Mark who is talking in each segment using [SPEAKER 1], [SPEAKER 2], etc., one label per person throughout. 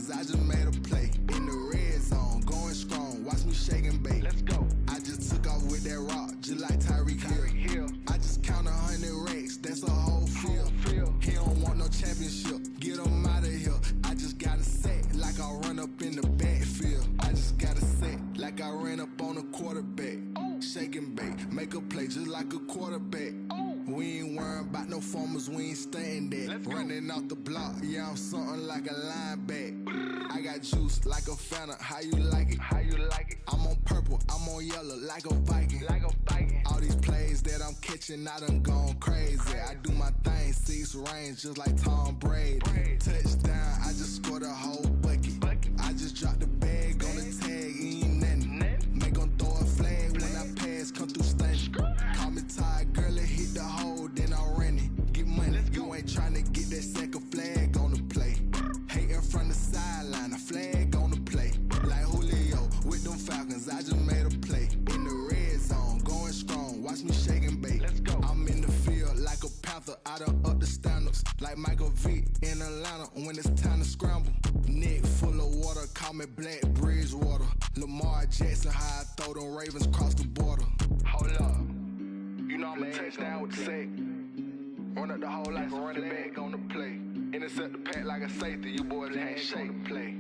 [SPEAKER 1] Falcons, I just made a play. In the red zone, going strong, watch me shake and bake. Let's go. I just took off with that rock, just like Tyreek Hill. I just count 100 racks, that's a whole field. He don't want no championship, get him out of here. I just got a set, like I run up in the backfield. I just got a set, like I ran up on a quarterback. Shake and bake, make a play just like a quarterback. We ain't worrying about no formers, we ain't staying there. Running off the block, yeah, I'm something like a linebacker. I got juice like a Fanta, how you like it? I'm on purple, I'm on yellow, like a Viking. All these plays that I'm catching, I done gone crazy. I do my thing, 6 range, just like Tom Brady. Touchdown, I just scored a whole bucket. I just dropped the bag on the tag, ain't nothing. Make 'em throw a flag when I pass, come through stunning. Call me tired, girl, it hit the hole, then I ran it. Get money, you ain't tryna get that second flag on the play. Hating from the sideline, a flag on the play. Like Julio with them Falcons, I just made a play. In the red zone, going strong, watch me shake and bake. I'm in the field like a Panther, I done up the standards. Like Michael Vick in Atlanta when it's time to scramble. Neck full of water, call me Black Bridgewater. Lamar Jackson, how I throw them Ravens cross the border. Hold up, you know I'm a touchdown with the sack. Run up the whole like a running back on the play. Intercept the pack like a safety, you boys ain't shake the play.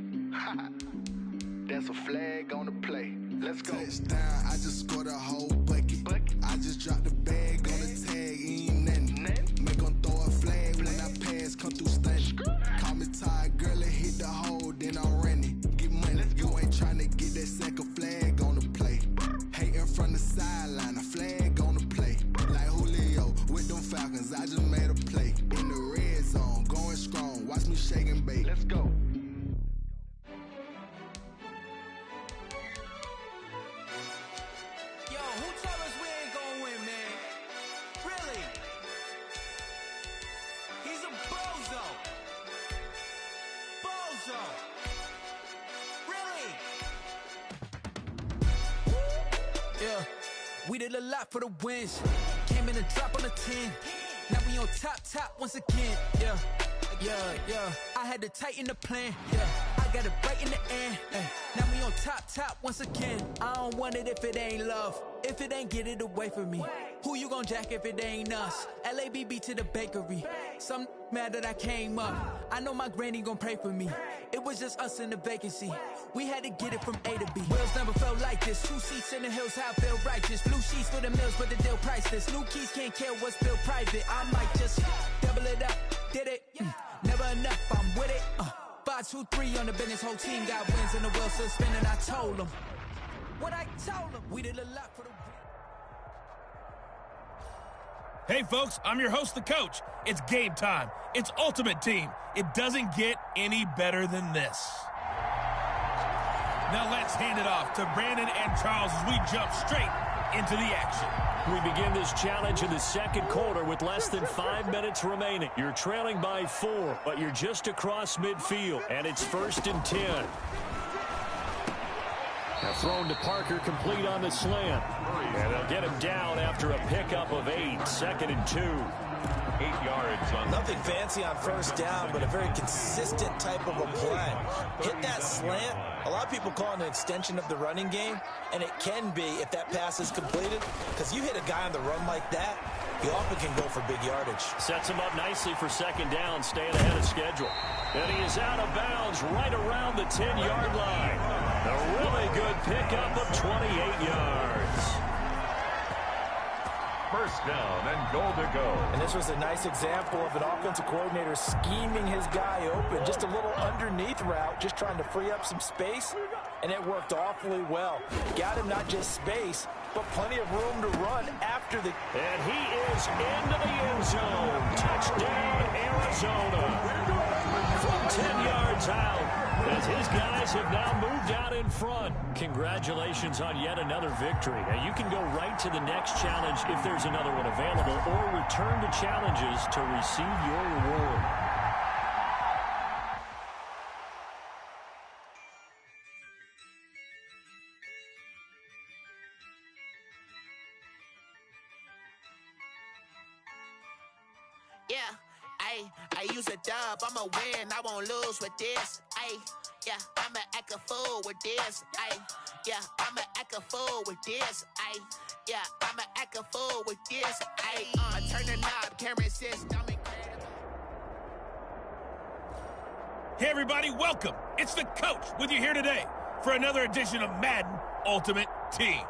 [SPEAKER 1] That's a flag on the play. Let's go. Touchdown, I just scored a whole bucket. I just dropped the bag on the tag, ain't nothing. Make 'em throw a flag when I pass, come through stunning. Call me tired, girl, it hit the hole, then I ran it. Get money, you ain't tryna get that second flag on the play. Hating from the sideline, a flag on the play. Like Julio with them Falcons, I just made a play. In the red zone, going strong, watch me shake and bake. Let's go.
[SPEAKER 2] Yo, who told us we ain't gonna win, man? Really? He's a bozo. Bozo. Really? Yeah, we did a lot for the wins. Came in a drop on the 10. Now we on top once again. Yeah. I had to tighten the plan. Yeah, I got it right in the end. Now we on top once again. I don't want it if it ain't love. If it ain't, get it away from me. Who you gon' jack if it ain't us? LABB to the bakery. Some mad that I came up. I know my granny gon' pray for me. It was just us in the vacancy. We had to get it from A to B. Wheels never felt like this. 2 seats in the hills, how I feel righteous. Blue sheets for the mills, but the deal priceless. New keys can't kill what's built private. I might just double it up. Did it? Never enough, I'm with it. 5, 2, 3 on the business. Whole team got wins and the wheels still spinning. I told them what I told them. We did a lot for the.
[SPEAKER 3] Hey folks, I'm your host, the coach. It's game time. It's Ultimate Team. It doesn't get any better than this. Now let's hand it off to Brandon and Charles as we jump straight into the action.
[SPEAKER 4] We begin this challenge in the second quarter with less than 5 minutes remaining. You're trailing by 4, but you're just across midfield, and it's 1st and 10. Now thrown to Parker, complete on the slant. And they'll get him down after a pickup of 8. 2nd and 2.
[SPEAKER 5] 8 yards on
[SPEAKER 6] nothing fancy on first down, but a very consistent type of a play. Hit that slant. A lot of people call it an extension of the running game, and it can be if that pass is completed, because you hit a guy on the run like that, he often can go for big yardage.
[SPEAKER 4] Sets him up nicely for 2nd down, staying ahead of schedule. And he is out of bounds right around the 10-yard line. A really good pickup of 28 yards.
[SPEAKER 5] First down and goal to go.
[SPEAKER 6] And this was a nice example of an offensive coordinator scheming his guy open. Just a little underneath route, just trying to free up some space, and it worked awfully well. Got him not just space, but plenty of room to run after the...
[SPEAKER 4] And he is into the end zone. Touchdown, Arizona. From 10 yards out, as his guys have now moved out in front. Congratulations on yet another victory. Now you can go right to the next challenge if there's another one available, or return to challenges to receive your reward.
[SPEAKER 7] Yeah, I use a dub, I'ma win, I won't lose with this. Ay, Yeah, I'ma act a fool with this. Yeah, I'ma act a fool with this. Yeah, I'ma act a fool with this. Turn the knob, camera system.
[SPEAKER 3] Hey everybody, welcome. It's the coach with you here today for another edition of Madden Ultimate Team.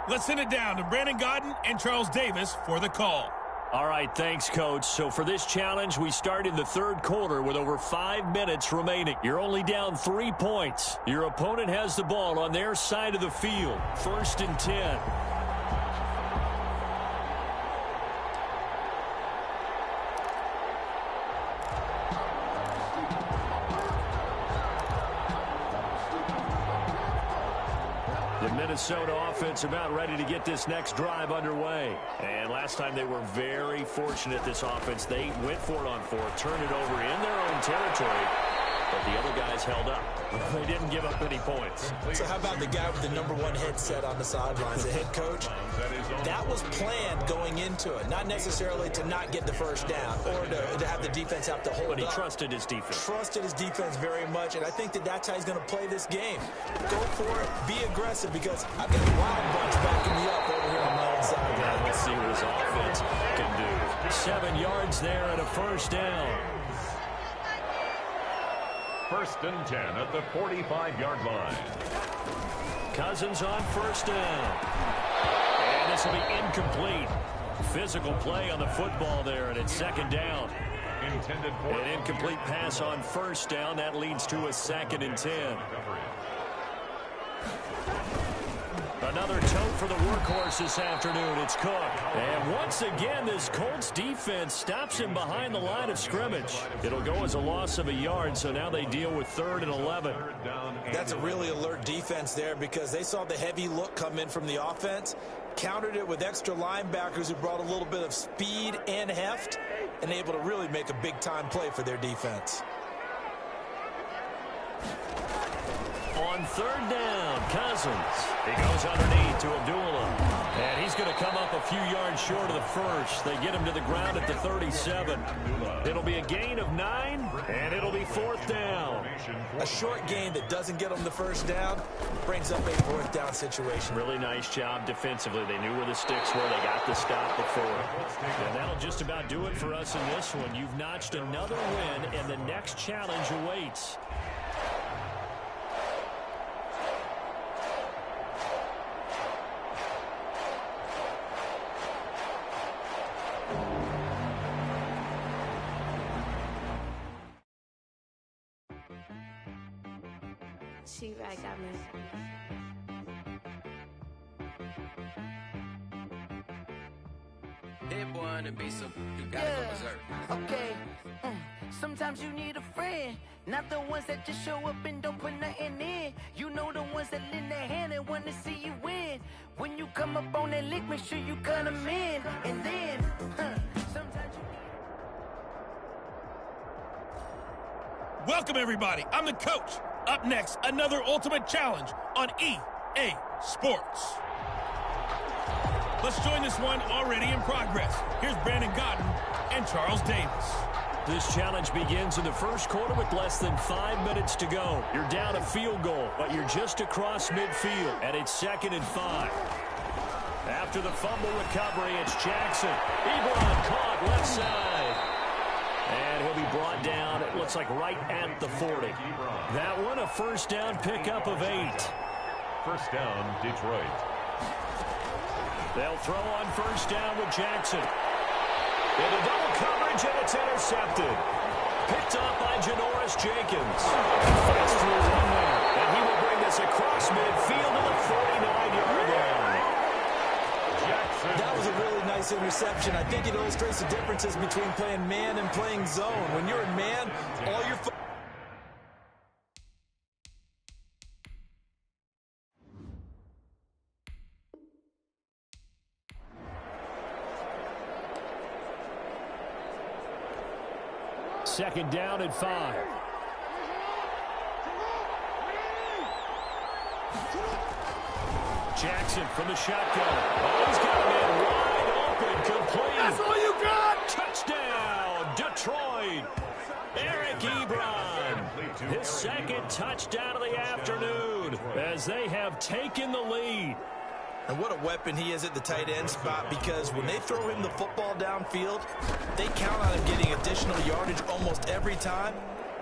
[SPEAKER 3] Let's send it down to Brandon Gaudin and Charles Davis for the call.
[SPEAKER 4] All right, thanks, Coach. So for this challenge, we start in the third quarter with over 5 minutes remaining. You're only down 3 points. Your opponent has the ball on their side of the field. 1st and 10. The Minnesota offense about ready to get this next drive underway. And last time they were very fortunate, this offense. They went for it on 4th, turned it over in their own territory, but the other guys held up. They didn't give up any points.
[SPEAKER 6] So how about the guy with the #1 headset on the sidelines, the head coach? That was planned going into it, not necessarily to not get the first down or to have the defense have to hold
[SPEAKER 4] But he
[SPEAKER 6] up.
[SPEAKER 4] trusted his defense.
[SPEAKER 6] Trusted his defense very much, and I think that's how he's going to play this game. Go for it, be aggressive, because I've got a wild bunch backing me up over here on my own side.
[SPEAKER 4] And we'll see what his offense can do. 7 yards there and a 1st down.
[SPEAKER 5] 1st and 10 at the 45-yard line.
[SPEAKER 4] Cousins on 1st down. And this will be incomplete. Physical play on the football there, and it's 2nd down.
[SPEAKER 5] Intended for
[SPEAKER 4] An incomplete pass on 1st down. That leads to a 2nd and 10. Another tote for the workhorse this afternoon. It's Cook. And once again, this Colts defense stops him behind the line of scrimmage. It'll go as a loss of a yard, so now they deal with 3rd and 11.
[SPEAKER 6] That's a really alert defense there, because they saw the heavy look come in from the offense, countered it with extra linebackers who brought a little bit of speed and heft, and able to really make a big-time play for their defense.
[SPEAKER 4] On 3rd down, Cousins. He goes underneath to Abdullah. And he's going to come up a few yards short of the first. They get him to the ground at the 37. It'll be a gain of 9, and it'll be 4th down.
[SPEAKER 6] A short gain that doesn't get them the first down brings up a 4th down situation.
[SPEAKER 4] Really nice job defensively. They knew where the sticks were. They got the stop before. And that'll just about do it for us in this one. You've notched another win, and the next challenge awaits.
[SPEAKER 8] She right got me.
[SPEAKER 2] Hit one and be some. You gotta go berserk.
[SPEAKER 9] Okay. Sometimes you need a friend, not the ones that just show up and don't put nothing in. You know, the ones that lend their hand and want to see you win. When you come up on that lick, make sure you cut them in. And then, sometimes you...
[SPEAKER 3] Welcome everybody, I'm the coach. Up next, another ultimate challenge on EA Sports. Let's join this one already in progress. Here's Brandon Gaudin and Charles Davis.
[SPEAKER 4] This challenge begins in the first quarter with less than 5 minutes to go. You're down a field goal, but you're just across midfield, and it's 2nd and 5. After the fumble recovery, it's Jackson. Ebron caught left side. And he'll be brought down, it looks like right at the 40. That one, a 1st down pickup of 8.
[SPEAKER 5] 1st down, Detroit.
[SPEAKER 4] They'll throw on 1st down with Jackson. Into double coverage, and it's intercepted. Picked up by Janoris Jenkins. Fights through one there, and he will bring this across midfield to the 49-yard line.
[SPEAKER 6] That was a really nice interception. I think it illustrates the differences between playing man and playing zone. When you're in man, all your...
[SPEAKER 4] Second down and 5. Jackson from the shotgun. Oh, he's got a man wide open, complete. That's all you got. Touchdown, Detroit. Eric Ebron. his second touchdown of the afternoon as they have taken the lead.
[SPEAKER 6] And what a weapon he is at the tight end spot, because when they throw him the football downfield, they count on him getting additional yardage almost every time.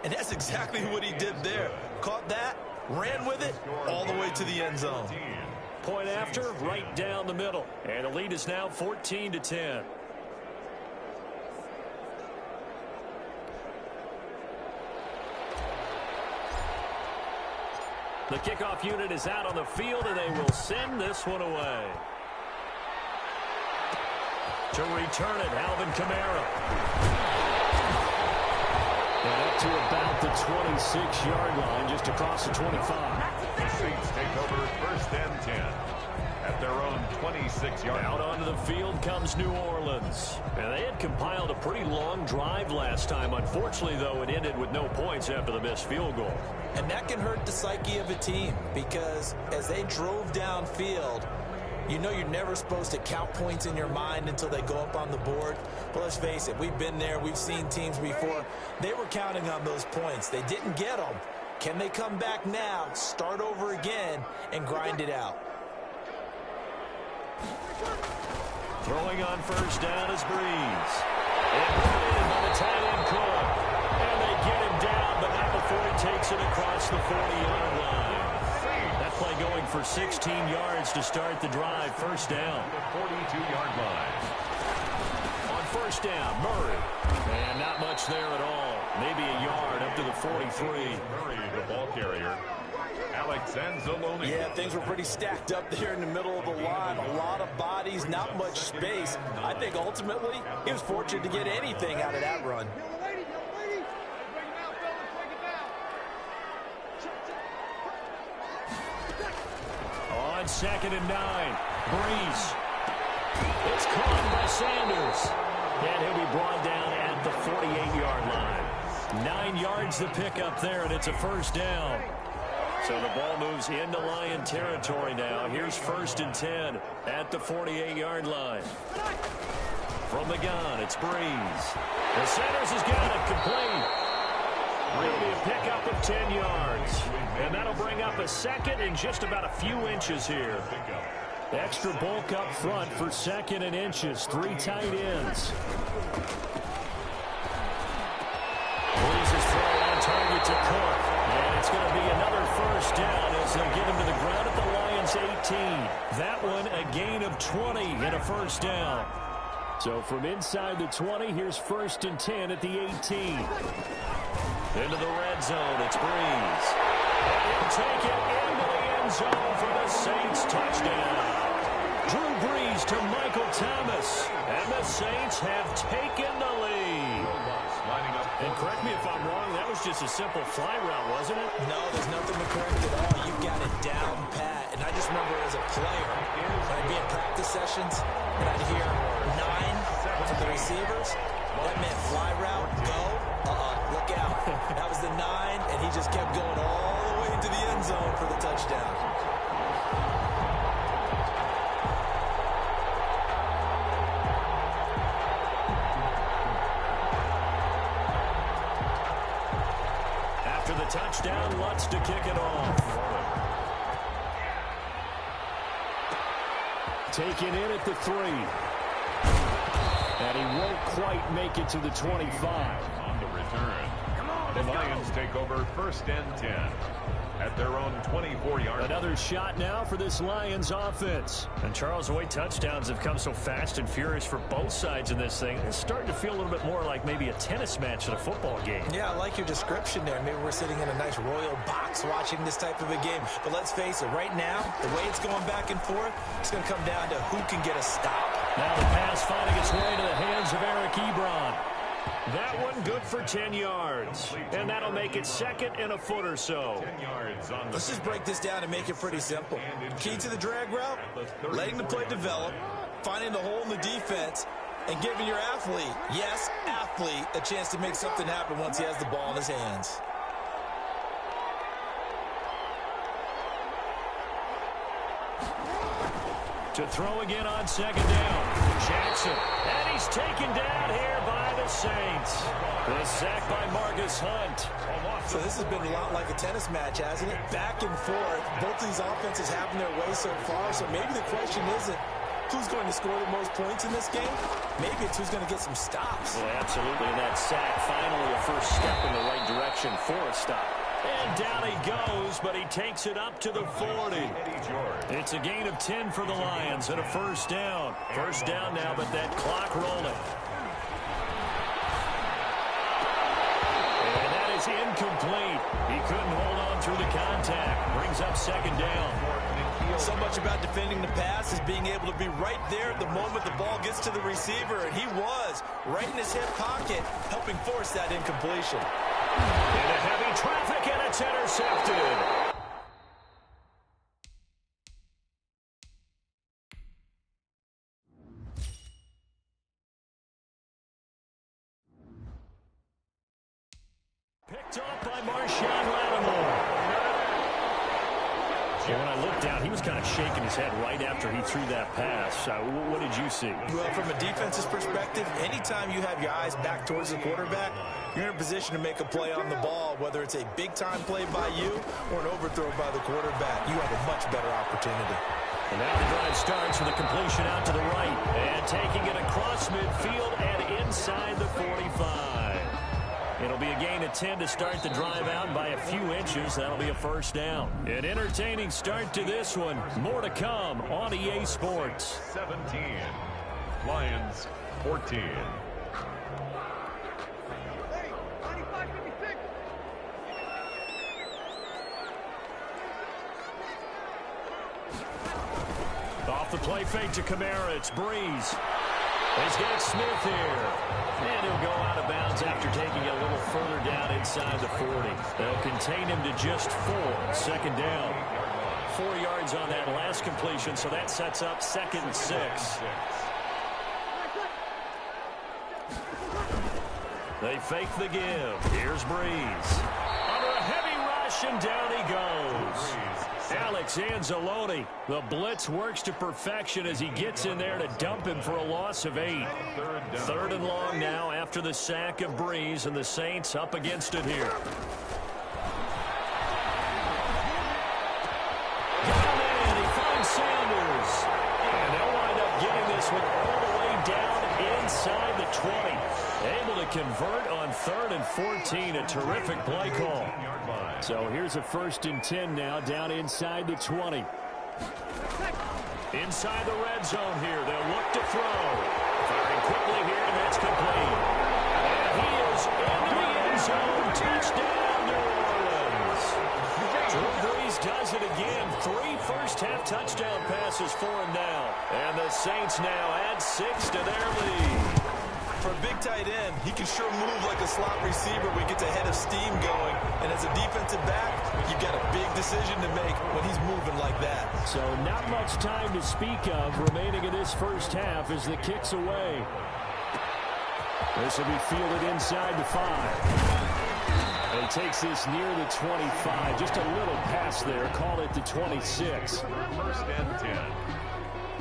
[SPEAKER 6] And that's exactly what he did there. Caught that, ran with it, all the way to the end zone.
[SPEAKER 4] Point after, right down the middle. And the lead is now 14-10. The kickoff unit is out on the field, and they will send this one away. To return it, Alvin Kamara. And up to about the 26-yard line, just across the 25.
[SPEAKER 5] The Saints take over first and 10 at their own 26-yard line.
[SPEAKER 4] Out onto the field comes New Orleans. And they had compiled a pretty long drive last time. Unfortunately, though, it ended with no points after the missed field goal.
[SPEAKER 6] And that can hurt the psyche of a team, because as they drove downfield, you know you're never supposed to count points in your mind until they go up on the board. But let's face it, we've been there. We've seen teams before. They were counting on those points. They didn't get them. Can they come back now, start over again, and grind it out?
[SPEAKER 4] Throwing on first down is Breeze. And put in by the tight end Cook. And they get him down, but not before he takes it across the 40-yard line. That play going for 16 yards to start the drive. First down.
[SPEAKER 5] The 42-yard line.
[SPEAKER 4] On first down, Murray. And not much there at all. Maybe a yard up to the 43.
[SPEAKER 5] Murray, the ball carrier. Alex Anzalone.
[SPEAKER 6] Yeah, things were pretty stacked up there in the middle of the line. A lot of bodies, not much space. I think ultimately he was fortunate to get anything out of that run.
[SPEAKER 4] On 2nd and 9, Breeze. It's caught by Sanders. And he'll be brought down at the 48-yard line. 9 yards to pick up there, and it's a first down. So the ball moves into Lion territory now. Here's 1st and 10 at the 48-yard line. From the gun, it's Breeze. And Sanders has got it complete. It'll be a pickup of 10 yards. And that'll bring up a second and just about a few inches here. Extra bulk up front for 2nd and inches. 3 tight ends. Breeze's throw on target to Cook. And it's going to be another first down as they'll get him to the ground at the Lions 18. That one a gain of 20 and a first down. So from inside the 20, here's 1st and 10 at the 18. Into the red zone, it's Breeze. And he'll take it into the end zone for the Saints touchdown. Drew Brees to Michael Thomas. And the Saints have taken the lead. And correct me if I'm wrong, that was just a simple fly route, wasn't it?
[SPEAKER 6] No, there's nothing to correct at all. You got it down pat. And I just remember as a player, when I'd be in practice sessions, and I'd hear 9 from the receivers, that meant fly route, go, look out. That was the 9, and he just kept going all the way into the end zone for the touchdown.
[SPEAKER 4] After the touchdown, Lutz to kick it off. Taken in at the 3. And he won't quite make it to the 25.
[SPEAKER 5] On the return. The Lions take over 1st and 10 at their own 24-yard line.
[SPEAKER 4] Another shot now for this Lions offense. And Charles, the way touchdowns have come so fast and furious for both sides in this thing, it's starting to feel a little bit more like maybe a tennis match at a football game.
[SPEAKER 6] Yeah, I like your description there. Maybe we're sitting in a nice royal box watching this type of a game. But let's face it, right now, the way it's going back and forth, it's going to come down to who can get a stop.
[SPEAKER 4] Now the pass finding its way to the hands of Eric Ebron. That one good for 10 yards. And that'll make it 2nd and a foot or so.
[SPEAKER 5] 10 yards on the
[SPEAKER 6] Let's just break this down and make it pretty simple. Key to the drag route, letting the play develop, finding the hole in the defense, and giving your athlete, yes, athlete, a chance to make something happen once he has the ball in his hands. To throw again on 2nd down. Jackson. And he's taken down here by the
[SPEAKER 4] the Saints. The sack by Marcus Hunt.
[SPEAKER 6] So this has been a lot like a tennis match, hasn't it? Back and forth. Both these offenses having their way so far. So maybe the question isn't who's going to score the most points in this game. Maybe it's who's going to get some stops.
[SPEAKER 4] Well, absolutely. And that sack, finally a first step in the right direction for a stop. And down he goes, but he takes it up to the 40. It's a gain of 10 for the Lions and a first down. First down now, but that clock rolling. And that is incomplete. He couldn't hold on through the contact. Brings up second down.
[SPEAKER 6] So much about defending the pass is being able to be right there at the moment the ball gets to the receiver, and he was right in his hip pocket, helping force that incompletion.
[SPEAKER 4] Into heavy traffic, and it's intercepted. Picked up by Marshawn Lattimore. And when I looked down, he was kind of shaking his head right after he threw that pass. What did you see?
[SPEAKER 6] Well, from a defense's perspective, anytime you have your eyes back towards the quarterback, you're in a position to make a play on the ball, whether it's a big-time play by you or an overthrow by the quarterback. You have a much better opportunity.
[SPEAKER 4] And now the drive starts with a completion out to the right. And taking it across midfield and inside the 45. It'll be a gain of 10 to start the drive out by a few inches. That'll be a first down. An entertaining start to this one. More to come on EA Sports.
[SPEAKER 5] 17. Lions 14.
[SPEAKER 4] Off the play fake to Kamara. It's Breeze. He's got Smith here. And he'll go out of bounds after taking it a little further down inside the 40. They'll contain him to just 4. Second down. 4 yards on that last completion, so that sets up 2nd and 6. They fake the give. Here's Breeze. Under a heavy rush, and down he goes. Alex Anzalone. The blitz works to perfection as he gets in there to dump him for a loss of 8. Third and long now after the sack of Breeze, and the Saints up against it here. And he finds Sanders. And they'll wind up getting this one all the way down inside the 20. Able to convert on 3rd and 14. A terrific play call. So here's a 1st and 10 now, down inside the 20. Inside the red zone here. They'll look to throw. Firing quickly here, and that's complete. And he is into the end zone. Touchdown, New Orleans. Drew Brees does it again. 3 first-half touchdown passes for him now. And the Saints now add 6 to their lead.
[SPEAKER 6] For a big tight end, he can sure move like a slot receiver when he gets a head of steam going. And as a defensive back, you've got a big decision to make when he's moving like that. So not much time to speak of remaining in this first half as the kick's away.
[SPEAKER 4] This will be fielded inside the 5. And he takes this near the 25. Just a little pass there. Call it the 26.
[SPEAKER 5] 1st and 10.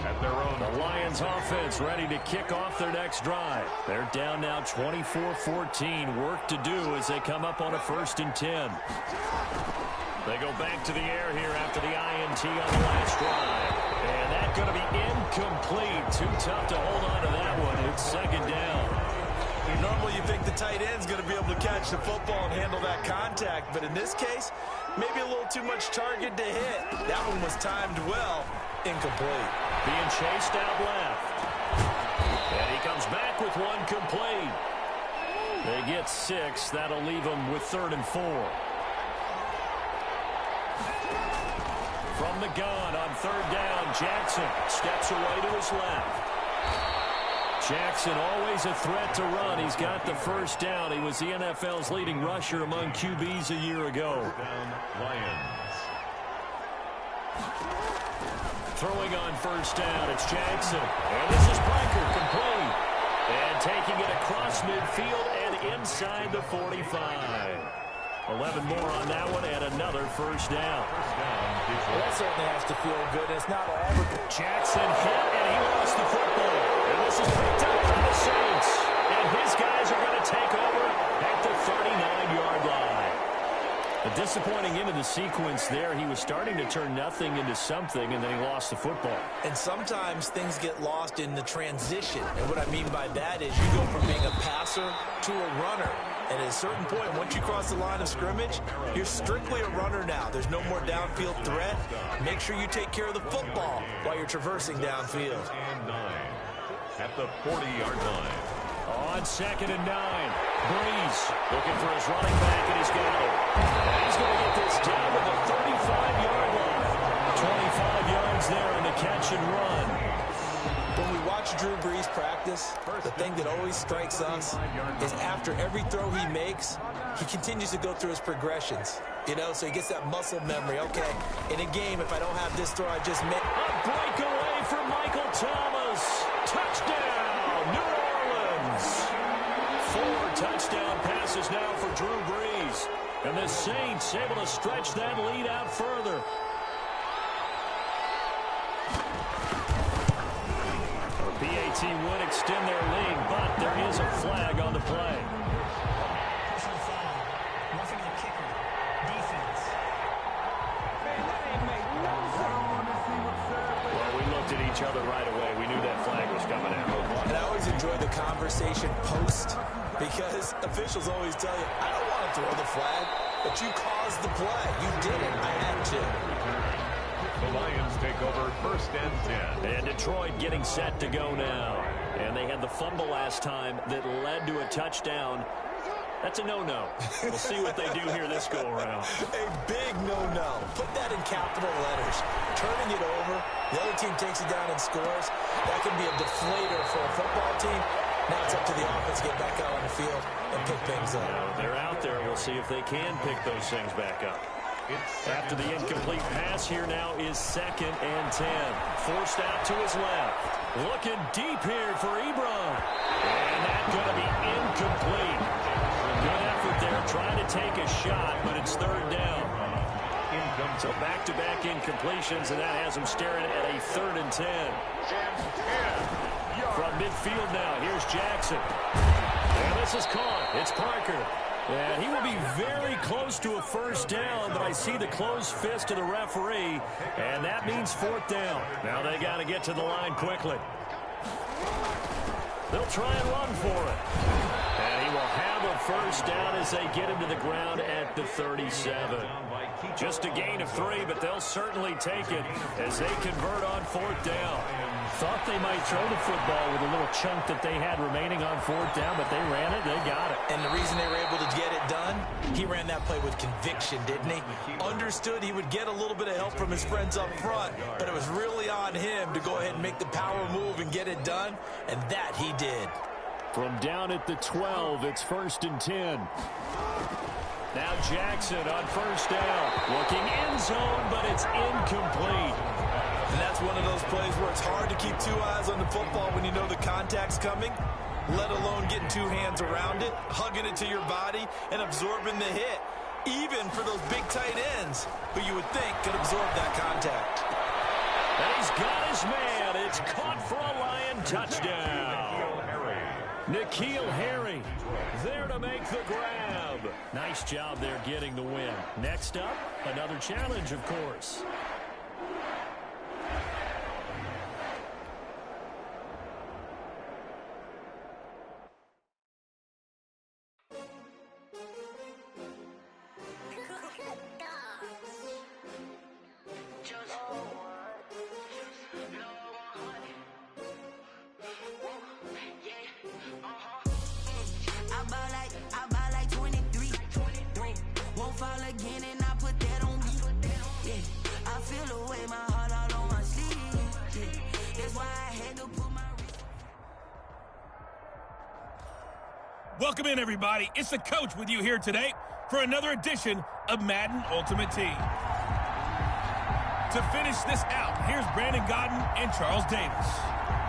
[SPEAKER 5] At their own.
[SPEAKER 4] The Lions offense ready to kick off their next drive. They're down now 24-14. Work to do as they come up on a 1st and 10. They go back to the air here after the INT on the last drive. And that's going to be incomplete. Too tough to hold on to that one. It's 2nd down.
[SPEAKER 6] Normally you think the tight end's going to be able to catch the football and handle that contact. But in this case, maybe a little too much target to hit. That one was timed well. Incomplete.
[SPEAKER 4] Being chased out left. And he comes back with one complete. They get 6. That'll leave them with 3rd and 4. From the gun on 3rd down, Jackson steps away to his left. Jackson always a threat to run. He's got the first down. He was the NFL's leading rusher among QBs a year ago.
[SPEAKER 5] Lions.
[SPEAKER 4] Throwing on first down, it's Jackson. And this is Blanker, complete. And taking it across midfield and inside the 45. 11 more on that one and another first down.
[SPEAKER 6] Well, that certainly has to feel good. It's not all over.
[SPEAKER 4] Jackson hit, and he lost the football. And this is picked up by the Saints. And his guys are take over at the 39-yard line. A disappointing end of the sequence there. He was starting to turn nothing into something, and then he lost the football.
[SPEAKER 6] And sometimes things get lost in the transition. And what I mean by that is you go from being a passer to a runner. And at a certain point, once you cross the line of scrimmage, you're strictly a runner now. There's no more downfield threat. Make sure you take care of the football while you're traversing downfield.
[SPEAKER 5] And 9 at the 40-yard line.
[SPEAKER 4] On 2nd and 9, Breeze looking for his running back, and he's got it. And he's going to get this down to the 35-yard line. 25 yards there on the catch and run.
[SPEAKER 6] When we watch Drew Brees practice, the thing that always strikes us is after every throw he makes, he continues to go through his progressions. You know, so he gets that muscle memory. Okay, in a game, if I don't have this throw I just made.
[SPEAKER 4] A breakaway from Michael Thomas. Touchdown, New Orleans. 4 touchdown passes now for Drew Brees. And the Saints able to stretch that lead out further. PAT would extend their lead, but there is a flag on the play. Well, we looked at each other right away. We knew that flag was coming out.
[SPEAKER 6] And I always enjoy the conversation post because officials always tell you, I don't want to throw the flag, but you caused the play. You did it. I had to.
[SPEAKER 5] The Lions take over 1st and 10.
[SPEAKER 4] And Detroit getting set to go now. And they had the fumble last time that led to a touchdown. That's a no-no. We'll see what they do here this go-around.
[SPEAKER 6] A big no-no. Put that in capital letters. Turning it over, the other team takes it down and scores. That can be a deflator for a football team. Now it's up to the offense to get back out on the field and pick things up.
[SPEAKER 4] They're out there. We'll see if they can pick those things back up. After the incomplete pass, here now is 2nd and 10. Forced out to his left. Looking deep here for Ebron. And that's going to be incomplete. Good effort there, trying to take a shot, but it's 3rd down. So back-to-back incompletions, and that has him staring at a 3rd and 10. From midfield now, here's Jackson. And this is caught. It's Parker. And he will be very close to a 1st down, but I see the closed fist of the referee, and that means 4th down. Now they got to get to the line quickly. They'll try and run for it. And he will have a 1st down as they get him to the ground at the 37. Just a gain of 3, but they'll certainly take it as they convert on 4th down. Thought they might throw the football with a little chunk that they had remaining on 4th down, but they ran it, they got it.
[SPEAKER 6] And the reason they were able to get it done, he ran that play with conviction, didn't he? Understood he would get a little bit of help from his friends up front, but it was really on him to go ahead and make the power move and get it done, and that he did.
[SPEAKER 4] From down at the 12, it's 1st and 10. Now Jackson on 1st down. Looking end zone, but it's incomplete.
[SPEAKER 6] And that's one of those plays where it's hard to keep 2 eyes on the football when you know the contact's coming, let alone getting 2 hands around it, hugging it to your body, and absorbing the hit, even for those big tight ends who you would think could absorb that contact.
[SPEAKER 4] And he's got his man. It's caught for a Lion touchdown. N'Keal Harry there to make the grab. Nice job there getting the win. Next up, another challenge, of course.
[SPEAKER 3] Welcome in, everybody. It's the coach with you here today for another edition of Madden Ultimate Team. To finish this out, here's Brandon Gaudin and Charles Davis.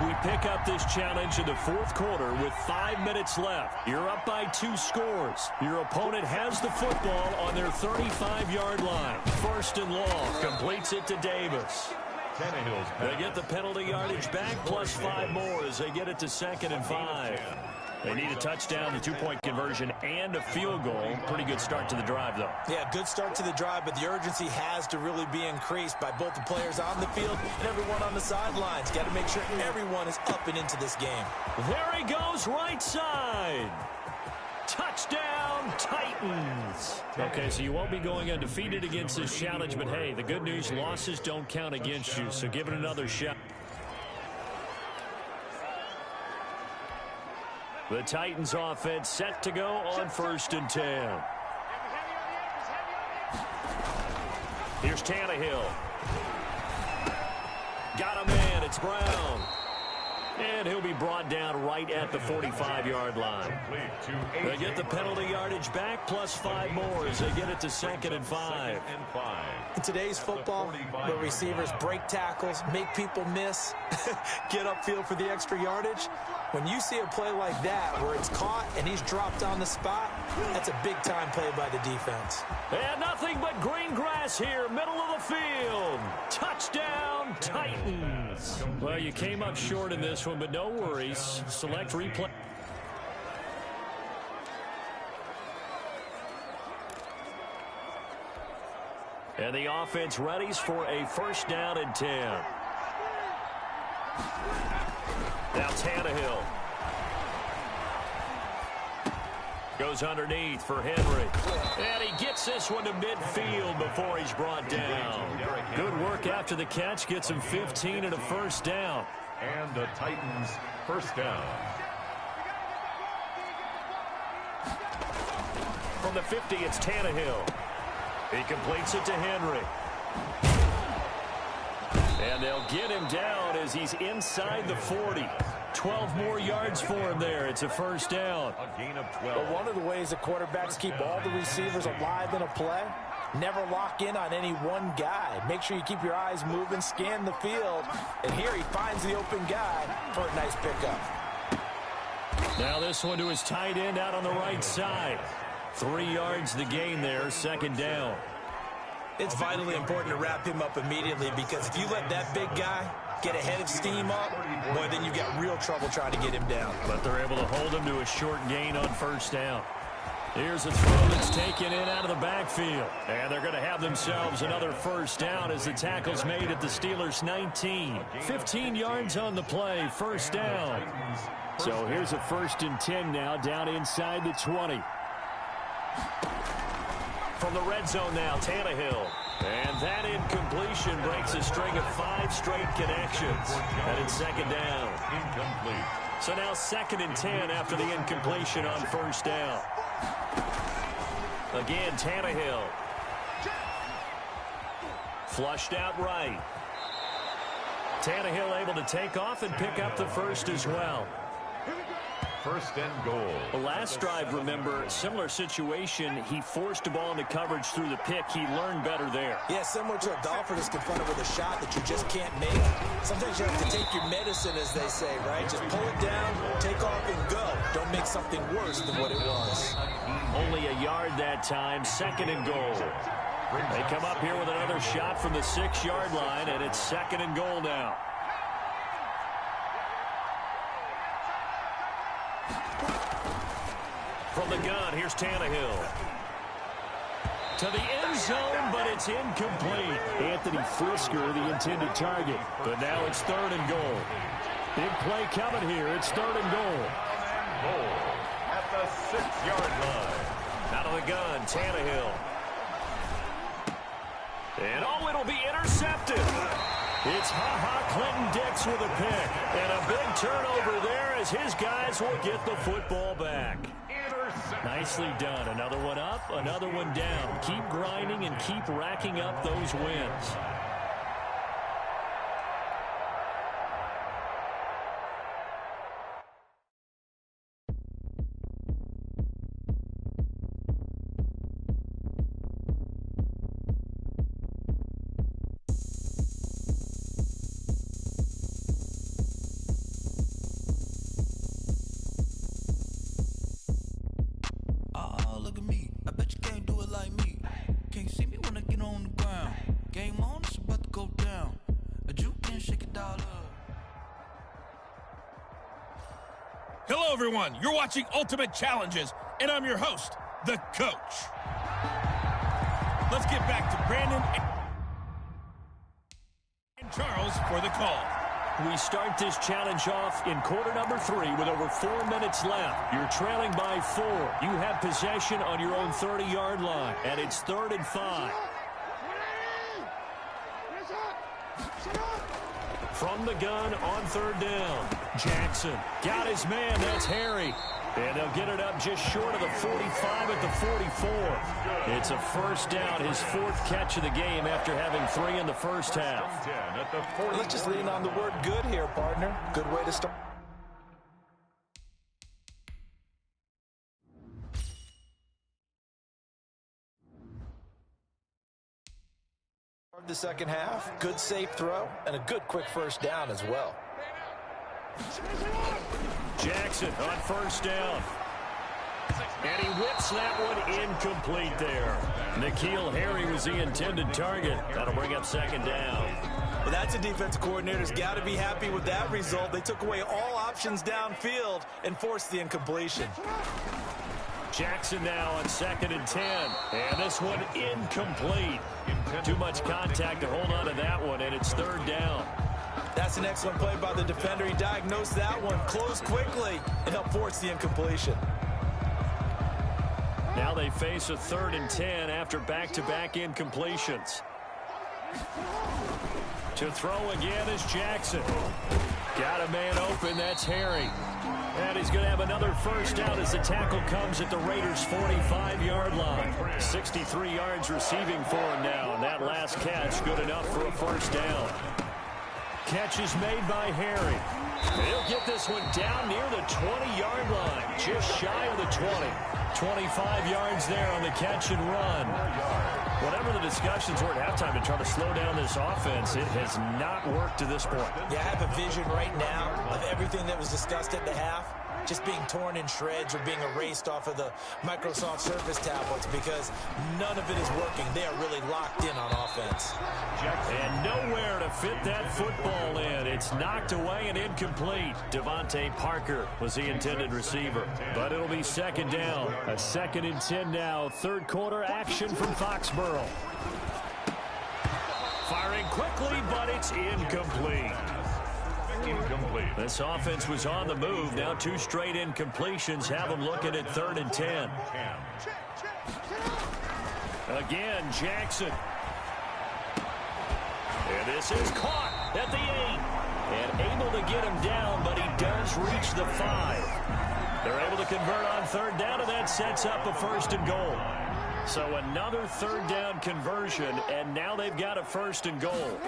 [SPEAKER 4] We pick up this challenge in the 4th quarter with 5 minutes left. You're up by 2 scores. Your opponent has the football on their 35-yard line. 1st and long. Completes it to Davis. They get the penalty yardage back plus 5 more as they get it to 2nd and 5. They need a touchdown, the two-point conversion, and a field goal. Pretty good start to the drive, though.
[SPEAKER 6] Yeah, good start to the drive, but the urgency has to really be increased by both the players on the field and everyone on the sidelines. Got to make sure everyone is up and into this game.
[SPEAKER 4] There he goes, right side. Touchdown, Titans. Okay, so you won't be going undefeated against this challenge, but hey, the good news, losses don't count against you, so give it another shot. The Titans offense set to go on 1st and 10. Here's Tannehill. Got a man, it's Brown. And he'll be brought down right at the 45-yard line. They get the penalty yardage back, plus 5 more as they get it to 2nd and 5.
[SPEAKER 6] In today's football, where receivers break tackles, make people miss, get upfield for the extra yardage, when you see a play like that where it's caught and he's dropped on the spot, that's a big-time play by the defense.
[SPEAKER 4] And nothing but green grass here, middle of the field. Touchdown, Titans. Well, you came up short in this one, but no worries. Select replay. And the offense readies for a 1st down and 10. Now Tannehill. Goes underneath for Henry. And he gets this one to midfield before he's brought down. Good work after the catch. Gets him 15 and a 1st down.
[SPEAKER 5] And the Titans 1st down.
[SPEAKER 4] From the 50, it's Tannehill. He completes it to Henry. And they'll get him down as he's inside the 40. 12 more yards for him there. It's a 1st down.
[SPEAKER 5] A gain of 12.
[SPEAKER 6] But one of the ways that quarterbacks keep all the receivers alive in a play, never lock in on any one guy. Make sure you keep your eyes moving, scan the field. And here he finds the open guy for a nice pickup.
[SPEAKER 4] Now this one to his tight end out on the right side. 3 yards the gain there, 2nd down.
[SPEAKER 6] It's vitally important to wrap him up immediately because if you let that big guy get a head of steam up, boy, then you've got real trouble trying to get him down.
[SPEAKER 4] But they're able to hold him to a short gain on 1st down. Here's a throw that's taken in out of the backfield. And they're going to have themselves another 1st down as the tackle's made at the Steelers' 19. 15 yards on the play, 1st down. So here's a 1st and 10 now, down inside the 20. From the red zone now, Tannehill. And that incompletion breaks a string of 5 straight connections. And it's 2nd down.
[SPEAKER 5] Incomplete.
[SPEAKER 4] So now 2nd and 10 after the incompletion on 1st down. Again, Tannehill. Flushed out right. Tannehill able to take off and pick up the 1st as well.
[SPEAKER 5] 1st and goal.
[SPEAKER 4] The last drive, remember, similar situation. He forced a ball into coverage through the pick. He learned better there.
[SPEAKER 6] Yeah, similar to a golfer that's confronted with a shot that you just can't make. Sometimes you have to take your medicine, as they say, right? Just pull it down, take off, and go. Don't make something worse than what it was.
[SPEAKER 4] Only a yard that time, 2nd and goal. They come up here with another shot from the 6-yard line, and it's 2nd and goal now. From the gun, here's Tannehill. To the end zone, but it's incomplete. Anthony Frisker, the intended target. But now it's 3rd and goal. Big play coming here. It's 3rd and goal.
[SPEAKER 5] Goal at the 6-yard line.
[SPEAKER 4] Out of the gun, Tannehill. And oh, it'll be intercepted. It's Clinton Dix with a pick. And a big turnover there as his guys will get the football back. Nicely done. Another one up, another one down. Keep grinding and keep racking up those wins.
[SPEAKER 2] Look at me, I bet you can't do it like me. Can't see me when I get on the ground. Game on, it's
[SPEAKER 3] Hello, everyone. You're watching Ultimate Challenges, and I'm your host, The Coach. Let's get back to Brandon and Charles for the call.
[SPEAKER 4] We start this challenge off in quarter number 3 with over 4 minutes left. You're trailing by 4. You have possession on your own 30-yard line, and it's 3rd and 5. From the gun on 3rd down. Jackson got his man. That's Harry. And they'll get it up just short of the 45 at the 44. It's a first down, his 4th catch of the game after having 3 in the first half.
[SPEAKER 6] Let's just lean on the word good here, partner. Good way to start. The second half, good safe throw, and a good quick first down as well.
[SPEAKER 4] Jackson on first down. And he whips that one incomplete there. N'Keal Harry was the intended target. That'll bring up 2nd down.
[SPEAKER 6] Well, that's a defensive coordinator's got to be happy with that result. They took away all options downfield and forced the incompletion.
[SPEAKER 4] Jackson now on 2nd and 10. And this one incomplete. Too much contact to hold on to that one, and it's 3rd down.
[SPEAKER 6] That's an excellent play by the defender. He diagnosed that one, closed quickly, and helped force the incompletion.
[SPEAKER 4] Now they face a 3rd and 10 after back-to-back incompletions. To throw again is Jackson. Got a man open, that's Harry. And he's going to have another first down as the tackle comes at the Raiders' 45-yard line. 63 yards receiving for him now, and that last catch good enough for a first down. Catch is made by Harry. He'll get this one down near the 20-yard line, just shy of the 20. 25 yards there on the catch and run. Whatever the discussions were at halftime to try to slow down this offense, it has not worked to this point.
[SPEAKER 6] Yeah, I have a vision right now of everything that was discussed at the half just being torn in shreds or being erased off of the Microsoft Surface tablets because none of it is working. They are really locked in on offense.
[SPEAKER 4] And nowhere to fit that football in. It's knocked away and incomplete. Devontae Parker was the intended receiver. But it'll be 2nd down. A 2nd and 10 now. 3rd quarter action from Foxborough. Firing quickly, but it's incomplete. This offense was on the move. Now 2 straight incompletions have them looking at 3rd and 10. Again, Jackson. And this is caught at the 8. And able to get him down, but he does reach the 5. They're able to convert on 3rd down, and that sets up a 1st and goal. So another 3rd down conversion, and now they've got a 1st and goal.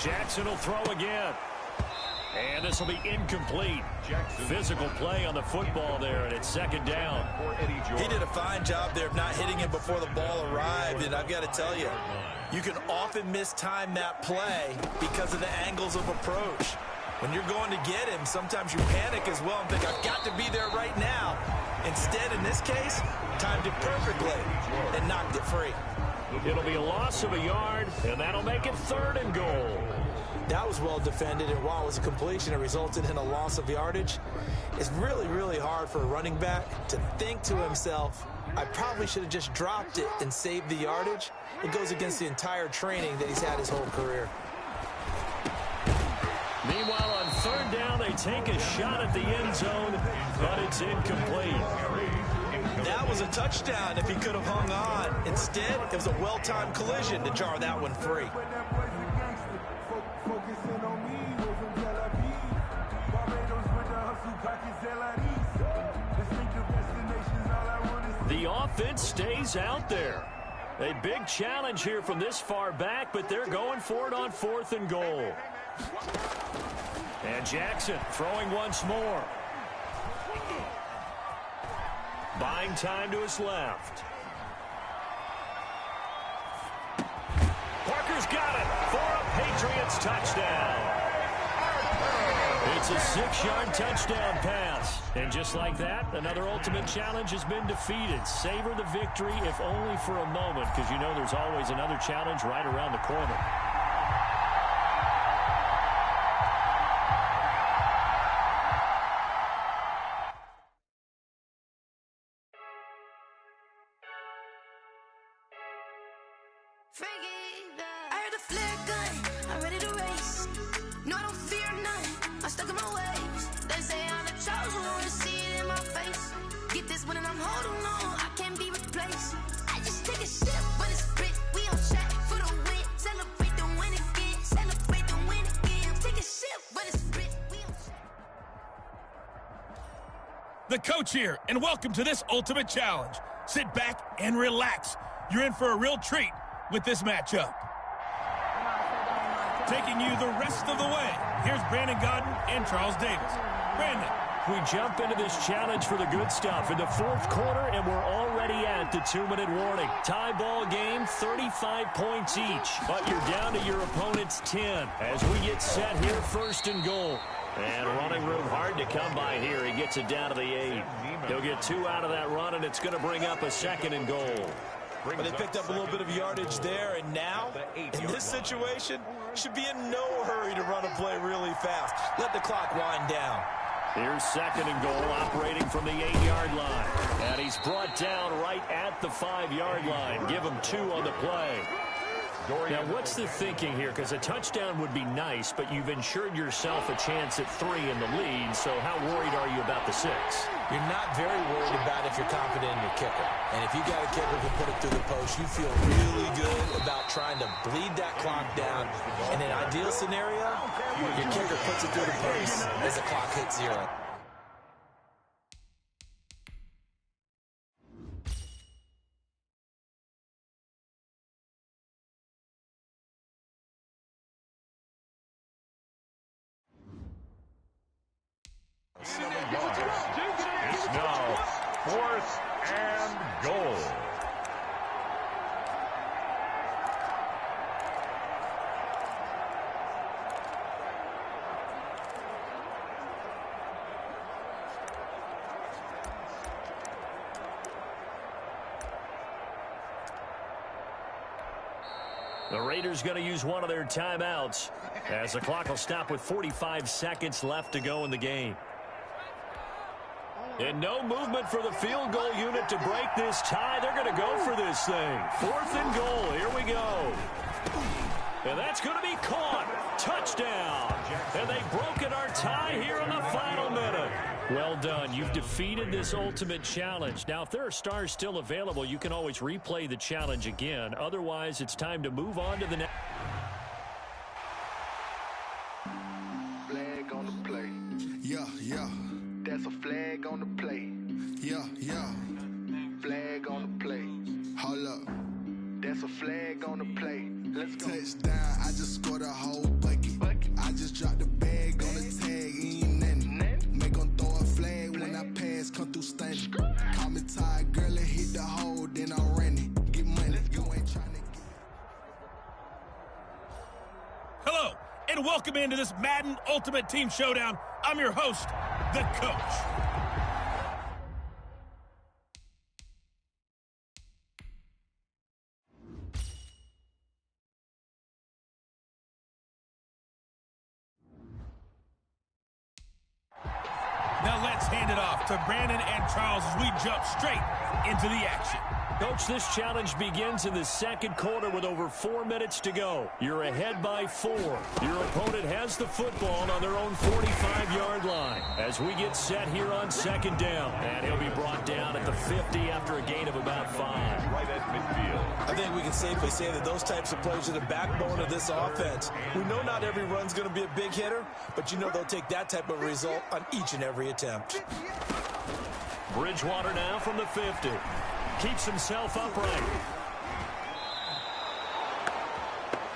[SPEAKER 4] Jackson will throw again. And this will be incomplete. Physical play on the football there, and it's 2nd down.
[SPEAKER 6] He did a fine job there of not hitting him before the ball arrived, and I've got to tell you, you can often mistime that play because of the angles of approach. When you're going to get him, sometimes you panic as well and think, I've got to be there right now. Instead, in this case, timed it perfectly and knocked it free.
[SPEAKER 4] It'll be a loss of a yard, and that'll make it 3rd and goal.
[SPEAKER 6] That was well defended, and while it was a completion, it resulted in a loss of yardage. It's really, really hard for a running back to think to himself, I probably should have just dropped it and saved the yardage. It goes against the entire training that he's had his whole career.
[SPEAKER 4] Meanwhile, on 3rd down, they take a shot at the end zone, but it's incomplete.
[SPEAKER 6] That was a touchdown if he could have hung on. Instead, it was a well-timed collision to jar that one free.
[SPEAKER 4] The offense stays out there. A big challenge here from this far back, but they're going for it on 4th and goal. And Jackson throwing once more. Buying time to his left. Parker's got it for a Patriots touchdown. It's a 6-yard touchdown pass. And just like that, another Ultimate Challenge has been defeated. Savor the victory, if only for a moment, because you know there's always another challenge right around the corner.
[SPEAKER 10] I heard the flare gun, I'm ready to race. No, I don't fear none, I'm stuck in my ways. They say I'm the chosen one, to see it in my face. Get this one and I'm holding on, I can't be replaced. I just take a sip, but it's split, we on track for the win. Celebrate the win again, celebrate the win again. Take a sip, but it's split, we on track.
[SPEAKER 3] The coach here, and welcome to this Ultimate Challenge. Sit back and relax. You're in for a real treat with this matchup. Taking you the rest of the way, here's Brandon Gaudin and Charles Davis. Brandon.
[SPEAKER 4] We jump into this challenge for the good stuff in the fourth quarter, and we're already at the 2-minute warning. Tie ball game, 35 points each, but you're down to your opponent's 10 as we get set here, first and goal. And running room hard to come by here. He gets it down to the 8. He'll get 2 out of that run, and it's going to bring up a second and goal.
[SPEAKER 6] But they picked up a little bit of yardage there, and now, in this situation, should be in no hurry to run a play really fast. Let the clock wind down.
[SPEAKER 4] Here's second and goal, operating from the 8-yard line. And he's brought down right at the 5-yard line. Give him 2 on the play. Now, what's the thinking here? Because a touchdown would be nice, but you've ensured yourself a chance at 3 in the lead, so how worried are you about the 6?
[SPEAKER 6] You're not very worried about if you're confident in your kicker. And if you got a kicker who put it through the post, you feel really good about trying to bleed that clock down. In an ideal scenario, your kicker puts it through the post as the clock hits 0.
[SPEAKER 5] It's now 4th and goal.
[SPEAKER 4] The Raiders going to use one of their timeouts as the clock will stop with 45 seconds left to go in the game. And no movement for the field goal unit to break this tie. They're going to go for this thing. 4th and goal. Here we go. And that's going to be caught. Touchdown. And they've broken our tie here in the final minute. Well done. You've defeated this ultimate challenge. Now, if there are stars still available, you can always replay the challenge again. Otherwise, it's time to move on to the next.
[SPEAKER 1] Flag on the play. Yeah, yeah. That's a flag on the play. Yeah, yeah. Flag on the play. Hold up. That's a flag on the play. Let's go. Touchdown, I just scored a whole bucket. I just dropped the bag on the tag, ain't nothing. Make them throw a flag when I pass, come through stunning. Call me tired, girl, and hit the hole, then I ran it. Get money, you ain't trying to get.
[SPEAKER 3] Hello, and welcome into this Madden Ultimate Team Showdown. I'm your host, the Coach. Now let's hand it off to Brandon and Charles as we jump straight into the action.
[SPEAKER 4] Coach, this challenge begins in the second quarter with over 4 minutes to go. You're ahead by 4. Your opponent has the football on their own 45-yard line as we get set here on second down. And he'll be brought down at the 50 after a gain of about 5.
[SPEAKER 5] Right at midfield.
[SPEAKER 6] I think we can safely say that those types of plays are the backbone of this offense. We know not every run's going to be a big hitter, but you know they'll take that type of result on each and every attempt.
[SPEAKER 4] Bridgewater now from the 50. Keeps himself upright.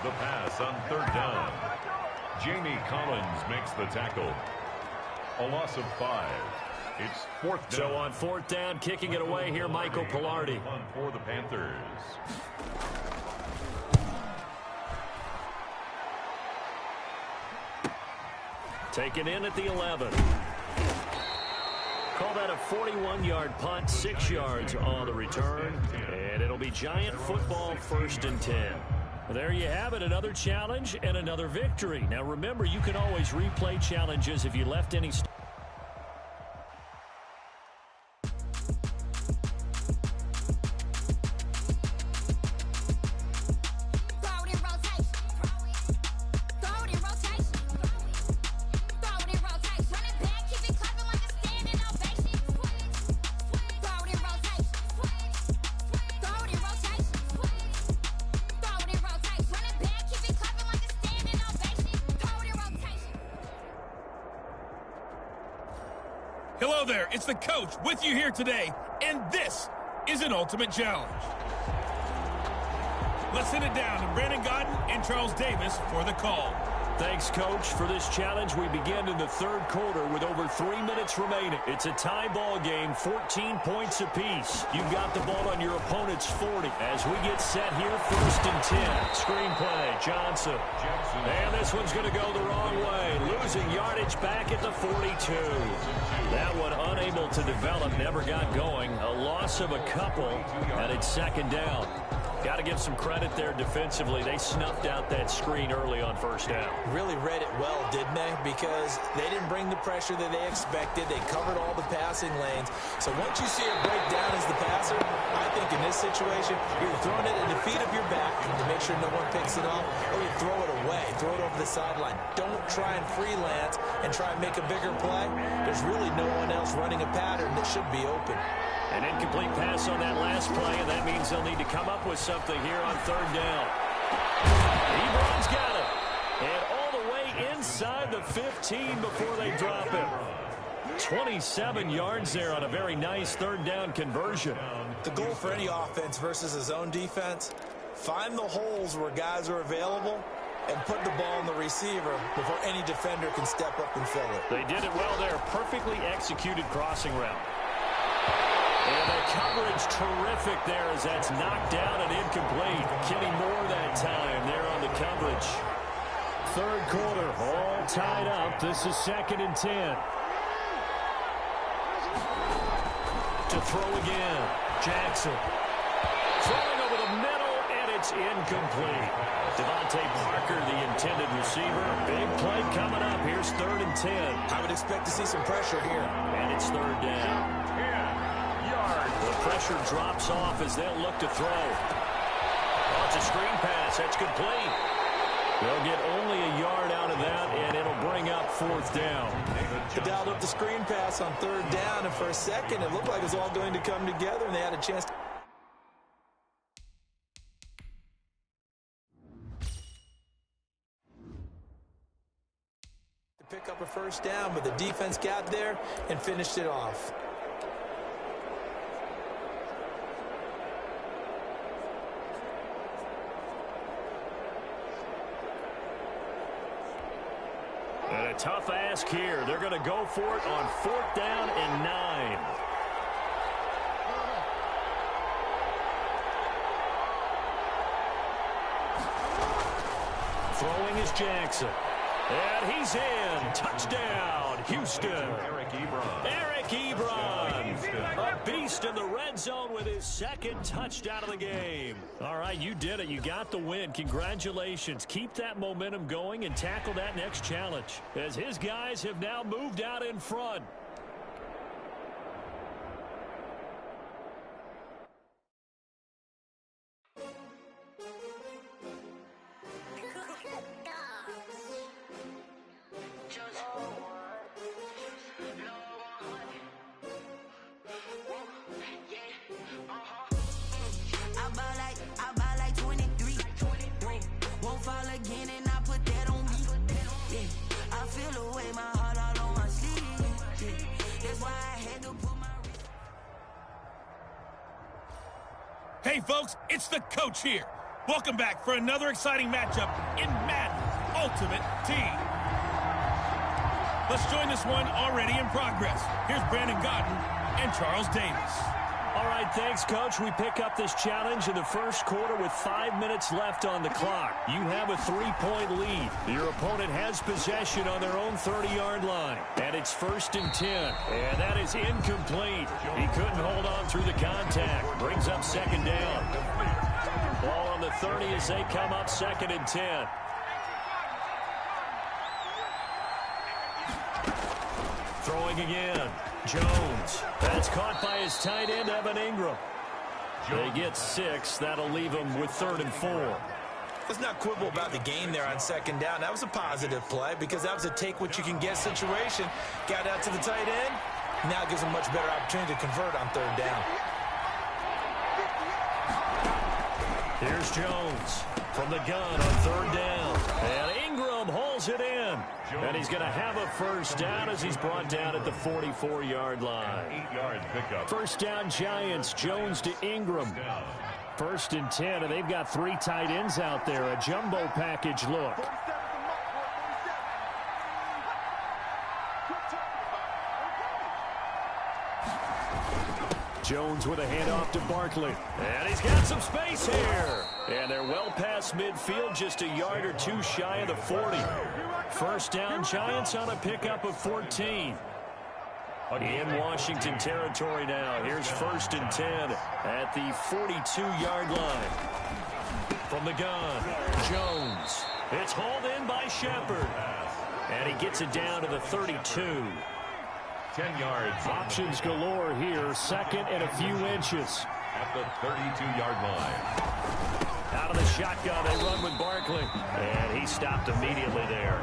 [SPEAKER 5] The pass on 3rd down. Jamie Collins makes the tackle. A loss of 5. It's 4th down.
[SPEAKER 4] So on 4th down, kicking it away here, Michael Pilardi.
[SPEAKER 5] For the Panthers.
[SPEAKER 4] Taken in at the 11. Call that a 41-yard punt, 6 yards on the return. And it'll be Giant football, 1st and 10. There you have it, another challenge and another victory. Now remember, you can always replay challenges if you left any...
[SPEAKER 3] Hello there, it's the coach with you here today, and this is an Ultimate Challenge. Let's send it down to Brandon Gaudin and Charles Davis for the call.
[SPEAKER 4] Thanks, Coach. For this challenge, we begin in the third quarter with over 3 minutes remaining. It's a tie ball game, 14 points apiece. You've got the ball on your opponent's 40. As we get set here, 1st and 10. Screenplay, Johnson. And this one's going to go the wrong way. Losing yardage back at the 42. That one unable to develop, never got going. A loss of a couple, and it's 2nd down. Got to give some credit there defensively. They snuffed out that screen early on 1st down.
[SPEAKER 6] Really read it well, didn't they? Because they didn't bring the pressure that they expected. They covered all the passing lanes. So once you see it break down as the passer, I think in this situation, you're throwing it at the feet of your back to make sure no one picks it off, or you throw it away, throw it over the sideline. Don't try and freelance and try and make a bigger play. There's really no one else running a pattern that should be open.
[SPEAKER 4] An incomplete pass on that last play, and that means they'll need to come up with something here on 3rd down. Ebron's got it. And all the way inside the 15 before they drop him. 27 yards there on a very nice 3rd down conversion.
[SPEAKER 6] The goal for any offense versus a zone defense, find the holes where guys are available and put the ball in the receiver before any defender can step up and fill it.
[SPEAKER 4] They did it well there. Perfectly executed crossing route. And the coverage terrific there as that's knocked down and incomplete. Kenny Moore that time there on the coverage. 3rd quarter, all tied up. This is 2nd and 10. To throw again. Jackson. Throwing over the middle, and it's incomplete. Devontae Parker, the intended receiver. Big play coming up. Here's 3rd and 10.
[SPEAKER 6] I would expect to see some pressure here.
[SPEAKER 4] And it's 3rd down. The pressure drops off as they'll look to throw. Oh, it's a screen pass. That's complete. They'll get only a yard out of that, and it'll bring up 4th down.
[SPEAKER 6] They dialed up the screen pass on 3rd down, and for a second, it looked like it was all going to come together, and they had a chance to pick up a 1st down, but the defense got there and finished it off.
[SPEAKER 4] And a tough ask here. They're going to go for it on 4th down and 9. Throwing is Jackson. And he's in. Touchdown, Houston. Eric Ebron. A beast in the red zone with his 2nd touchdown of the game. All right, you did it. You got the win. Congratulations. Keep that momentum going and tackle that next challenge, as his guys have now moved out in front.
[SPEAKER 3] Hey, folks, it's the coach here. Welcome back for another exciting matchup in Madden Ultimate Team. Let's join this one already in progress. Here's Brandon Gaudin and Charles Davis.
[SPEAKER 4] All right, thanks, Coach. We pick up this challenge in the 1st quarter with 5 minutes left on the clock. You have a 3-point lead. Your opponent has possession on their own 30-yard line. And it's 1st and 10. And that is incomplete. He couldn't hold on through the contact. Brings up 2nd down. Ball on the 30 as they come up 2nd and 10. Throwing again. Jones. That's caught by his tight end, Evan Ingram. They get 6. That'll leave them with 3rd and 4.
[SPEAKER 6] Let's not quibble about the game there on 2nd down. That was a positive play because that was a take-what-you-can-get situation. Got out to the tight end. Now gives them much better opportunity to convert on 3rd down.
[SPEAKER 4] Here's Jones from the gun on 3rd down. And Ingram hauls it in. And he's going to have a first down as he's brought down at the 44-yard line.
[SPEAKER 5] 8-yard pickup.
[SPEAKER 4] First down, Giants. Jones to Ingram. First and 10, and they've got 3 tight ends out there. A jumbo package look. Jones with a handoff to Barkley. And he's got some space here. And they're well past midfield, just a yard or 2 shy of the 40. First down, Giants on a pickup of 14. In Washington territory now. Here's first and 10 at the 42-yard line. From the gun, Jones. It's hauled in by Shepard. And he gets it down to the 32.
[SPEAKER 5] 10 yards.
[SPEAKER 4] Options galore here. Second and a few inches.
[SPEAKER 5] At the 32-yard line.
[SPEAKER 4] Out of the shotgun, they run with Barkley. And he stopped immediately there.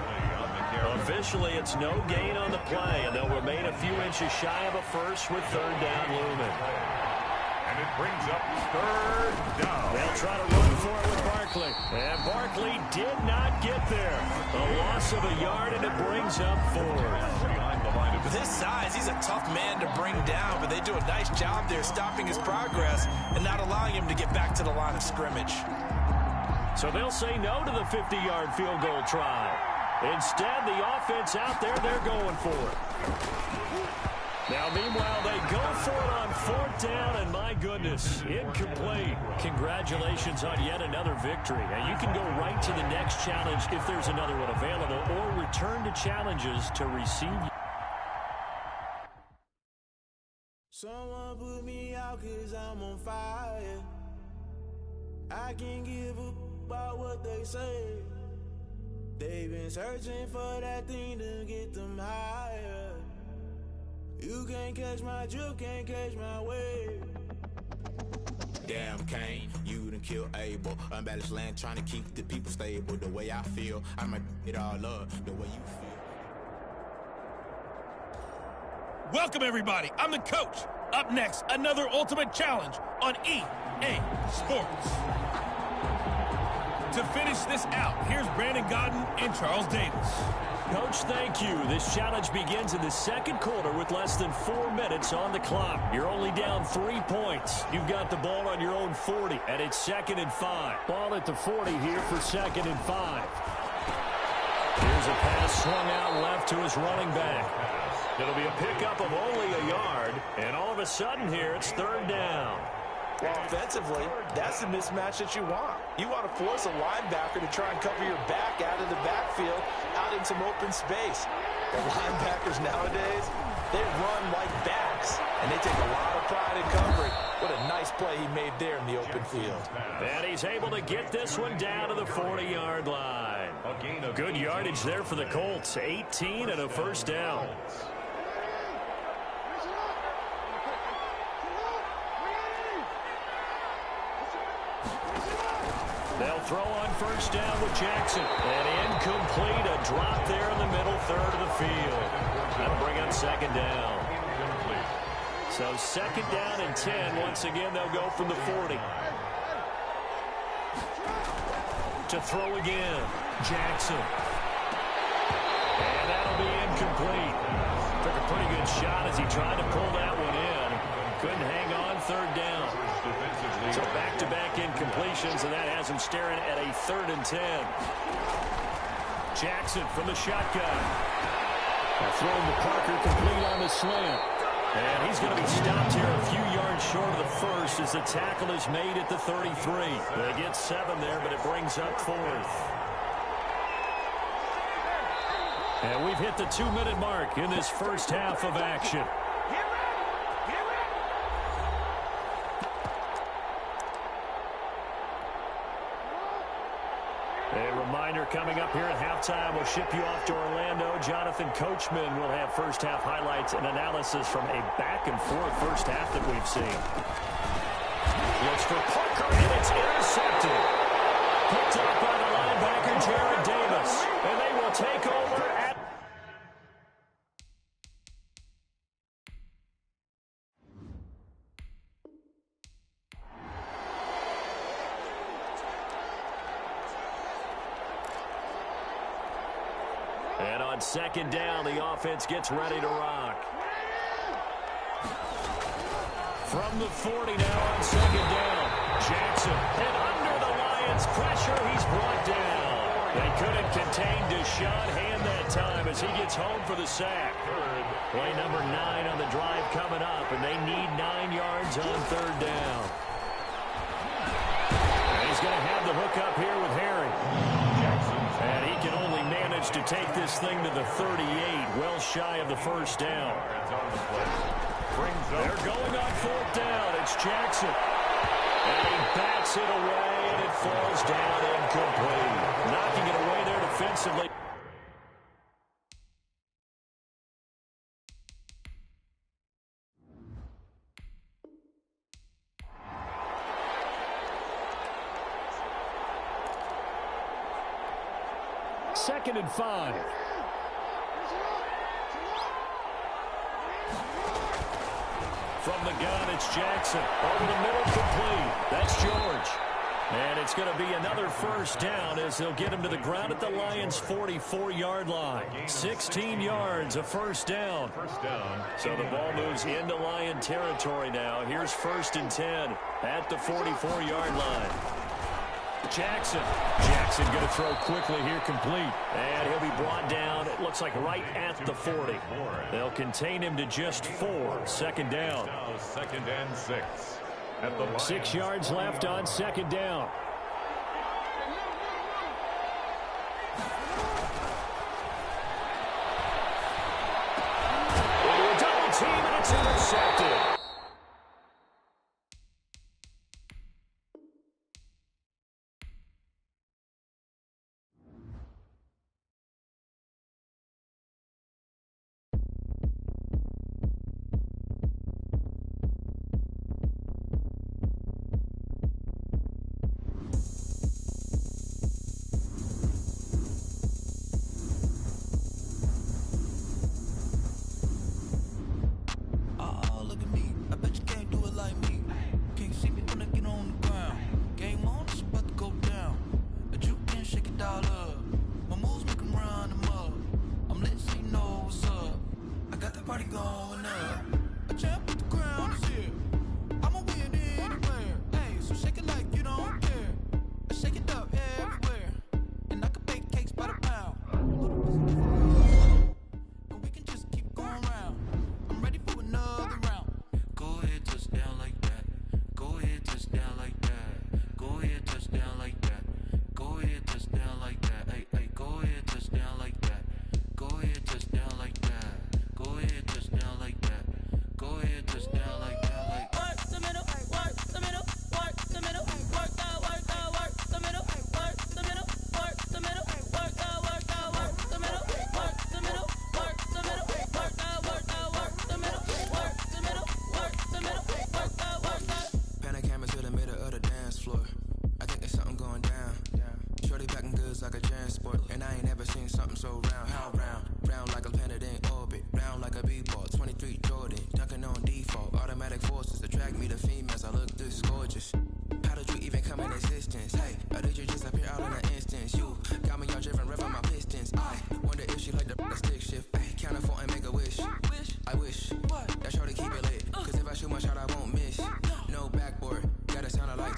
[SPEAKER 4] Officially, it's no gain on the play, and they'll remain a few inches shy of a first with third down looming.
[SPEAKER 5] And it brings up third down.
[SPEAKER 4] They'll try to run for it with Barkley. And Barkley did not get there. A loss of a yard, and it brings up 4.
[SPEAKER 6] With his size, he's a tough man to bring down, but they do a nice job there stopping his progress and not allowing him to get back to the line of scrimmage.
[SPEAKER 4] So they'll say no to the 50-yard field goal try. Instead, the offense out there, they're going for it. Now, meanwhile, they go for it on 4th down, and my goodness, incomplete. Congratulations on yet another victory. Now, you can go right to the next challenge if there's another one available, or return to challenges to receive.
[SPEAKER 11] Someone put me out 'cause I'm on fire. I can't give up about what they say. They've been searching for that thing to get them higher. You can't catch my drift, can't catch my wave. Damn, Kane, you done killed Abel. Unbalanced land, trying to keep the people stable. The way I feel, I might it all up. The way you feel.
[SPEAKER 3] Welcome, everybody. I'm the coach. Up next, another Ultimate Challenge on EA Sports. To finish this out, here's Brandon Gaudin and Charles Davis.
[SPEAKER 4] Coach, thank you. This challenge begins in the second quarter with less than 4 minutes on the clock. You're only down 3 points. You've got the ball on your own 40, and it's 2nd and 5. Ball at the 40 here for 2nd and 5. Here's a pass swung out left to his running back. It'll be a pickup of only a yard, and all of a sudden here, it's 3rd down.
[SPEAKER 6] Well, offensively, that's the mismatch that you want. You want to force a linebacker to try and cover your back out of the backfield, out in some open space. The linebackers nowadays, they run like backs, and they take a lot of pride in covering. What a nice play he made there in the open field.
[SPEAKER 4] And he's able to get this one down to the 40-yard line. Good yardage there for the Colts. 18 and a first down. They'll throw on first down with Jackson. And incomplete, a drop there in the middle third of the field. That'll bring up 2nd down. So 2nd down and 10. Once again, they'll go from the 40. To throw again, Jackson. And that'll be incomplete. Took a pretty good shot as he tried to pull that one in. Couldn't hang on, 3rd down. So back-to-back incompletions, and that has him staring at a 3rd and 10. Jackson from the shotgun. Thrown to Parker, complete on the slant. And he's going to be stopped here a few yards short of the first as the tackle is made at the 33. They get 7 there, but it brings up 4th. And we've hit the 2-minute mark in this first half of action. A reminder coming up here at halftime, we'll ship you off to Orlando. Jonathan Coachman will have first half highlights and analysis from a back-and-forth first half that we've seen. Looks for Parker, and it's intercepted. Picked up by the linebacker, Jarrad Davis. And they will take over at... And on second down, the offense gets ready to rock. From the 40 now on second down. Jackson, and under the Lions' pressure, he's brought down. They couldn't contain Deshaun Hand that time as he gets home for the sack. Play number 9 on the drive coming up, and they need 9 yards on third down. And he's going to have the hook up here with Harry. And he can only manage to take this thing to the 38, well shy of the first down. They're going on fourth down. It's Jackson. And he bats it away, and it falls down incomplete. Knocking it away there defensively. Second and 5. From the gun, it's Jackson. Over the middle, complete. That's George. And it's going to be another first down as they'll get him to the ground at the Lions' 44-yard line. 16 yards, a first down. So the ball moves into Lion territory now. Here's 1st and 10 at the 44-yard line. Jackson going to throw quickly here, complete. And he'll be brought down, it looks like right at the 40. They'll contain him to just 4. Second down.
[SPEAKER 5] Now 2nd and 6. At the line.
[SPEAKER 4] 6 yards left on second down. Into a double team, and it's intercepted.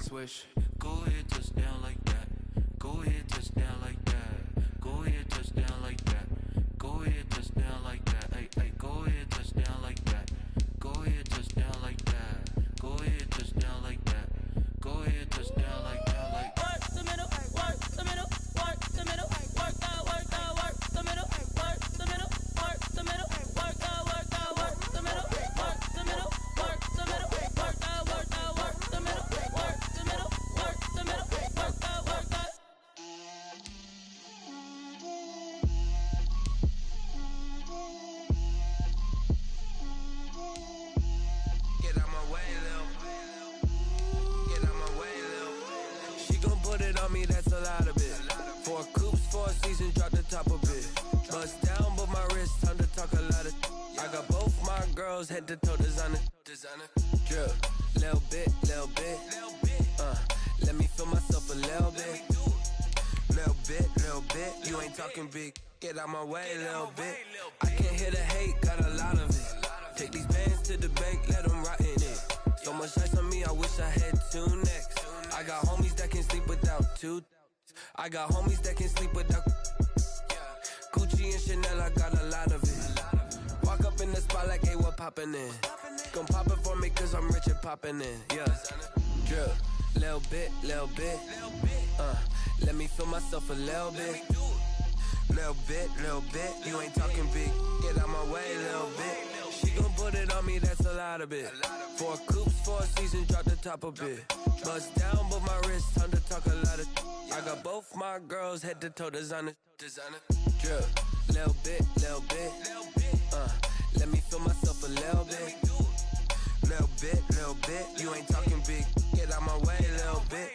[SPEAKER 12] Swish. Go ahead, touchdown like that. Go ahead, touchdown like that. Go ahead, touchdown like that. Go ahead, touchdown like that. Hey, hey, go ahead, touchdown like that. Go ahead, touchdown like that. Go ahead, touchdown like that. Go ahead, touchdown like that. Like work the middle, work the middle, work the middle, work out, work out, work the middle, work the middle, work the middle, work out, work out, work the middle, work the middle, work the middle, work out, work out, work the middle, work the middle, work the middle, work out, work out. Get out my way, Lil. Get out my way, Lil. She gon' put it on me, that's a lot of it. 4 coops, 4 seasons, drop the top of it. Bust down, but my wrist, time to talk a lot of. I got both my girls, head to toe designer. Drip, little bit, little bit. Let me feel myself a little bit. Little bit,
[SPEAKER 13] You ain't talking big, get out my way, little bit. I can't hear the hate, got a lot of it. Take these bands to the bank, let them rot in it. So much ice on me, I wish I had two necks. I got homies that can sleep without two. I got homies that can sleep without Gucci and Chanel, I got a lot of it. Walk up in the spot like, hey, what poppin' in? Gon' pop it for me cause I'm rich and poppin' in, yeah. Drip, little bit, let me feel myself a little bit. Little bit, you ain't talking big, get out my way, little bit. She gon' put it on me, that's a lot of it. 4 coops, 4 seasons, drop the top a bit. Bust down, but my wrist, time to talk a lot of. I got both my girls, head to toe designer. Drip, little bit, let me feel myself a little bit. Little bit, you ain't talking big, get out my way, little bit.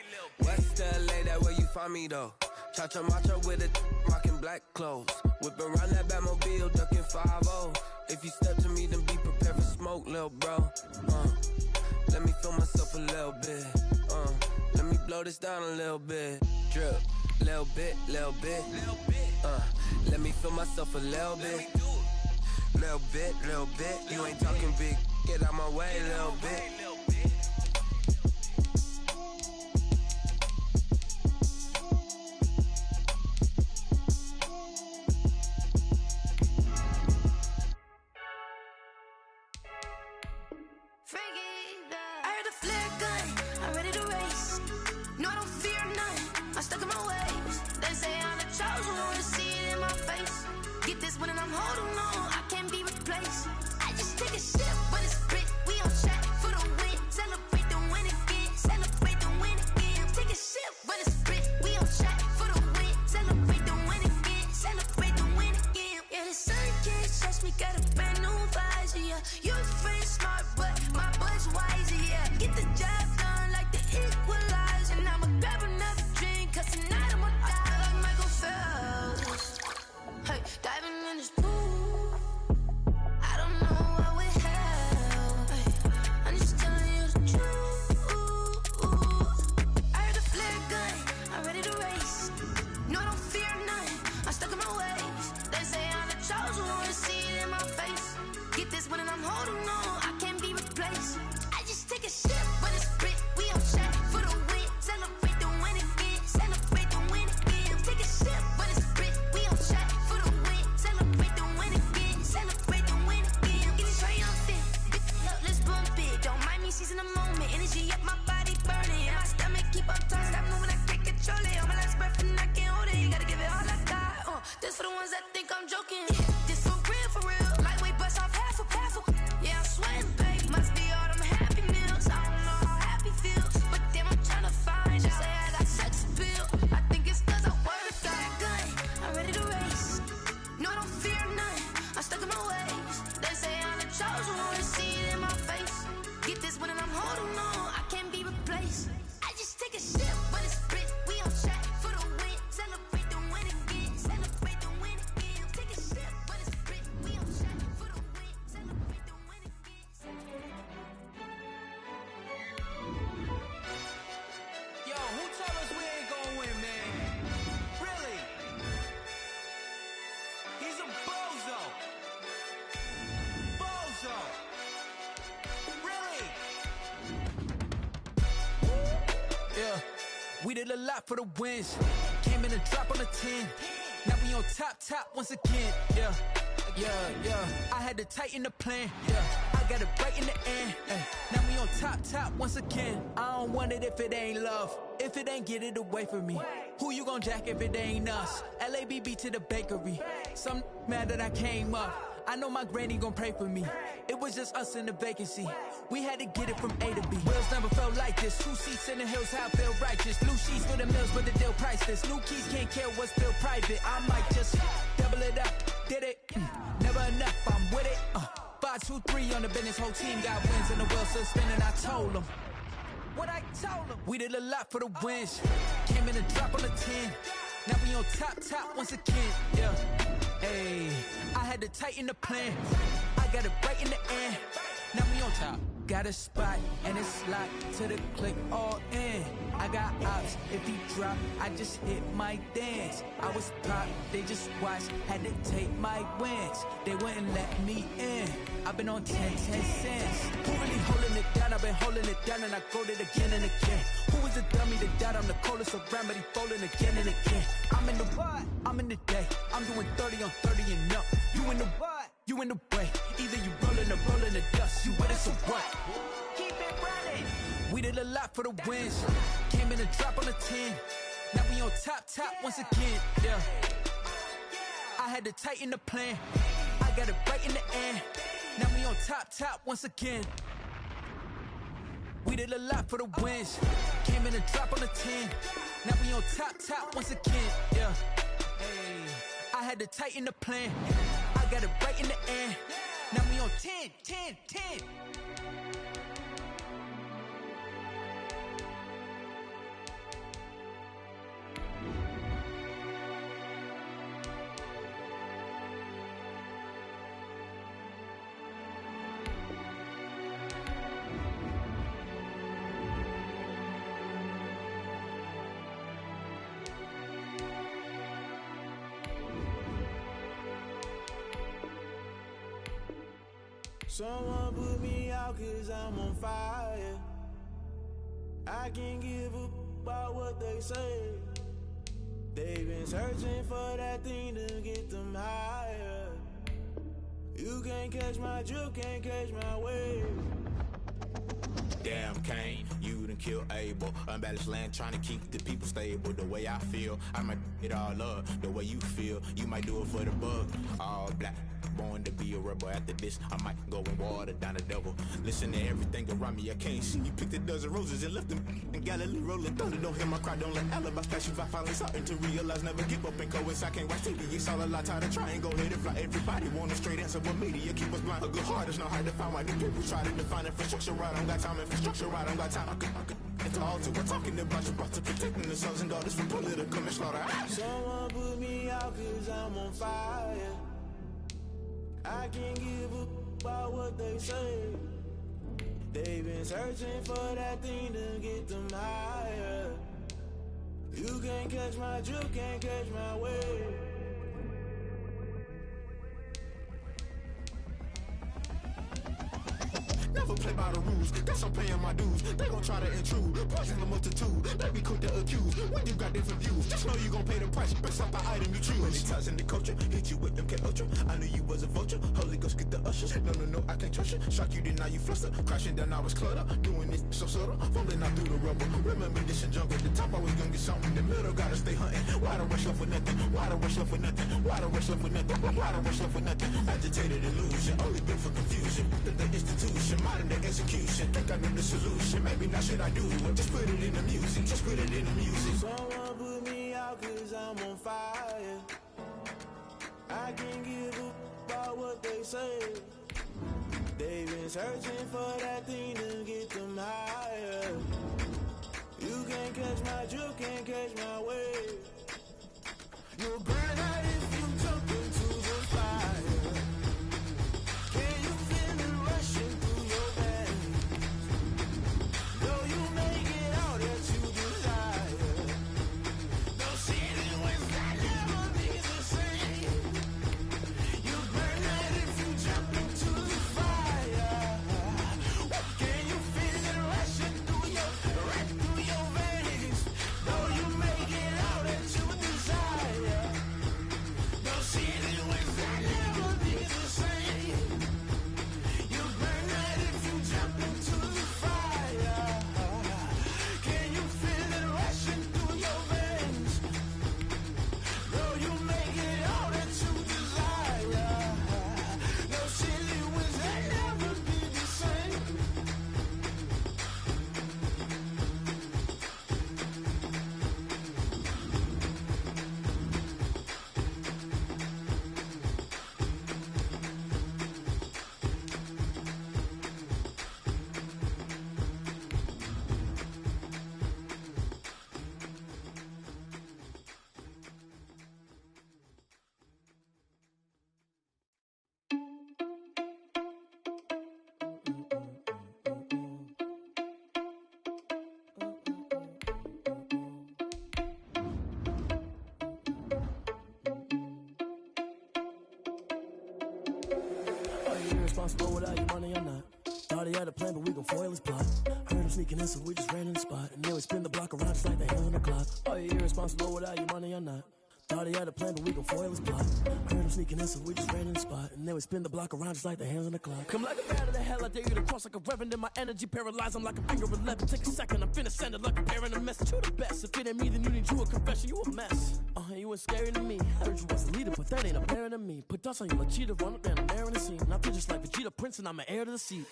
[SPEAKER 13] West LA, that where you find me though. Cha-cha matcha with it, rockin' black clothes. Whip around that Batmobile, ducking 5-0. If you step to me, then be prepared for smoke, lil' bro. Let me feel myself a little bit. Let me blow this down a little bit. Drip, little bit. Let me feel myself a little bit. Little bit. You ain't talking big. Get out my way, little bit.
[SPEAKER 2] We did a lot for the wins. Came in a drop on a 10. Now we on top once again. Yeah. I had to tighten the plan. Yeah. I got it right in the end. Now we on top once again. I don't want it if it ain't love. If it ain't, get it away from me. Who you gon' jack if it ain't us? LABB to the bakery. Some mad that I came up. I know my granny gon' pray for me. It was just us in the vacancy. We had to get it from A to B. Wheels never felt like this. 2 seats in the hills, how I feel righteous. Blue sheets for the mills, but the deal priceless. New keys can't care what's still private. I might just double it up. Did it? Never enough, I'm with it. 5, 2, 3 on the business. Whole team got wins and the wheels still spinning. I told them what I told them. We did a lot for the wins. Came in a drop on a 10. Now we on top once again. Yeah. Hey, I had to tighten the plan. I got it right in the end. Now we on top. got a spot and it's locked to the click all in. I got ops, if he drop, I just hit my dance. I was pop, they just watched, had to take my wins. They wouldn't let me in. I've been on 10 cents. Who really holding it down? I've been holding it down and I go it again and again. Who was the dummy that died? I'm the coldest around, but he folding again and again. I'm in the what? I'm in the day. I'm doing 30 on 30 and up. You in the what? You in the way. Either you rolling or rolling the dust. You with it, so what?
[SPEAKER 9] Keep it running.
[SPEAKER 2] We did a lot for the wins. Came in a drop on the 10. Now we on top once again. Yeah. I had to tighten the plan. I got it right in the end. Now we on top once again. We did a lot for the wins. Came in a drop on the 10. Now we on top once again. Yeah. Hey. I had to tighten the plan. I got it right in the end. Now we on 10.
[SPEAKER 11] Someone put me out 'cause I'm on fire. I can't give up about what they say. They've been searching for that thing to get them higher. You can't catch my drift, can't catch my wave.
[SPEAKER 14] Damn, Kane, you done killed Abel. Unbalanced land, trying to keep the people stable. The way I feel, I might it all up. The way you feel, you might do it for the bug. All black, born to be a rebel. After this, I might go and water down the devil. Listen to everything around me, I can't see. You picked a dozen roses and left them in Galilee rolling thunder. Don't hear my cry, don't let alibis flash. If I finally starting to realize, never give up and coincide. Can't watch TV, it's all a lot. Tired of trying, go ahead and fly. Everybody want a straight answer, but media keep us blind. A good heart is not hard to find. Why do people try to define infrastructure right? I don't got time, infrastructure right, I don't got time. I could into all to. We're talking about you, about to protecting the sons and daughters from political and slaughter.
[SPEAKER 11] Someone put me out 'cause I'm on fire. I can't give up about what they say. They've been searching for that thing to get them higher. You can't catch my drift, can't catch my wave.
[SPEAKER 14] Never play by the rules, that's I'm paying my dues. They gon' try to intrude, poison the multitude. They be quick to accuse, when you got different views. Just know you gon' pay the price, based off the item you choose. Many times in the culture, hit you with MK Ultra. I knew you was a vulture, Holy Ghost get the ushers. No, I can't trust you. Shock you, then now you fluster. Crashing down, I was cluttered. Doing this so subtle, falling out through the rubble. Remember this and jungle, at the top I was gonna get something. In the middle, gotta stay hunting. Why the rush left for nothing? Why the rush left for nothing? Why the rush left for nothing? Why the rush left for nothing? Agitated illusion, only built for confusion. The institution, modern day execution. Think I know the solution. Maybe now should I do it? Just put it in the music. Just put it in the music.
[SPEAKER 11] Someone put me out 'cause I'm on fire. I can't give up about what they say. They've been searching for that thing to get them higher. You can't catch my drift, can't catch my wave. You'll burn out if you jump into the fire. Can you feel it rushing through your veins? Though you make it out that you desire. Though seeing was that never be the same. You burn out if you jump into the fire. Can you feel it rushing through your veins? Though you make it out that you desire.
[SPEAKER 15] irresponsible without your money or not. Thought he had a plan, but we gon' foil his plot. Heard him sneaking in, so we just ran in the spot. And then we spin the block around just like the hell on the clock. Are you irresponsible without your money or not? Thought he had a plan, but we gon' foil his plot. Heard him sneaking in, so we just ran in the spot. And then we spin the block around just like the hands on the clock. Come like a bat of the hell, I dare you to cross like a reverend. In my energy paralyzed, I'm like a finger 11. Take a second, I'm finna send it like a parent a message. You the best, if it ain't me, then you need you a confession. You a mess, you ain't scary to me. Heard you was a leader, but that ain't apparent to me. Put dust on you like cheetah, run up down the air in the scene. I feel just like Vegeta Prince, and I'm an heir to the seat.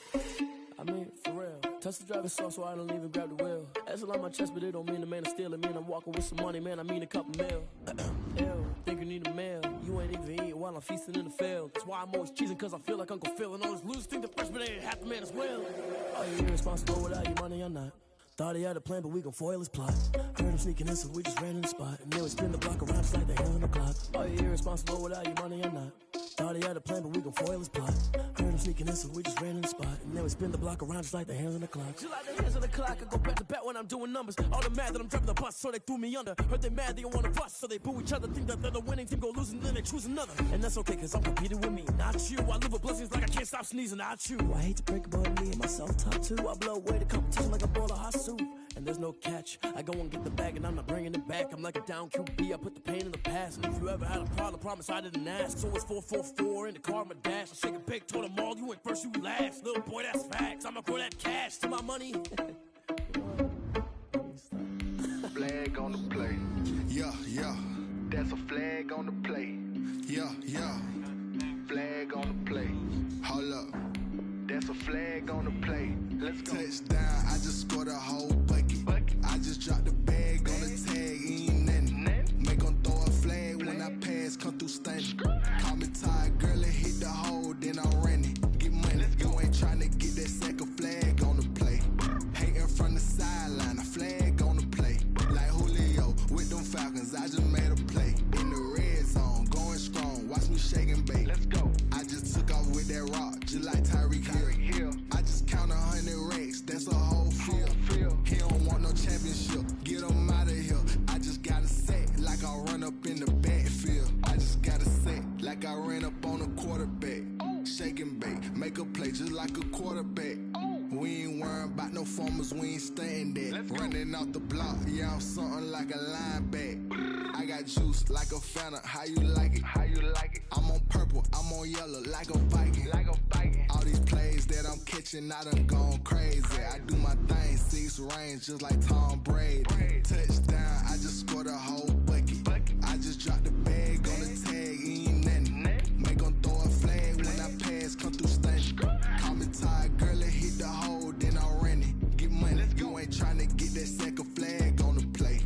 [SPEAKER 15] I mean, for real. Touch the driver's soft, so I don't even grab the wheel. That's on my chest, but it don't mean the man is stealing. Mean I'm walking with some money, man, I mean a couple mil. Ew, think you need a meal. You ain't even eating while I'm feasting in the field. That's why I'm always cheesing, cause I feel like Uncle Phil. And all those losers think the freshman ain't half the man as well. Are you irresponsible without your money or not? Thought he had a plan, but we gon' foil his plot. Heard him sneaking in, so we just ran in the spot. And then we spin the block around just like the hell on the clock. Are you irresponsible without your money or not? Thought he had a plan, but we gon' foil his plot. Heard him sneaking in, so we just ran in the spot. And then we spin the block around just like the hands on the clock. Just like the hands on the clock, I go back to back when I'm doing numbers. All the mad that I'm driving the bus, so they threw me under. Heard they mad, they don't wanna bust, so they boo each other. Think that they're the winning team, go losing, then they choose another. And that's okay, cause I'm competing with me, not you. I live with blessings like I can't stop sneezing, not you. I hate to break about me and my self-talk too. I blow away the competition like a bowl of hot soup. And there's no catch. I go and get the bag and I'm not bringing it back. I'm like a down QB, I put the pain in the past. And if you ever had a problem, promise I didn't ask. So it's 444 in the car, my dash. I shake a big, told them all, you went first, you last. Little boy, that's facts. I'ma grow that cash to my money.
[SPEAKER 1] Flag on the play. Yeah, yeah. That's a flag on the play. Yeah, yeah. Flag on the play. Hold up. That's a flag on the play. Let's go. Touchdown, I just scored a whole bucket. I just dropped the bag on the tag, ain't nothing. Make them throw a flag when I pass, come through stunning. Call me tired, girl, and hit the hole, then I'm running. Get money, you ain't trying to get that second flag on the play. Hating from the sideline, a flag on the play. Like Julio with them Falcons, I just made a play. In the red zone, going strong, watch me shake and bake. Let's go. I just took off with that rock, just like Tyreek Hill. I just count 100 racks, that's a whole field. He don't want no championship, get him out of here. I just got a set, like I run up in the backfield. I just got a set, like I ran up on a quarterback. Shake and bake, make a play just like a quarterback. We ain't worrying about no formers, we ain't staying there. Running off the block, yeah, I'm something like a linebacker. I got juice like a Fanta, how you like it? How you like it? I'm on purple, I'm on yellow, like a Viking. Like a Viking. All these plays that I'm catching, I done gone crazy. I do my thing, 6 range, just like Tom Brady. Touchdown, I just scored a whole bucket. I just dropped the bag on the tag, ain't nothing. Make them throw a flag when I pass, come through stunning. Call me tired, girl, and hit the hole, then I'm running. Get money, you ain't trying to get that second flag on the play.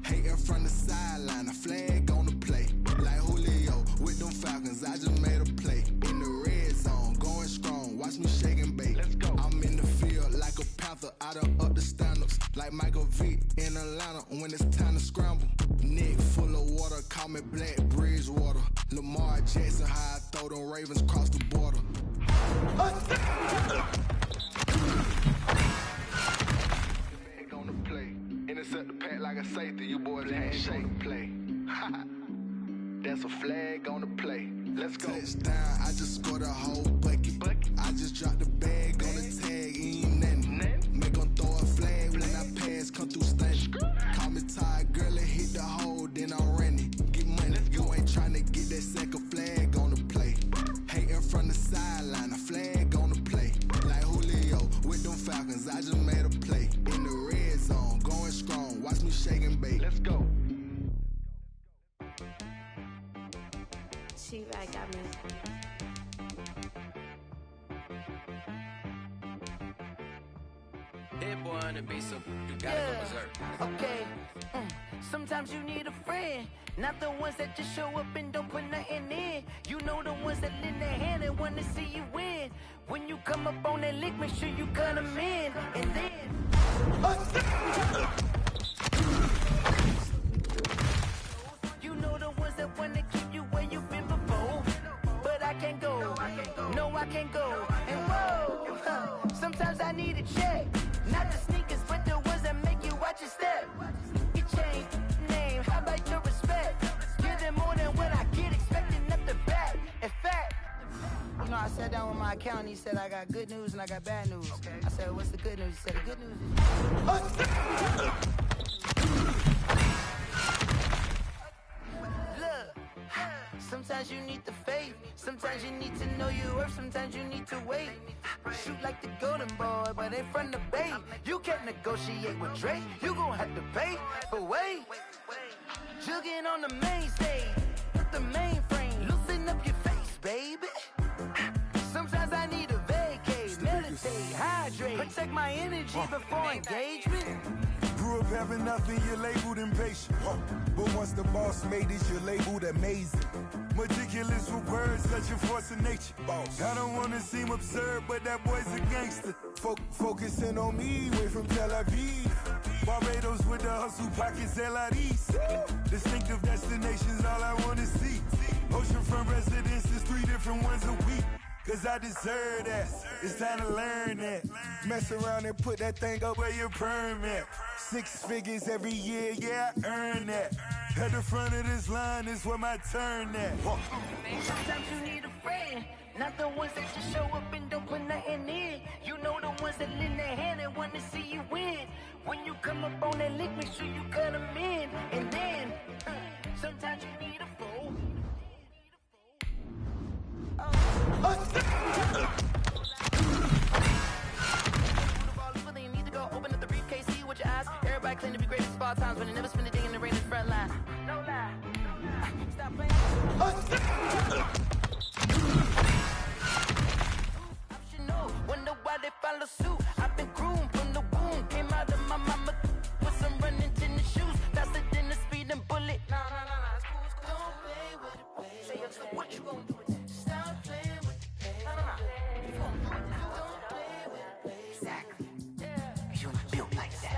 [SPEAKER 1] Hating from the sideline, a flag on the play. Like Julio with them Falcons, I just made a play. In the red zone, going strong, watch me shake and bake. Let's go. I'm in the field like a panther, I done up the stand-ups. Like Michael Vick in Atlanta when it's time to scramble. Neck full of water, call me Black Bridgewater. Lamar Jackson, how I throw them Ravens cross the border. On the play, intercept the pack like a safety. You boys can't shake play. That's a flag on the play. Let's go. Touchdown, I just scored a whole bucket. I just dropped the bag on the tag, ain't nothing. Make them throw a flag when I pass, come through stunning. Call me tired, girl, and hit the hole, then I'm running. Get money, you ain't trying to get that second flag on the play. Hating from the sideline, a flag on the play. Like Julio with them Falcons, I just made a play. In the red zone, going strong, watch me shake and bake. Let's go.
[SPEAKER 8] She right got me.
[SPEAKER 9] Hit boy on the beat, so you gotta go berserk. Okay. Sometimes you need a friend, not the ones that just show up and don't put nothing in. You know the ones that lend their hand and wanna see you win. When you come up on that lick, make sure you cut them in. And then you know the ones that wanna keep you where you've been before. But I can't go, no I can't go. And whoa, sometimes I need a check. Not the sneakers, but the ones that make you watch your step. You change name, how about your respect? Give them more than what I get, expecting up the back. In fact, you know, I sat down with my my calendar, he said I got good news and I got bad news. Okay. I said, what's the good news? He said, the good news is... Look, sometimes you need the faith. Sometimes you need to know your worth. Sometimes you need to wait. Shoot like the golden boy, but ain't from the bay. You can't negotiate with Drake. You gon' have to pay. But wait, jugging on the main stage. Put the mainframe. Loosen up your face, baby. Sometimes I need a vacate. Meditate, hydrate. Protect my energy before engagement.
[SPEAKER 16] Grew up having nothing, you're labeled impatient. But once the boss made it, you're labeled amazing. Meticulous with words, such a force of nature. Boss. I don't wanna seem absurd, but that boy's a gangster. Focusing on me, way from Tel Aviv. Barbados with the hustle pockets, LIDs. Distinctive destinations, all I wanna see. Oceanfront residences, 3 different ones a week. Cause I deserve that, it's time to learn that. Mess around and put that thing up where your permit. 6 figures every year, yeah, I earn that. At the front of this line is where my turn at.
[SPEAKER 9] Sometimes you need a friend, not the ones that just show up and don't put nothing in. You know the ones that lend their hand and want to see you win. When you come up on that lick, make sure you cut them in. And then, sometimes you need a fool. You need to go open up the briefcase, see with your eyes. Everybody claim to be greatest of all times, but they never spend a day in the rain in the front line. No lie. Stop playing. Optional. Wonder why they follow suit. I've been groomed from the womb. Came out of my mama with some running tennis shoes. Faster than a speeding bullet. No. It's cool. Don't play with it, baby. Say, so what you gonna do? Stop playing with it. No. You gonna do it now. Don't play with it, baby. Exactly. Yeah. You built like that.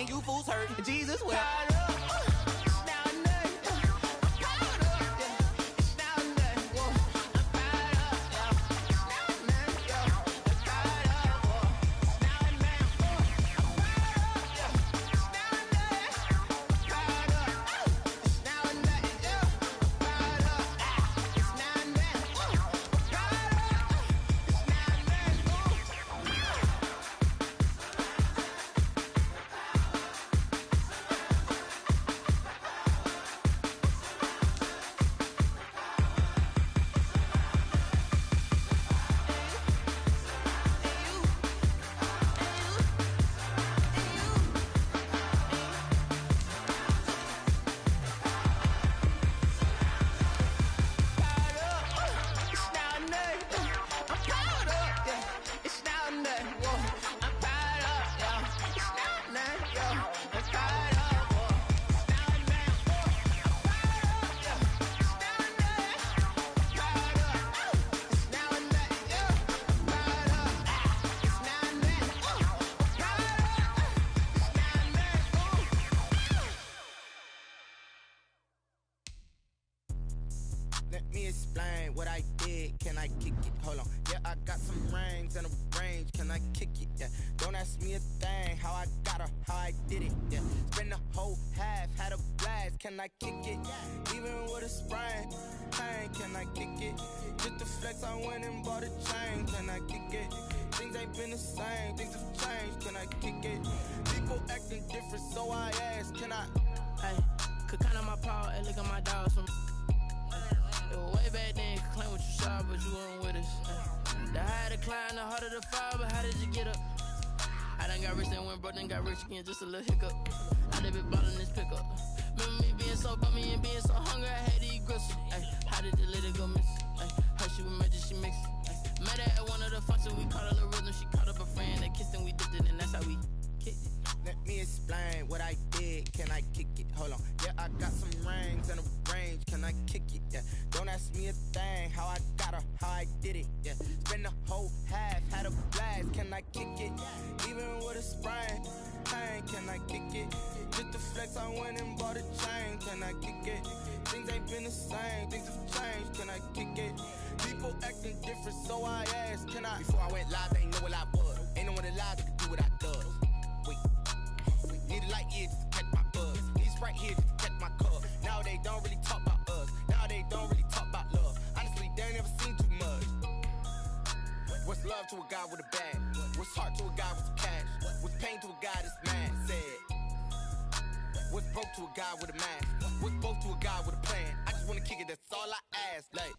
[SPEAKER 7] You fools hurt. Jesus will.
[SPEAKER 17] explain what I did. Can I kick it? Hold on. Yeah, I got some rings and a range. Can I kick it? Yeah. Don't ask me a thing. How I got her, how I did it. Yeah. Spend the whole half, had a blast. Can I kick it? Even with a sprain. Pain, can I kick it? Just the flex, I went and bought a chain. Can I kick it? Things ain't been the same. Things have changed. Can I kick it? People acting different, so I ask. Can I?
[SPEAKER 18] Hey, could count on my power and look at my dogs from. It was way back then, could claim what you saw, but you weren't with us. The higher the climb, the harder the fall, but how did you get up? I done got rich, then went broke, then got rich again, just a little hiccup. I done been ballin' this pickup. Remember me being so bummy and being so hungry, I had to eat gristle. Ay, how did the lady go miss? Ay, how she was magic, she mixed. Ay, met her at one of the functions, we caught a little rhythm, she caught up a friend, they kissed and we dipped it, and that's how we kicked it.
[SPEAKER 17] Let me explain what I did. Can I kick it? Hold on. Yeah, I got some rings and a range. Can I kick it? Yeah. Don't ask me a thing. How I got her, how I did it. Yeah. Spend the whole half, had a blast. Can I kick it? Even with a sprain. Pain, can I kick it? Just the flex, I went and bought a chain. Can I kick it? Things ain't been the same. Things have changed. Can I kick it? People acting different, so I asked. Can I? Before I went live, they ain't know what I was. Ain't no one alive that could do what I does. Wait. Need a light ear just to catch my buzz. Need Sprite here just to catch my cup. Now they don't really talk about us. Now they don't really talk about love. Honestly, they ain't never seen too much. What's love to a guy with a bag? What's heart to a guy with some cash? What's pain to a guy that's mad? Said. What's broke to a guy with a mask? What's both to a guy with a plan? I just wanna kick it, that's all I ask. Like,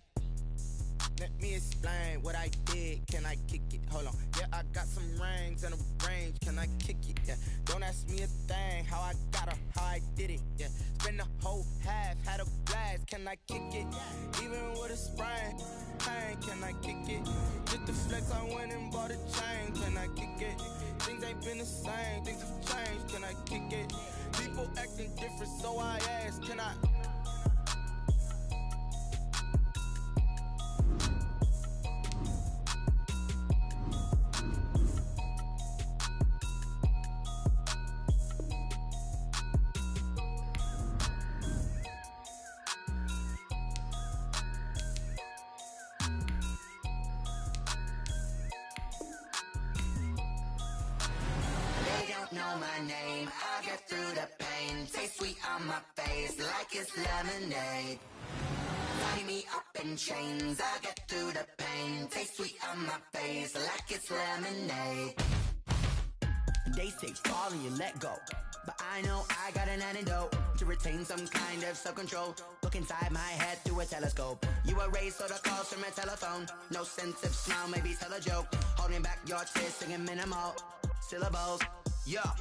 [SPEAKER 17] let me explain what I did. Can I kick it? Hold on. Yeah, I got some rings and a range. Can I kick it? Yeah. Don't ask me a thing. How I got her, how I did it. Yeah. Spend the whole half, had a blast. Can I kick it? Even with a sprain. Pain, can I kick it? Just the flex, I went and bought a chain. Can I kick it? Things ain't been the same. Things have changed. Can I kick it? People acting different, so I ask. Can I?
[SPEAKER 19] Know my name, I get through the pain. Taste sweet on my face like it's lemonade. Tie me up in chains, I get through the pain. Taste sweet on my face like it's lemonade.
[SPEAKER 20] They say fall and you let go, but I know I got an antidote to retain some kind of self-control. Look inside my head through a telescope. You erase all the calls from a telephone. No sense of smile, maybe tell a joke. Holding back your tears, singing minimal syllables. Yeah,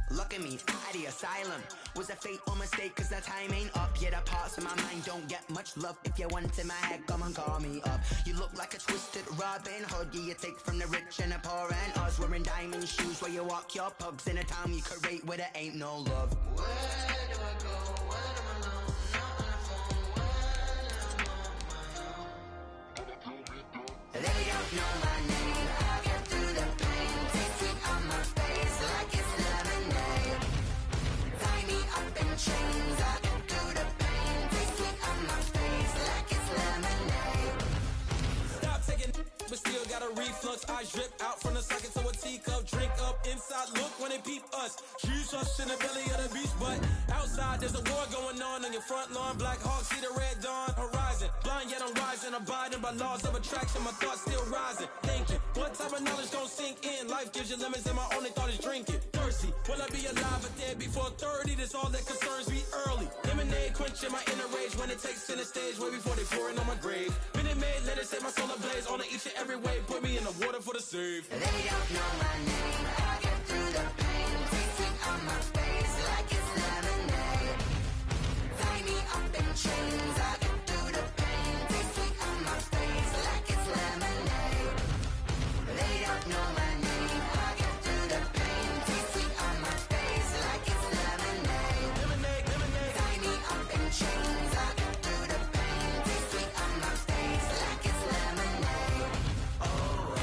[SPEAKER 20] look at me, at the asylum. Was a fate or mistake, cause the time ain't up. Yeah, the parts of my mind don't get much love. If you want in my head, come and call me up. You look like a twisted Robin Hood. Yeah, you take from the rich and the poor and us. Wearing diamond shoes where you walk your pugs. In a town you create where there ain't no love.
[SPEAKER 19] Where do I go? When I'm alone? Not on the phone. When I'm on my own.
[SPEAKER 20] They don't know my name. I get through the pain. Taste sweet on my face like it's lemonade. Tie me up in chains. I get through the pain. Taste sweet on my face like it's lemonade.
[SPEAKER 21] Stop taking, but still got a reflux. Eyes drip out from the socket to a teacup. Drink up inside. Look when they peep us. Huge us in the belly of the beast, but outside there's a war going on your front lawn. Black Hawk, see the red dawn horizon. Blind yet I'm rising, abiding by laws of attraction. My thoughts still rising. Thinking, what type of knowledge gon' sink in? Life gives you lemons, and my only thought is drinking. Thirsty, will I be alive or dead before 30? That's all that concerns me early. Lemonade quenching my inner rage when it takes center stage, way before they pour it on my grave. Minute Maid, let it set my soul ablaze. On each and every way, put me in the water for the save.
[SPEAKER 20] They don't know my name. I get through the pain. Taste sweet on my face like it's lemonade. Tie me up in chains. I get through the pain. Taste sweet on my face like it's lemonade. They don't know my name. I get through the pain. Taste sweet on my face like it's lemonade.
[SPEAKER 21] Lemonade, lemonade.
[SPEAKER 20] Tie me up in chains. I get through the pain. Taste sweet on my face like it's lemonade. Oh.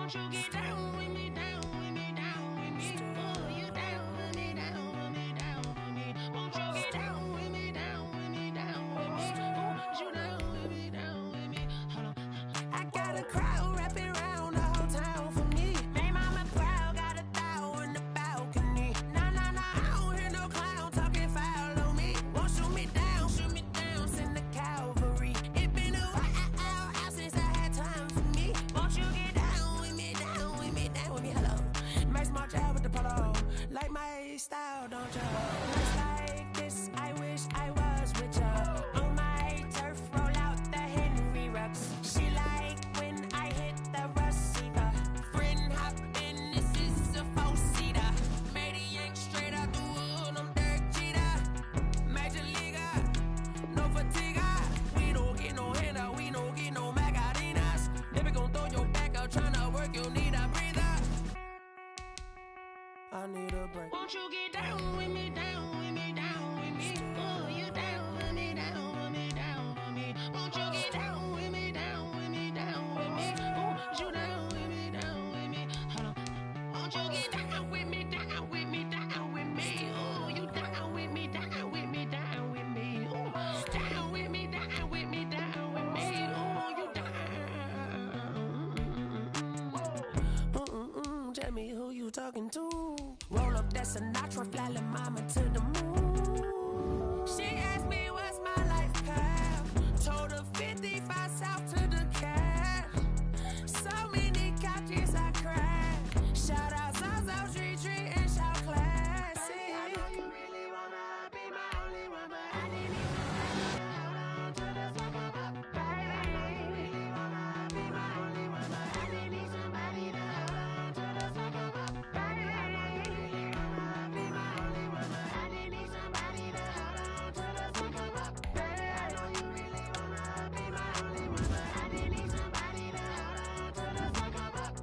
[SPEAKER 10] Won't you get down with me, down with me, down with me? Oh, you down with me, down with me, down with me. Won't you get down with me, down with me, down with me? Oh, you down with me, down with me? Hold on. I got a crowd wrapping around the whole town for me. May mama proud, got a thou in the balcony. Nah, nah, nah, I don't hear no clown talking foul on me. Won't shoot me down, send the cavalry. It been a while since I had time for me. Won't you get down with me, down with me, down with me? Hello. Max March out with the polo. Like my style, don't you? Nights like this, I wish I was with ya. On my turf, roll out the Henry Rux. She like when I hit the receiver. Friend hop in, this is a four-seater. Made a yank straight out the wood, I'm Derek Jeter. Major leaguer, no fatigue. We don't get no handout, we don't get no Macarinas. Never gon' throw your back out, tryna work, you need a breather. I need a break. Won't you get down with me, down with me, down with me? Oh, you down with me, down with me, down with me? Won't you get down with me, down with me, down with me? Oh, you down with me, down with me? Hold on. Won't you get down with me, down with me, down with me? Oh, you down with me, down with me, down with me? Oh, down with me, down with me, down with me? Oh, you down. Tell me who you talking to. Roll up that Sinatra, fly la mama to the moon. She asked me what's my life path. Told her 55 south to the cat. So many couches I cried. Shout out Zaza, Tree Tree, and shout classic. I know you really wanna be my only one, but I didn't even hold on to the second up. Baby, I know you really wanna be my only one, but I didn't need somebody to hold on to the second up. Baby, I know you really wanna be my only one, but I didn't need somebody to hold on to the second up. Baby, I know you really wanna be my only one, but I didn't need somebody to hold on to the second up.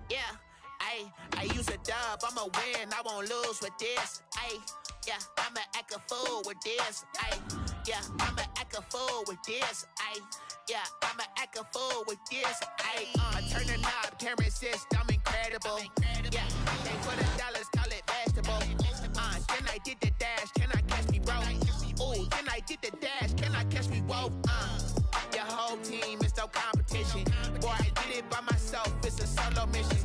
[SPEAKER 10] Yeah, I use a dub, I'ma win, I won't lose with this. Yeah, I'ma act a fool with this. Yeah, I'ma act a fool with this. Yeah, I'ma act a fool with this. Turn the knob, camera assist, I'm incredible. Yeah, they for the dollars, call it vegetable. Then I did the dash, can I catch me, bro? Ooh, then I did the dash, can I catch me, whoa? Your whole team is no competition. Boy, I did it by myself, it's a solo mission.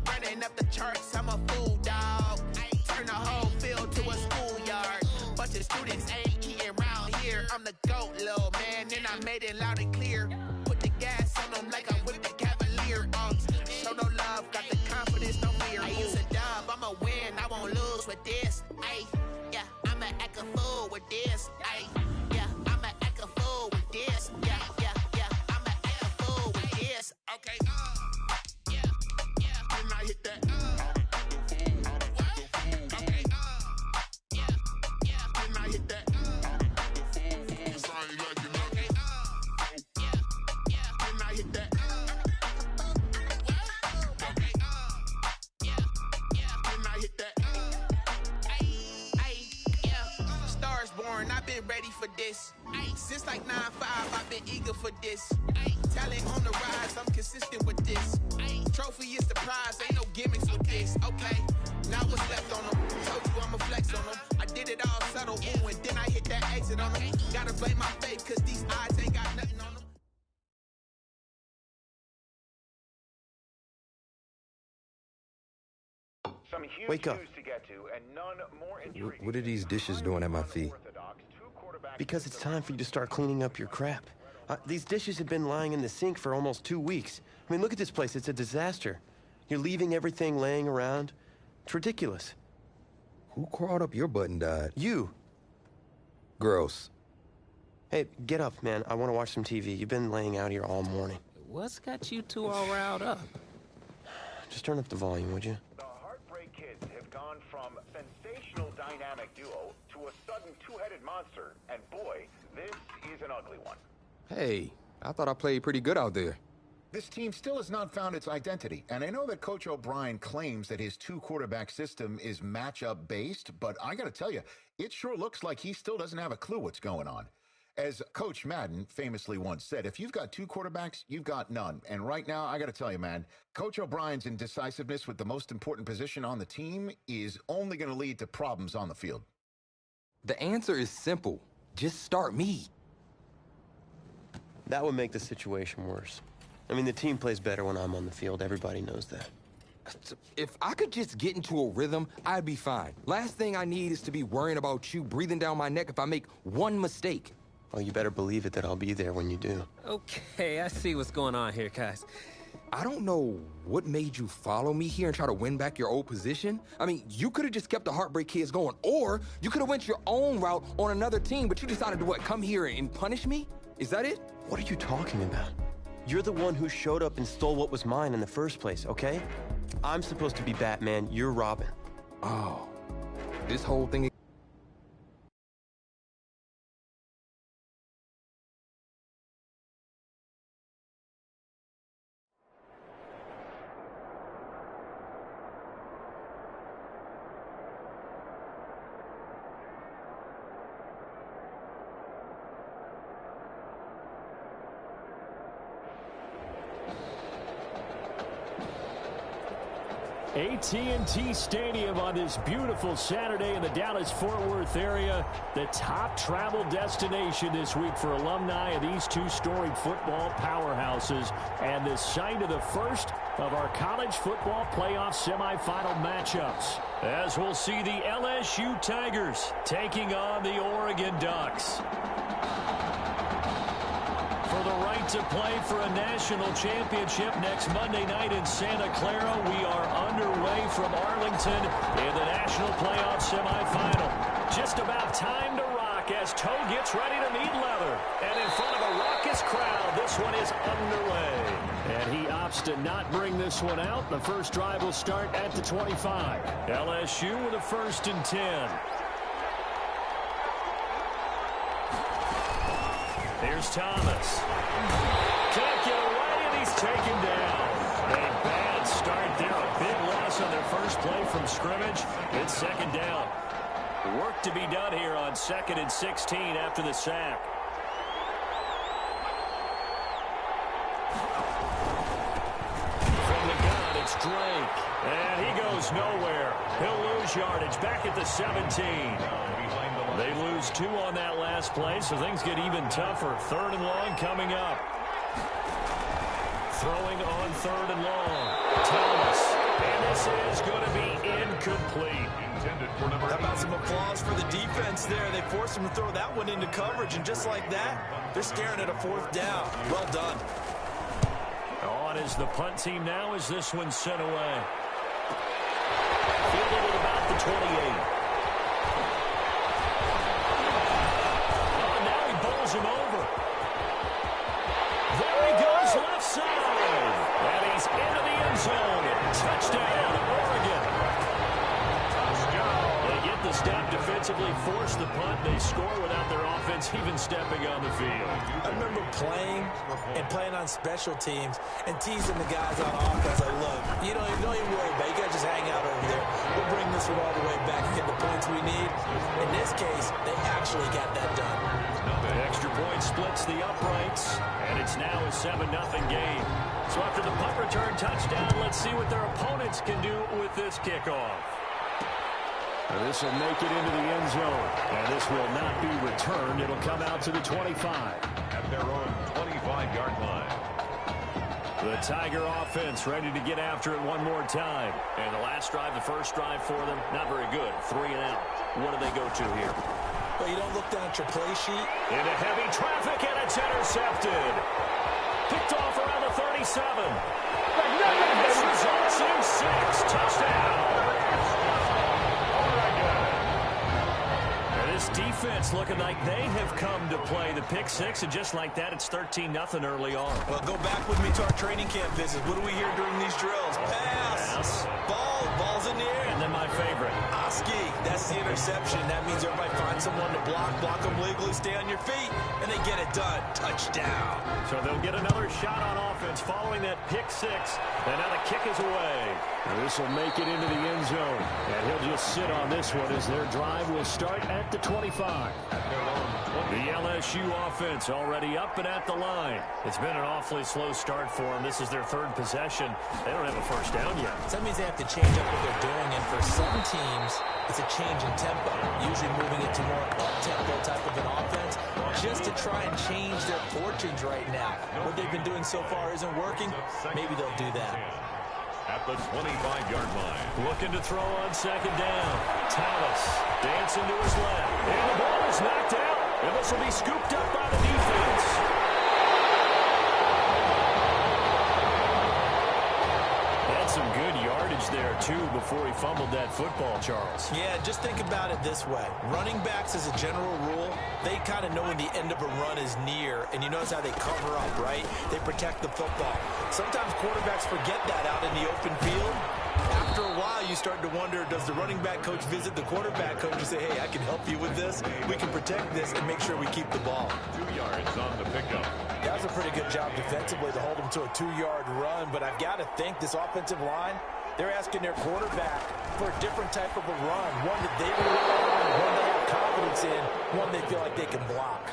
[SPEAKER 10] Running up the charts, I'm a fool, dog. Turn the whole field to a schoolyard. Bunch of students ain't eating round here. I'm the GOAT, little man, and I made it loud and clear. Put the gas on them like I'm with the Cavalier. Show no love, got the confidence, no fear. I use a dub, I'ma win, I won't lose with this. Yeah, I'ma act a fool with this. Yeah, I'ma act a fool with this. Yeah, I'ma act a fool with this. Okay, yeah, can I hit that? Okay, yeah, can I hit that? It's like you like it, okay, yeah,
[SPEAKER 7] this. Ay, since like 9-5, I've been eager for this. Ay, talent on the rise, I'm consistent with this. Ay, trophy is the prize, ain't no gimmicks with this. Okay, now what's left on them? Told you I'ma flex on them. I did it all subtle, ooh, and then I hit that exit on them. Gotta blame my faith, cause these odds ain't got nothing on them.
[SPEAKER 3] Wake up. What are these dishes doing at my feet?
[SPEAKER 22] Because it's time for you to start cleaning up your crap. These dishes have been lying in the sink for almost 2 weeks. I mean, look at this place. It's a disaster. You're leaving everything laying around. It's ridiculous.
[SPEAKER 3] Who crawled up your butt and died?
[SPEAKER 22] You.
[SPEAKER 3] Gross.
[SPEAKER 22] Hey, get up, man. I want to watch some TV. You've been laying out here all morning.
[SPEAKER 23] What's got you two all riled up?
[SPEAKER 22] Just turn up the volume, would you?
[SPEAKER 24] The Heartbreak Kids have gone from sensational dynamic duo to a sudden two-headed monster. And boy, this is an ugly one.
[SPEAKER 3] Hey, I thought I played pretty good out there.
[SPEAKER 25] This team still has not found its identity, and I know that Coach O'Brien claims that his two-quarterback system is matchup-based, but I gotta tell you, it sure looks like he still doesn't have a clue what's going on. As Coach Madden famously once said, if you've got two quarterbacks, you've got none. And right now, I gotta tell you, man, Coach O'Brien's indecisiveness with the most important position on the team is only gonna lead to problems on the field.
[SPEAKER 3] The answer is simple. Just start me.
[SPEAKER 22] That would make the situation worse. I mean, the team plays better when I'm on the field. Everybody knows that.
[SPEAKER 3] If I could just get into a rhythm, I'd be fine. Last thing I need is to be worrying about you breathing down my neck if I make one mistake.
[SPEAKER 22] Well, you better believe it that I'll be there when you do.
[SPEAKER 23] Okay, I see what's going on here, guys.
[SPEAKER 3] I don't know what made you follow me here and try to win back your old position. I mean, you could have just kept the Heartbreak Kids going, or you could have went your own route on another team, but you decided to, what, come here and punish me? Is that it?
[SPEAKER 22] What are you talking about? You're the one who showed up and stole what was mine in the first place, okay? I'm supposed to be Batman, you're Robin.
[SPEAKER 3] Oh, this whole thing...
[SPEAKER 4] AT&T Stadium on this beautiful Saturday in the Dallas-Fort Worth area. The top travel destination this week for alumni of these two storied football powerhouses, and the site of the first of our college football playoff semifinal matchups, as we'll see the LSU Tigers taking on the Oregon Ducks. For the right to play for a national championship next Monday night in Santa Clara, we are underway from Arlington in the national playoff semifinal. Just about time to rock as Toe gets ready to meet leather. And in front of a raucous crowd, this one is underway. And he opts to not bring this one out. The first drive will start at the 25. LSU with a 1st and 10. Here's Thomas. Can't get away, and he's taken down. A bad start there. A big loss on their first play from scrimmage. It's 2nd down. Work to be done here on 2nd and 16 after the sack. From the gun, it's Drake. And he goes nowhere. He'll lose yardage back at the 17. They lose 2 on that last play, so things get even tougher. 3rd and long coming up. Throwing on 3rd and long. Thomas. And this is going to be incomplete.
[SPEAKER 6] How about some applause for the defense there? They forced him to throw that one into coverage, and just like that, they're staring at a 4th down. Well done.
[SPEAKER 4] On is the punt team now as this one's sent away. Fielded at about the 28. Him over. There he goes, left side. And he's into the end zone. Touchdown, Oregon. They get the stop defensively, force the punt. They score without their offense even stepping on the field.
[SPEAKER 6] I remember playing on special teams and teasing the guys on offense. Like, look, you don't even worry about it. You got to just hang out over there. We'll bring this one all the way back and get the points we need. In this case, they actually got that done.
[SPEAKER 4] extra point splits the uprights, and it's now a 7-0 game. So after the punt return touchdown, let's see what their opponents can do with this kickoff. This will make it into the end zone, and this will not be returned. It'll come out to the 25.
[SPEAKER 24] At their own 25-yard line.
[SPEAKER 4] The Tiger offense ready to get after it one more time. And the last drive, the first drive for them, not very good. 3 and out. What do they go to here?
[SPEAKER 6] Well, you don't look down at your play sheet.
[SPEAKER 4] Into heavy traffic, and it's intercepted. Picked off around the 37. This results in 6. Touchdown. This defense looking like they have come to play the pick 6, and just like that, it's 13-0 early on.
[SPEAKER 6] Well, go back with me to our training camp visits. What do we hear during these drills? Pass. Ball's in the air.
[SPEAKER 4] And then my favorite.
[SPEAKER 6] Oski. That's the interception. That means everybody finds someone to block them legally, stay on your feet, and they get it done. Touchdown.
[SPEAKER 4] So they'll get another shot on offense following that pick 6, and now the kick is away. This will make it into the end zone, and he'll just sit on this one as their drive will start at the 25. The LSU offense already up and at the line. It's been an awfully slow start for them. This is their 3rd possession. They don't have a first down yet.
[SPEAKER 6] So that means they have to change up what they're doing, and for some teams, it's a change in tempo, usually moving it to more up-tempo type of an offense, just to try and change their fortunes right now. What they've been doing so far isn't working. Maybe they'll do that.
[SPEAKER 24] At the 25-yard line.
[SPEAKER 4] Looking to throw on 2nd down. Thomas dancing to his left. And the ball is knocked out. And this will be scooped up by the defense. Had some good yardage there, too, before he fumbled that football, Charles.
[SPEAKER 6] Yeah, just think about it this way. Running backs, as a general rule, they kind of know when the end of a run is near, and you notice how they cover up, right? They protect the football. Sometimes quarterbacks forget that out in the open field. After a while, you start to wonder, does the running back coach visit the quarterback coach and say, hey, I can help you with this, we can protect this, and make sure we keep the ball.
[SPEAKER 24] 2 yards on the pickup.
[SPEAKER 6] That was a pretty good job defensively to hold him to a 2-yard run, but I've got to think this offensive line, they're asking their quarterback for a different type of a run, one that they rely on, one they have confidence in, one they feel like they can block.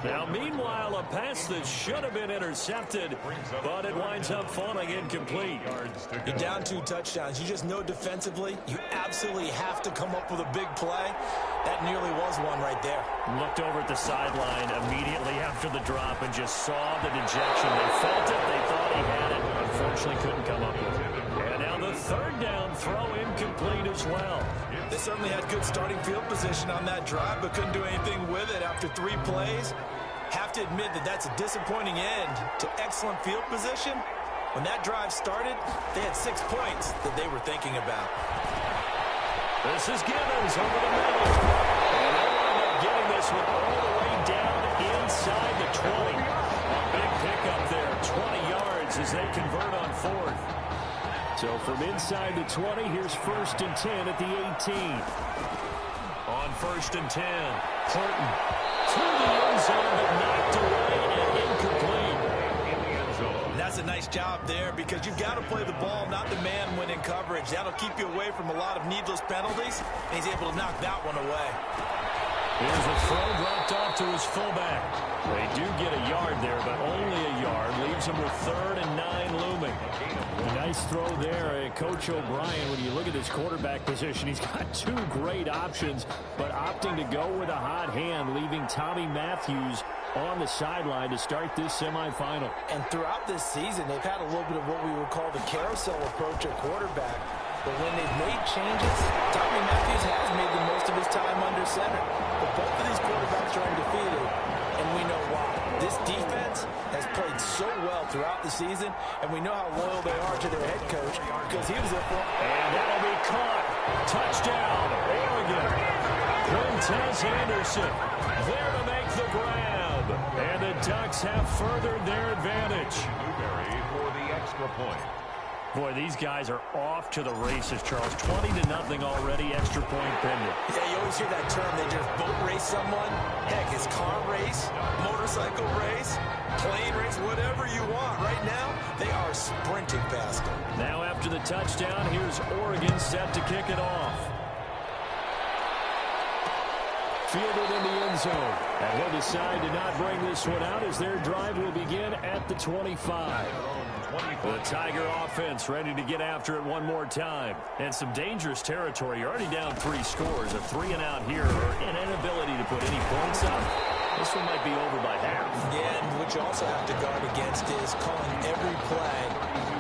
[SPEAKER 4] Now, meanwhile, a pass that should have been intercepted, but it winds up falling incomplete.
[SPEAKER 6] You're down 2 touchdowns. You just know defensively, you absolutely have to come up with a big play. That nearly was one right there.
[SPEAKER 4] Looked over at the sideline immediately after the drop and just saw the dejection. They felt it. They thought he had it. Unfortunately, couldn't come up with it. And now the 3rd down throw incomplete as well.
[SPEAKER 6] They certainly had good starting field position on that drive, but couldn't do anything with it after 3 plays. Have to admit that that's a disappointing end to excellent field position. When that drive started, they had 6 points that they were thinking about.
[SPEAKER 4] This is Gibbons over the middle. And they end up getting this one all the way down inside the 20. A big pickup there, 20 yards as they convert on 4th. So from inside the 20, here's 1st and 10 at the 18. On 1st and 10, Horton to the end zone, but knocked away and incomplete.
[SPEAKER 6] That's a nice job there because you've got to play the ball, not the man when in coverage. That'll keep you away from a lot of needless penalties, and he's able to knock that one away.
[SPEAKER 4] Here's a throw dropped off to his fullback. They do get a yard there, but only a yard. Leaves him with 3rd and 9 looming. A nice throw there. Coach O'Brien, when you look at his quarterback position, he's got 2 great options, but opting to go with a hot hand, leaving Tommy Matthews on the sideline to start this semifinal.
[SPEAKER 6] And throughout this season, they've had a little bit of what we would call the carousel approach at quarterback. But when they've made changes, Tommy Matthews has made the most of his time under center. But both of these quarterbacks are undefeated, and we know why. This defense has played so well throughout the season, and we know how loyal they are to their head coach because he was there for them.
[SPEAKER 4] And that'll be caught. Touchdown, Oregon. Quintez Anderson there to make the grab. And the Ducks have furthered their advantage.
[SPEAKER 24] Newberry for the extra point.
[SPEAKER 4] Boy, these guys are off to the races, Charles. 20-0 already, extra point pending.
[SPEAKER 6] Yeah, you always hear that term. They just boat race someone. Heck, it's car race, motorcycle race, plane race, whatever you want. Right now, they are sprinting past them.
[SPEAKER 4] Now after the touchdown, here's Oregon set to kick it off. Fielded in the end zone. And he'll decide to not bring this one out as their drive will begin at the 25. The Tiger offense ready to get after it one more time. And some dangerous territory. You're already down 3 scores. A 3-and-out here or an inability to put any points up. This one might be over by half.
[SPEAKER 6] Yeah, and what you also have to guard against is calling every play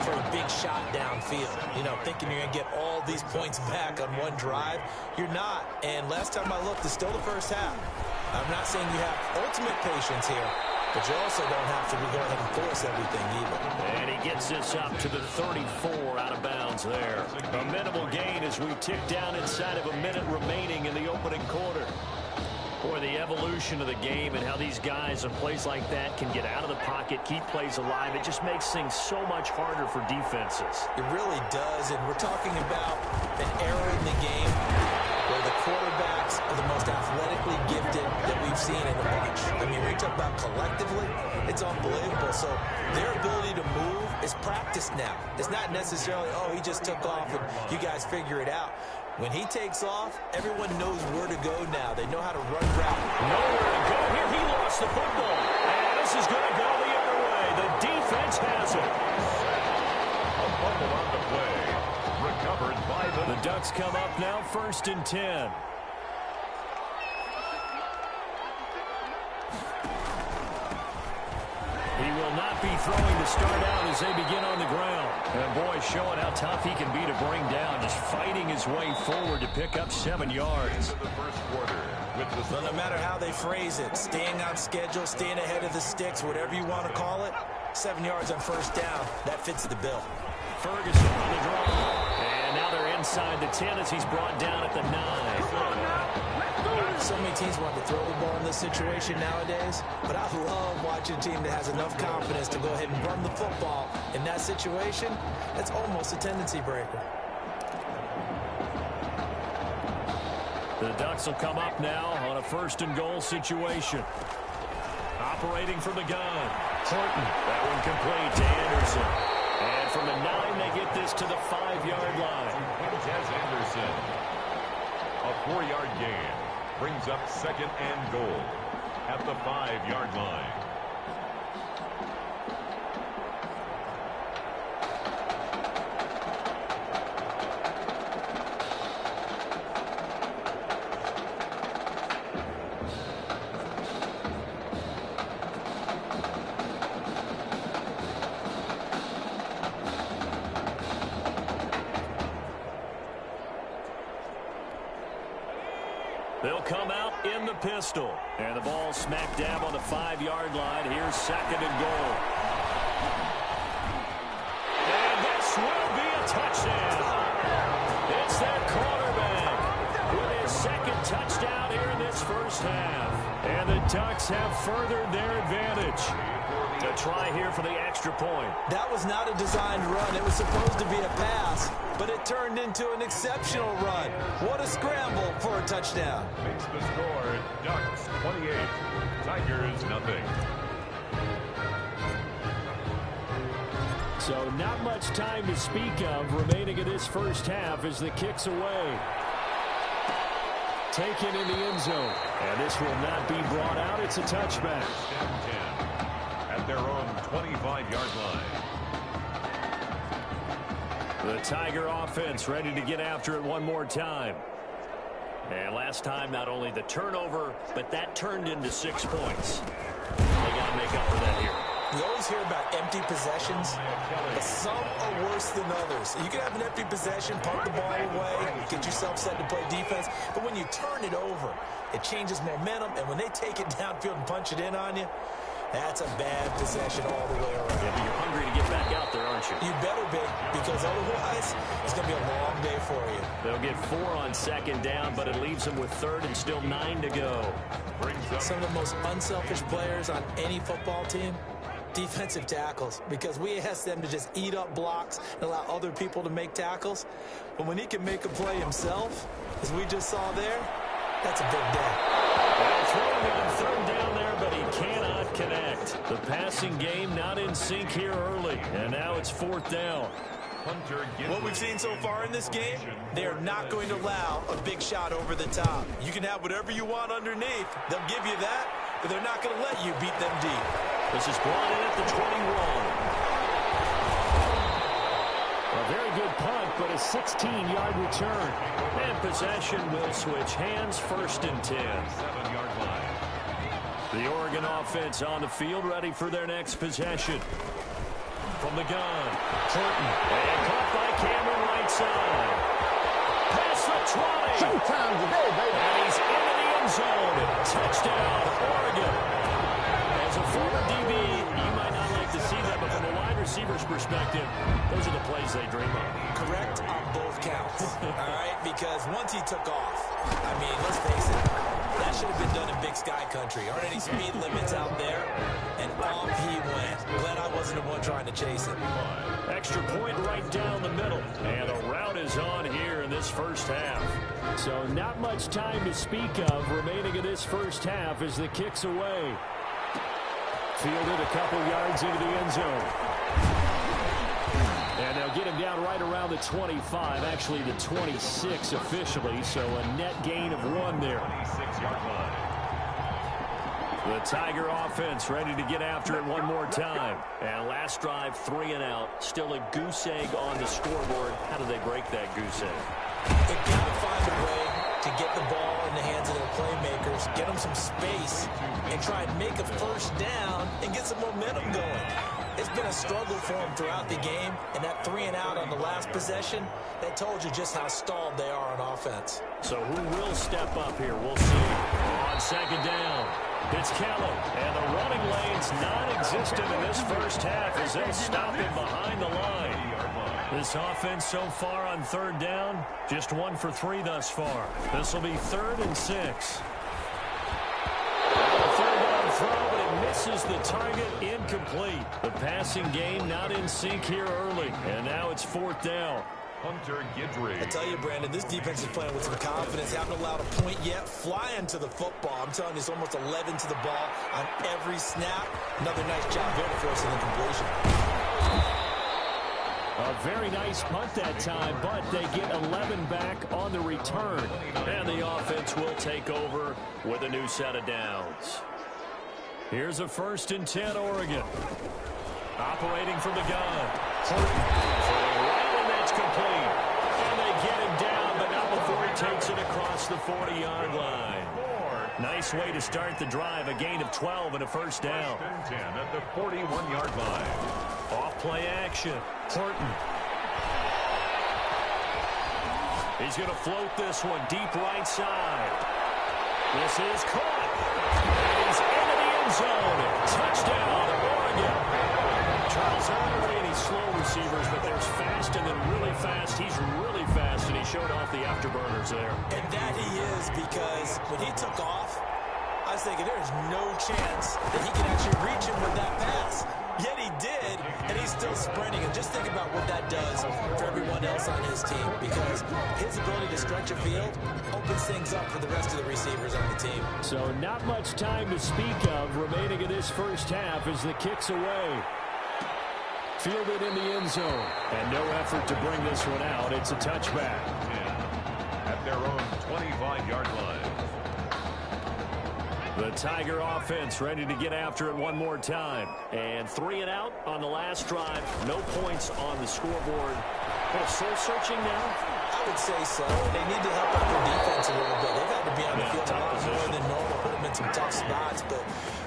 [SPEAKER 6] for a big shot downfield. You know, thinking you're going to get all these points back on one drive. You're not. And last time I looked, it's still the first half. I'm not saying you have ultimate patience here, but you also don't have to go ahead and force everything either.
[SPEAKER 4] And he gets this up to the 34 out of bounds there. A minimal gain as we tick down inside of a minute remaining in the opening quarter. Boy, the evolution of the game and how these guys on plays like that can get out of the pocket, keep plays alive, it just makes things so much harder for defenses.
[SPEAKER 6] It really does, and we're talking about an era in the game where the quarterbacks are the most athletically gifted that we've seen in a bunch. I mean, when you talk about collectively, it's unbelievable. So their ability to move is practiced now. It's not necessarily, oh, he just took off and you guys figure it out. When he takes off, everyone knows where to go now. They know how to run route.
[SPEAKER 4] Nowhere to go here. He lost the football. And this is going to go the other way. The defense has it.
[SPEAKER 24] A fumble on the play. Recovered by
[SPEAKER 4] the Ducks come up now 1st and 10. He will not be throwing to start out as they begin on the ground. And boy, showing how tough he can be to bring down, just fighting his way forward to pick up 7 yards.
[SPEAKER 24] The first quarter.
[SPEAKER 6] Well, no matter how they phrase it, staying on schedule, staying ahead of the sticks, whatever you want to call it, 7 yards on first down, that fits the bill.
[SPEAKER 4] Ferguson on the draw. And now they're inside the 10 as he's brought down at the 9.
[SPEAKER 6] So many teams want to throw the ball in this situation nowadays, but I love watching a team that has enough confidence to go ahead and run the football. In that situation, that's almost a tendency breaker.
[SPEAKER 4] The Ducks will come up now on a 1st and goal situation. Operating from the gun. Horton, that one complete to Anderson. And from the 9, they get this to the 5-yard line.
[SPEAKER 24] Quintez Anderson. A 4-yard gain. Brings up 2nd and goal at the 5-yard line.
[SPEAKER 4] They'll come out in the pistol. And the ball smack dab on the 5-yard line. Here's 2nd and goal. And this will be a touchdown. It's their quarterback with his 2nd touchdown here in this first half. And the Ducks have furthered their advantage. A try here for the extra point.
[SPEAKER 6] That was not a designed run. It was supposed to be a pass, but it turned into an exceptional run. What a scramble for a touchdown.
[SPEAKER 24] Makes the score, Ducks 28, Tigers nothing.
[SPEAKER 4] So not much time to speak of remaining in this first half as the kick's away. Taken in the end zone. And this will not be brought out. It's a touchback.
[SPEAKER 24] At their own 25-yard line.
[SPEAKER 4] The Tiger offense ready to get after it one more time. And last time, not only the turnover, but that turned into 6 points. They got to make up for that here.
[SPEAKER 6] You always hear about empty possessions, but some are worse than others. You can have an empty possession, punt the ball away, get yourself set to play defense, but when you turn it over, it changes momentum, and when they take it downfield and punch it in on you, that's a bad possession all the way around.
[SPEAKER 4] Yeah, but you're hungry to get back out there, aren't you?
[SPEAKER 6] You better be, because otherwise, it's going to be a long day for you.
[SPEAKER 4] They'll get 4 on 2nd down, but it leaves them with 3rd and still 9 to go.
[SPEAKER 6] Some of the most unselfish players on any football team, defensive tackles, because we ask them to just eat up blocks and allow other people to make tackles. But when he can make a play himself, as we just saw there, that's a big day.
[SPEAKER 4] Well, throwing it on 3rd down there, but he cannot connect. The passing game not in sync here early, and now it's 4th down.
[SPEAKER 6] What we've seen so far in this game, they are not going to allow a big shot over the top. You can have whatever you want underneath. They'll give you that, but they're not going to let you beat them deep.
[SPEAKER 4] This is brought in at the 21. A very good punt, but a 16-yard return. And possession will switch hands, 1st and 10.
[SPEAKER 2] 7-yard line.
[SPEAKER 4] The Oregon offense on the field, ready for their next possession. From the gun, Horton, and caught by Cameron right side. Past the 20.
[SPEAKER 5] Showtime today, baby.
[SPEAKER 4] And he's into the end zone. Touchdown, Oregon. As a former DB, you might not like to see that, but from a wide receiver's perspective, those are the plays they dream of.
[SPEAKER 6] Correct on both counts, all right? Because once he took off, I mean, let's face it, that should have been done in Big Sky country. Aren't any speed limits out there? And off he went. Glad I wasn't the one trying to chase it.
[SPEAKER 4] Extra point right down the middle. And the route is on here in this first half. So not much time to speak of remaining in this first half as the kick's away. Fielded a couple yards into the end zone. And they'll get him down right around the 25, actually the 26 officially, so a net gain of 1 there.
[SPEAKER 2] 26-yard line.
[SPEAKER 4] The Tiger offense ready to get after it one more time. And last drive, 3 and out. Still a goose egg on the scoreboard. How do they break that goose egg?
[SPEAKER 6] They've got to find a way to get the ball in the hands of their playmakers, get them some space, and try and make a first down and get some momentum going. It's been a struggle for them throughout the game, and that 3 and out on the last possession, that told you just how stalled they are on offense.
[SPEAKER 4] So who will step up here? We'll see. On 2nd down, it's Kellum, and the running lane's non-existent in this first half as they'll stop him behind the line. This offense so far on 3rd down, just 1 for 3 thus far. This will be 3rd and 6. Throw, but it misses the target, incomplete. The passing game not in sync here early, and now it's 4th down.
[SPEAKER 2] Hunter Guidry.
[SPEAKER 6] I tell you, Brandon, this defense is playing with some confidence. Haven't allowed a point yet. Flying to the football. I'm telling you, it's almost 11 to the ball on every snap. Another nice job there to force an incompletion.
[SPEAKER 4] A very nice punt that time, but they get 11 back on the return. And the offense will take over with a new set of downs. Here's a 1st and 10, Oregon. Operating from the gun. Horton, right, and that's complete. And they get him down, but not before he takes it across the 40-yard line. Nice way to start the drive. A gain of 12 and a first down.
[SPEAKER 2] 1st and 10 at the 41-yard line.
[SPEAKER 4] Off play action. Horton. He's going to float this one deep right side. This is caught. And he's into the end zone. Touchdown, Oregon. Charles, there aren't really any slow receivers, but there's fast and then really fast. He's really fast, and he showed off the afterburners there.
[SPEAKER 6] And that he is, because when he took off, I was thinking there's no chance that he could actually reach him with that pass. Yet he did, and he's still sprinting. And just think about what that does for everyone else on his team, because his ability to stretch a field opens things up for the rest of the receivers on the team.
[SPEAKER 4] So not much time to speak of remaining in this first half as the kick's away. Fielded in the end zone, and no effort to bring this one out. It's a touchback.
[SPEAKER 2] At their own 25-yard line.
[SPEAKER 4] The Tiger offense ready to get after it one more time. And 3 and out on the last drive. No points on the scoreboard. Well, soul searching now?
[SPEAKER 6] I would say so. They need to help out their defense a little bit. They've had to be on the field a lot more than normal, put them in some tough spots. But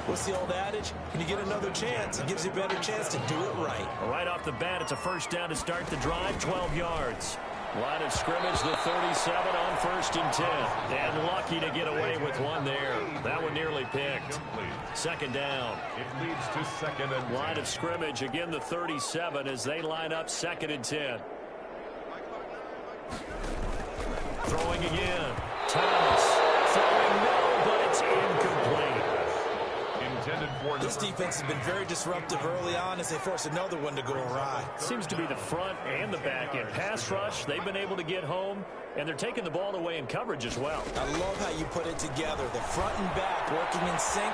[SPEAKER 6] what's the old adage? When you get another chance, it gives you a better chance to do it right.
[SPEAKER 4] Right off the bat, it's a first down to start the drive, 12 yards. Line of scrimmage, the 37 on 1st and 10. And lucky to get away with one there. That one nearly picked. 2nd down.
[SPEAKER 2] It leads to 2nd and 10.
[SPEAKER 4] Line of scrimmage, again the 37 as they line up 2nd and 10. Throwing again. Thomas. Throwing no, but it's incomplete.
[SPEAKER 6] This defense has been very disruptive early on as they force another one to go awry.
[SPEAKER 4] Seems to be the front and the back end. Pass rush, they've been able to get home, and they're taking the ball away in coverage as well.
[SPEAKER 6] I love how you put it together. The front and back working in sync,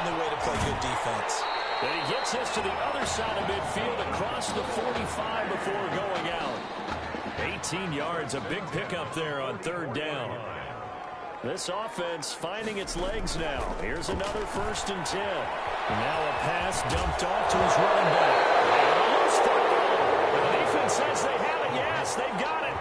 [SPEAKER 6] only way to play good defense.
[SPEAKER 4] And he gets this to the other side of midfield across the 45 before going out. 18 yards, a big pickup there on 3rd down. This offense finding its legs now. Here's another 1st and 10. And now a pass dumped off to his running back. The defense says they have it. Yes, they've got it.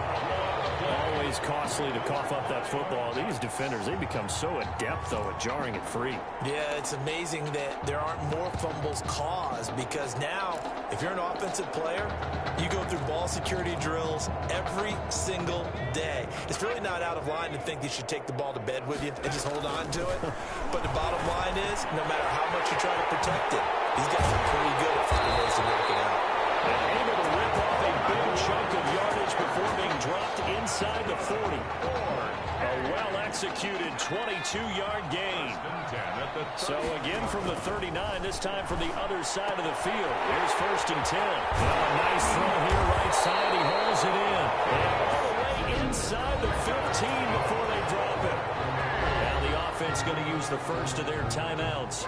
[SPEAKER 4] Always costly to cough up that football. These defenders, they become so adept, though, at jarring it free.
[SPEAKER 6] Yeah, it's amazing that there aren't more fumbles caused, because now, if you're an offensive player, you go through ball security drills every single day. It's really not out of line to think you should take the ball to bed with you and just hold on to it. But the bottom line is, no matter how much you try to protect it, these guys are pretty good at finding ways to work it out.
[SPEAKER 4] And able to rip off a big chunk of yardage before being dropped inside the 40. A well-executed 22-yard gain. So again from the 39, this time from the other side of the field. Here's 1st and 10. Now a nice throw here right side. He hauls it in. And all the way inside the 15 before they drop it. Now the offense going to use the first of their timeouts,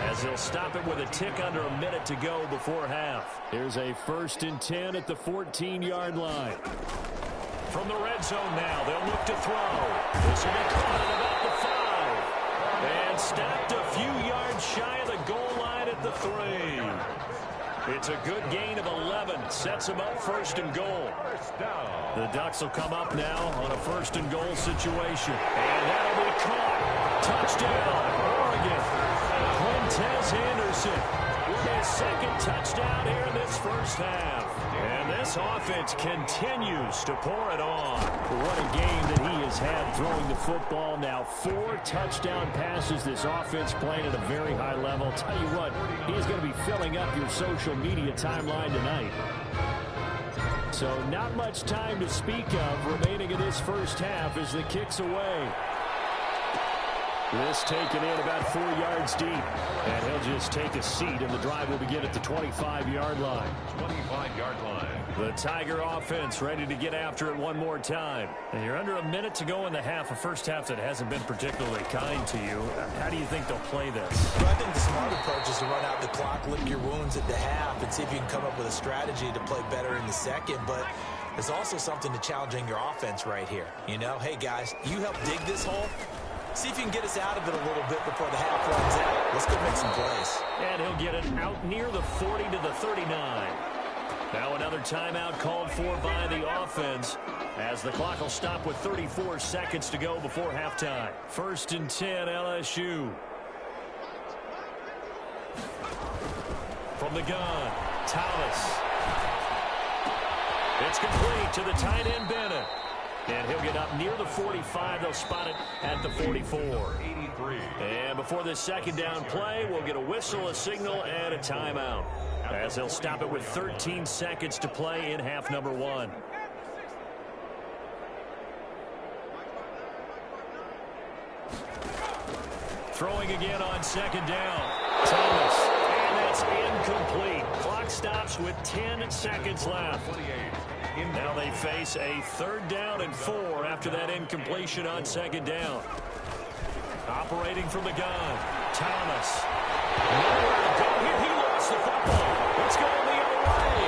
[SPEAKER 4] as they'll stop it with a tick under a minute to go before half. Here's a 1st and 10 at the 14-yard line. From the red zone now, they'll look to throw. This will be caught at about the 5. And stopped a few yards shy of the goal line at the 3. It's a good gain of 11. Sets them up 1st and goal. The Ducks will come up now on a 1st and goal situation. And that'll be caught. Touchdown, Oregon. Quintez Anderson with his 2nd touchdown here in this first half. And this offense continues to pour it on. What a game that he has had throwing the football. Now 4 touchdown passes. This offense playing at a very high level. Tell you what, he's going to be filling up your social media timeline tonight. So not much time to speak of remaining in this first half as the kick's away. This taken in about 4 yards deep. And he'll just take a seat, and the drive will begin at the 25-yard line.
[SPEAKER 2] 25-yard line.
[SPEAKER 4] The Tiger offense ready to get after it one more time. And you're under a minute to go in the half, a first half that hasn't been particularly kind to you. How do you think they'll play this?
[SPEAKER 6] Well, I think the smart approach is to run out the clock, lick your wounds at the half, and see if you can come up with a strategy to play better in the second. But there's also something to challenging your offense right here. You know, hey, guys, you help dig this hole. See if you can get us out of it a little bit before the half runs out. Let's go make some plays.
[SPEAKER 4] And he'll get it out near the 40 to the 39. Now another timeout called for by the offense, as the clock will stop with 34 seconds to go before halftime. 1st and 10, LSU. From the gun, Thomas. It's complete to the tight end, Bennett. And he'll get up near the 45. They'll spot it at the 44.
[SPEAKER 2] 83.
[SPEAKER 4] And before this 2nd down play, we'll get a whistle, a signal, and a timeout, as they'll stop it with 13 seconds to play in half number 1. Throwing again on 2nd down. Thomas. And that's incomplete. Clock stops with 10 seconds left. Now they face a 3rd down and 4 after that incompletion on 2nd down. Operating from the gun, Thomas. Nowhere to go here. He lost the football. It's going the other way.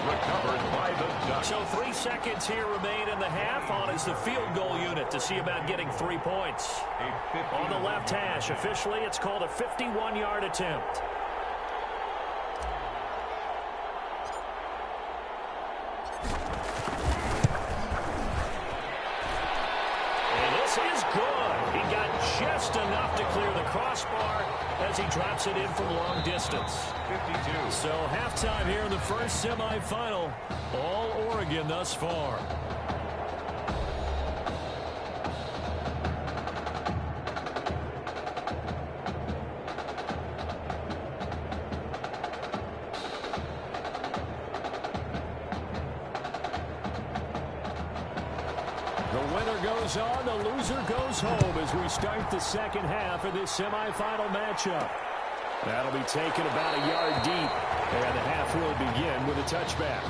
[SPEAKER 2] Recovered by the Ducks.
[SPEAKER 4] So 3 seconds here remain in the half. On is the field goal unit to see about getting 3 points. On the left hash, officially, it's called a 51-yard attempt. Just enough to clear the crossbar as he drops it in from long distance.
[SPEAKER 2] 52.
[SPEAKER 4] So halftime here in the first semifinal. All Oregon thus far. Goes on, the loser goes home as we start the 2nd half of this semifinal matchup. That'll be taken about a yard deep, and the half will begin with a touchback.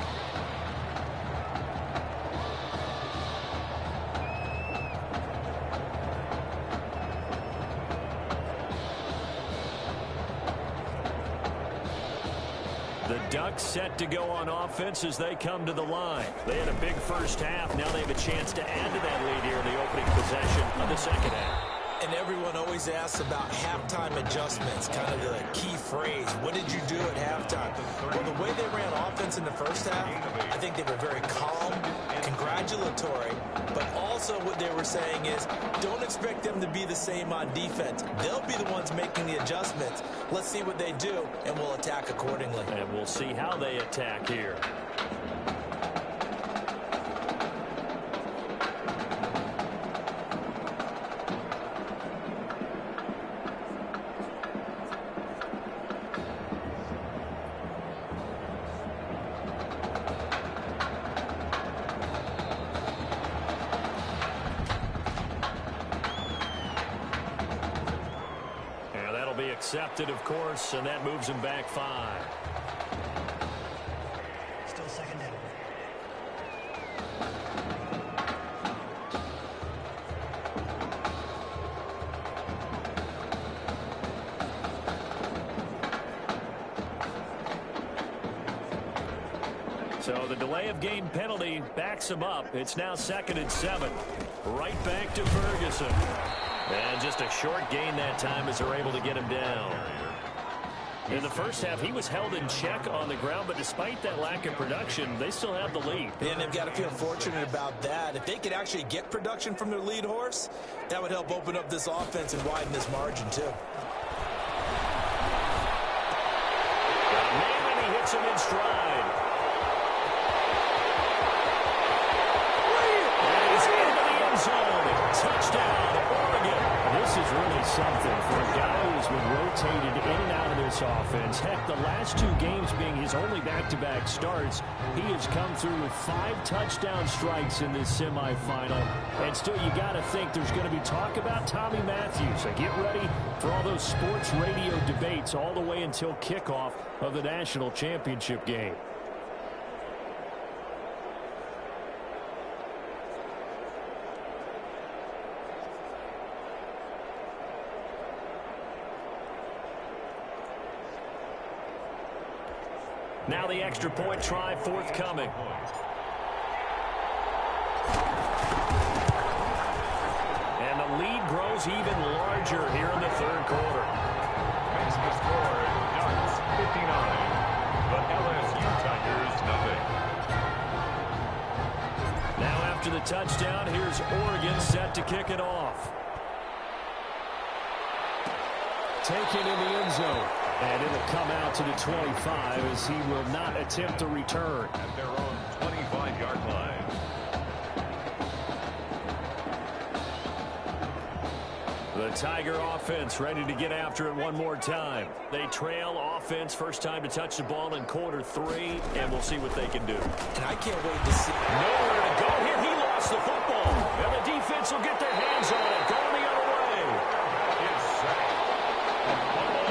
[SPEAKER 4] The Ducks set to go on offense as they come to the line. They had a big first half. Now they have a chance to add to that lead here in the opening possession of the second half.
[SPEAKER 6] And everyone always asks about halftime adjustments, kind of the key phrase. What did you do at halftime? Well, the way they ran offense in the first half, I think they were very calm, congratulatory, but also what they were saying is don't expect them to be the same on defense. They'll be the ones making the adjustments. Let's see what they do, and we'll attack accordingly.
[SPEAKER 4] And we'll see how they attack here. Accepted, of course, and that moves him back 5.
[SPEAKER 20] Still second down.
[SPEAKER 4] So the delay of game penalty backs him up. It's now 2nd and 7. Right back to Ferguson. And just a short gain that time as they're able to get him down. In the first half, he was held in check on the ground, but despite that lack of production, they still have the lead.
[SPEAKER 6] And they've got to feel fortunate about that. If they could actually get production from their lead horse, that would help open up this offense and widen this margin, too.
[SPEAKER 4] And he hits him in stride. And he's into the end zone. Touchdown, Oregon. This is really something for a guy who's been rotated in and out of this offense. Heck, the last 2 games being his only back-to-back starts, he has come through with 5 touchdown strikes in this semifinal. And still, you got to think there's going to be talk about Tommy Matthews. So get ready for all those sports radio debates all the way until kickoff of the national championship game. Now the extra point try forthcoming. And the lead grows even larger here in the 3rd quarter.
[SPEAKER 2] Makes the score Ducks 59, but LSU Tigers nothing.
[SPEAKER 4] Now after the touchdown, here's Oregon set to kick it off. Taken in the end zone. And it'll come out to the 25 as he will not attempt a return.
[SPEAKER 2] At their own 25-yard line.
[SPEAKER 4] The Tiger offense ready to get after it one more time. They trail offense, first time to touch the ball in quarter 3, and we'll see what they can do.
[SPEAKER 6] And I can't wait to see.
[SPEAKER 4] Nowhere to go here. He lost the football. And the defense will get their hands on it. Going the other way.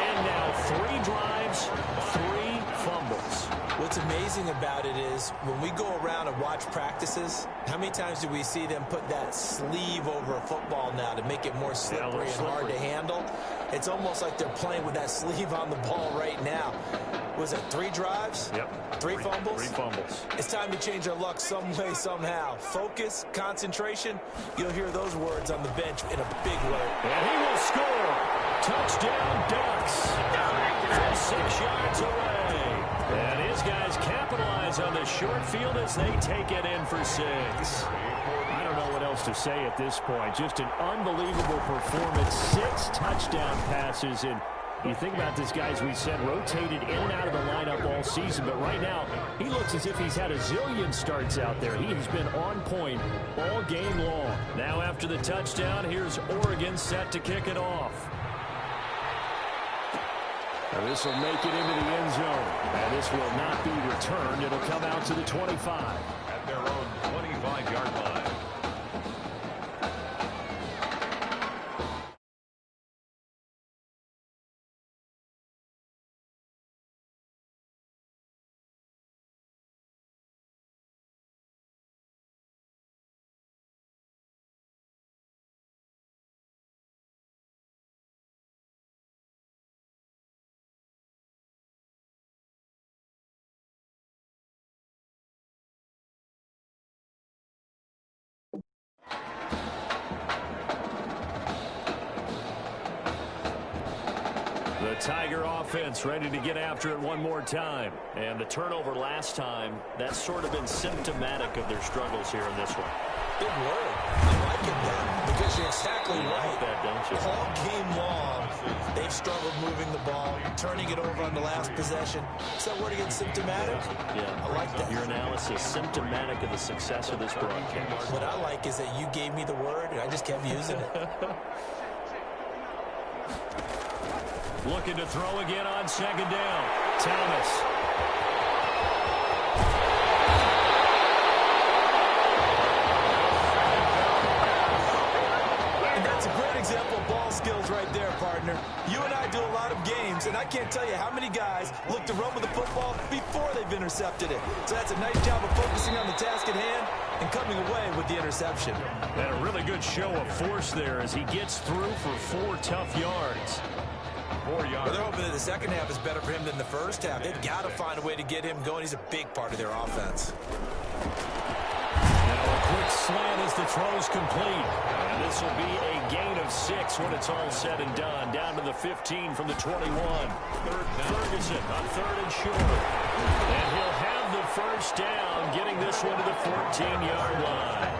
[SPEAKER 4] And now 3 drives, 3 fumbles.
[SPEAKER 6] What's amazing about it is when we go around and watch practices, how many times do we see them put that sleeve over a football now to make it more slippery and hard to handle? It's almost like they're playing with that sleeve on the ball right now. Was it 3 drives?
[SPEAKER 4] Yep.
[SPEAKER 6] 3 fumbles?
[SPEAKER 4] 3 fumbles.
[SPEAKER 6] It's time to change our luck some way, somehow. Focus, concentration. You'll hear those words on the bench in a big way.
[SPEAKER 4] And he will score. Touchdown, Ducks. From 6 yards away. And his guys capitalize on the short field as they take it in for 6. I don't know what else to say at this point. Just an unbelievable performance. 6 touchdown passes. And you think about this guy, as we said, rotated in and out of the lineup all season. But right now, he looks as if he's had a zillion starts out there. He has been on point all game long. Now after the touchdown, here's Oregon set to kick it off. And this will make it into the end zone. And this will not be returned. It'll come out to the 25.
[SPEAKER 2] At their own 25-yard line.
[SPEAKER 4] The Tiger offense ready to get after it one more time. And the turnover last time, that's sort of been symptomatic of their struggles here in this one.
[SPEAKER 6] Big word. I like it then, because you're exactly right.
[SPEAKER 4] That, don't you?
[SPEAKER 6] All game long, they've struggled moving the ball, turning it over on the last possession. Is that word again, symptomatic?
[SPEAKER 4] Yeah.
[SPEAKER 6] I like that.
[SPEAKER 4] Your analysis, symptomatic of the success of this broadcast.
[SPEAKER 6] What I like is that you gave me the word, and I just kept using it.
[SPEAKER 4] Looking to throw again on second down. Thomas.
[SPEAKER 6] And that's a great example of ball skills right there, partner. You and I do a lot of games, and I can't tell you how many guys look to run with the football before they've intercepted it. So that's a nice job of focusing on the task at hand and coming away with the interception.
[SPEAKER 4] And a really good show of force there as he gets through for 4 tough yards. 4 yards.
[SPEAKER 6] Well, they're hoping that the second half is better for him than the first half. They've got to find a way to get him going. He's a big part of their offense.
[SPEAKER 4] Now a quick slant as the throw's complete. And this will be a gain of 6 when it's all said and done. Down to the 15 from the 21. Ferguson on 3rd and short. And he'll have the first down, getting this one to the 14-yard line.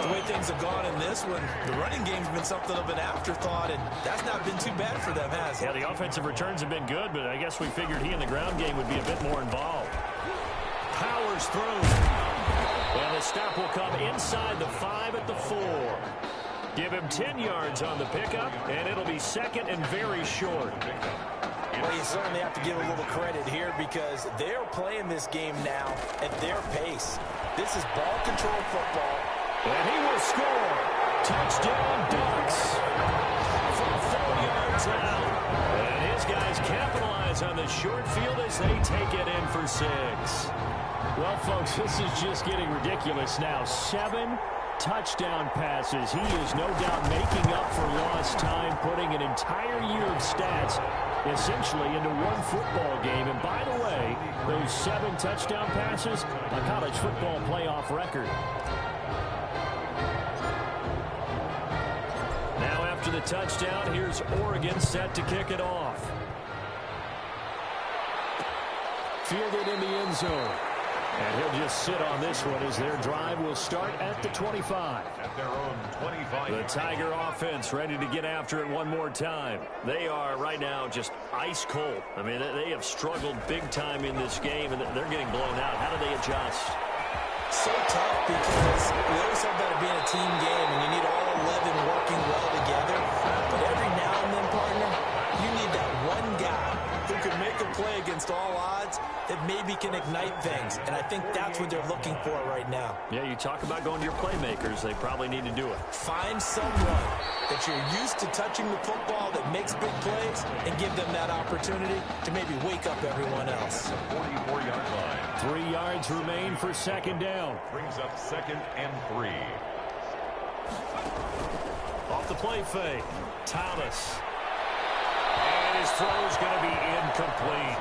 [SPEAKER 6] The way things have gone in this one, the running game's been something of an afterthought, and that's not been too bad for them, has it?
[SPEAKER 4] Yeah, the offensive returns have been good, but I guess we figured he in the ground game would be a bit more involved. Powers through. And the stop will come inside the 5 at the 4. Give him 10 yards on the pickup, and it'll be second and very short.
[SPEAKER 6] Well, you certainly have to give a little credit here because they're playing this game now at their pace. This is ball control football.
[SPEAKER 4] And he will score. Touchdown, Ducks. From 4 yards out. And his guys capitalize on the short field as they take it in for 6. Well, folks, this is just getting ridiculous now. 7 touchdown passes. He is no doubt making up for lost time, putting an entire year of stats essentially into one football game. And by the way, those 7 touchdown passes, a college football playoff record. Now after the touchdown, here's Oregon set to kick it off. Fielded in the end zone. And he'll just sit on this one as their drive will start at the 25.
[SPEAKER 2] At their own 25.
[SPEAKER 4] The Tiger offense ready to get after it one more time. They are right now just ice cold. I mean, they have struggled big time in this game, and they're getting blown out. How do they adjust?
[SPEAKER 6] So tough because we always talk about it being a team game, and you need all 11 working well together. But every now and then, partner, you need that one guy who can make a play against all odds that maybe can ignite things. And I think that's what they're looking for right now.
[SPEAKER 4] Yeah, you talk about going to your playmakers. They probably need to do it.
[SPEAKER 6] Find someone that you're used to touching the football that makes big plays and give them that opportunity to maybe wake up everyone else.
[SPEAKER 2] 44-yard line.
[SPEAKER 4] 3 yards remain for second down.
[SPEAKER 2] Brings up 2nd and 3.
[SPEAKER 4] Off the play fake. Thomas. And his throw's going to be incomplete.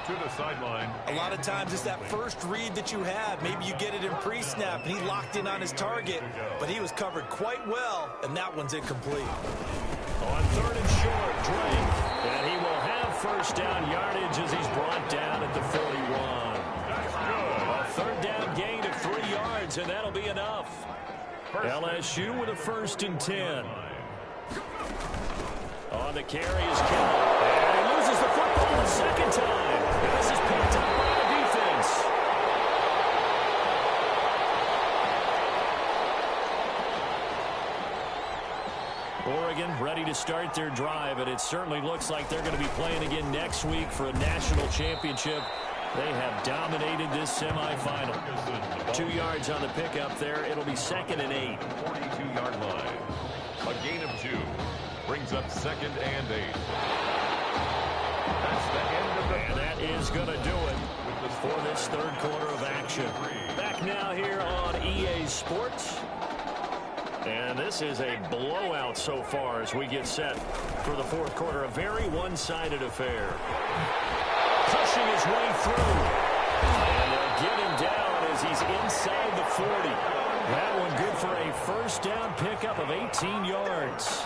[SPEAKER 2] To the sideline.
[SPEAKER 6] A lot of times it's that first read that you have. Maybe you get it in pre-snap and he locked in on his target, but he was covered quite well, and that one's incomplete.
[SPEAKER 4] On 3rd and short, Drake. And he will have first down yardage as he's brought down at the 41. A 3rd down gain of 3 yards, and that'll be enough. LSU with a 1st and 10. On the carry is Kelly. And he loses the football the second time. And this is picked up by the defense. Oregon ready to start their drive, and it certainly looks like they're going to be playing again next week for a national championship. They have dominated this semifinal. 2 yards on the pickup there. It'll be 2nd and 8.
[SPEAKER 2] 42-yard line. A gain of 2. Brings up 2nd and 8. That's the end of the...
[SPEAKER 4] And that is going to do it for this 3rd quarter of action. Back now here on EA Sports. And this is a blowout so far as we get set for the 4th quarter. A very one-sided affair. Pushing his way through. And they'll get him down as he's inside the 40. That one good for a first down pickup of 18 yards.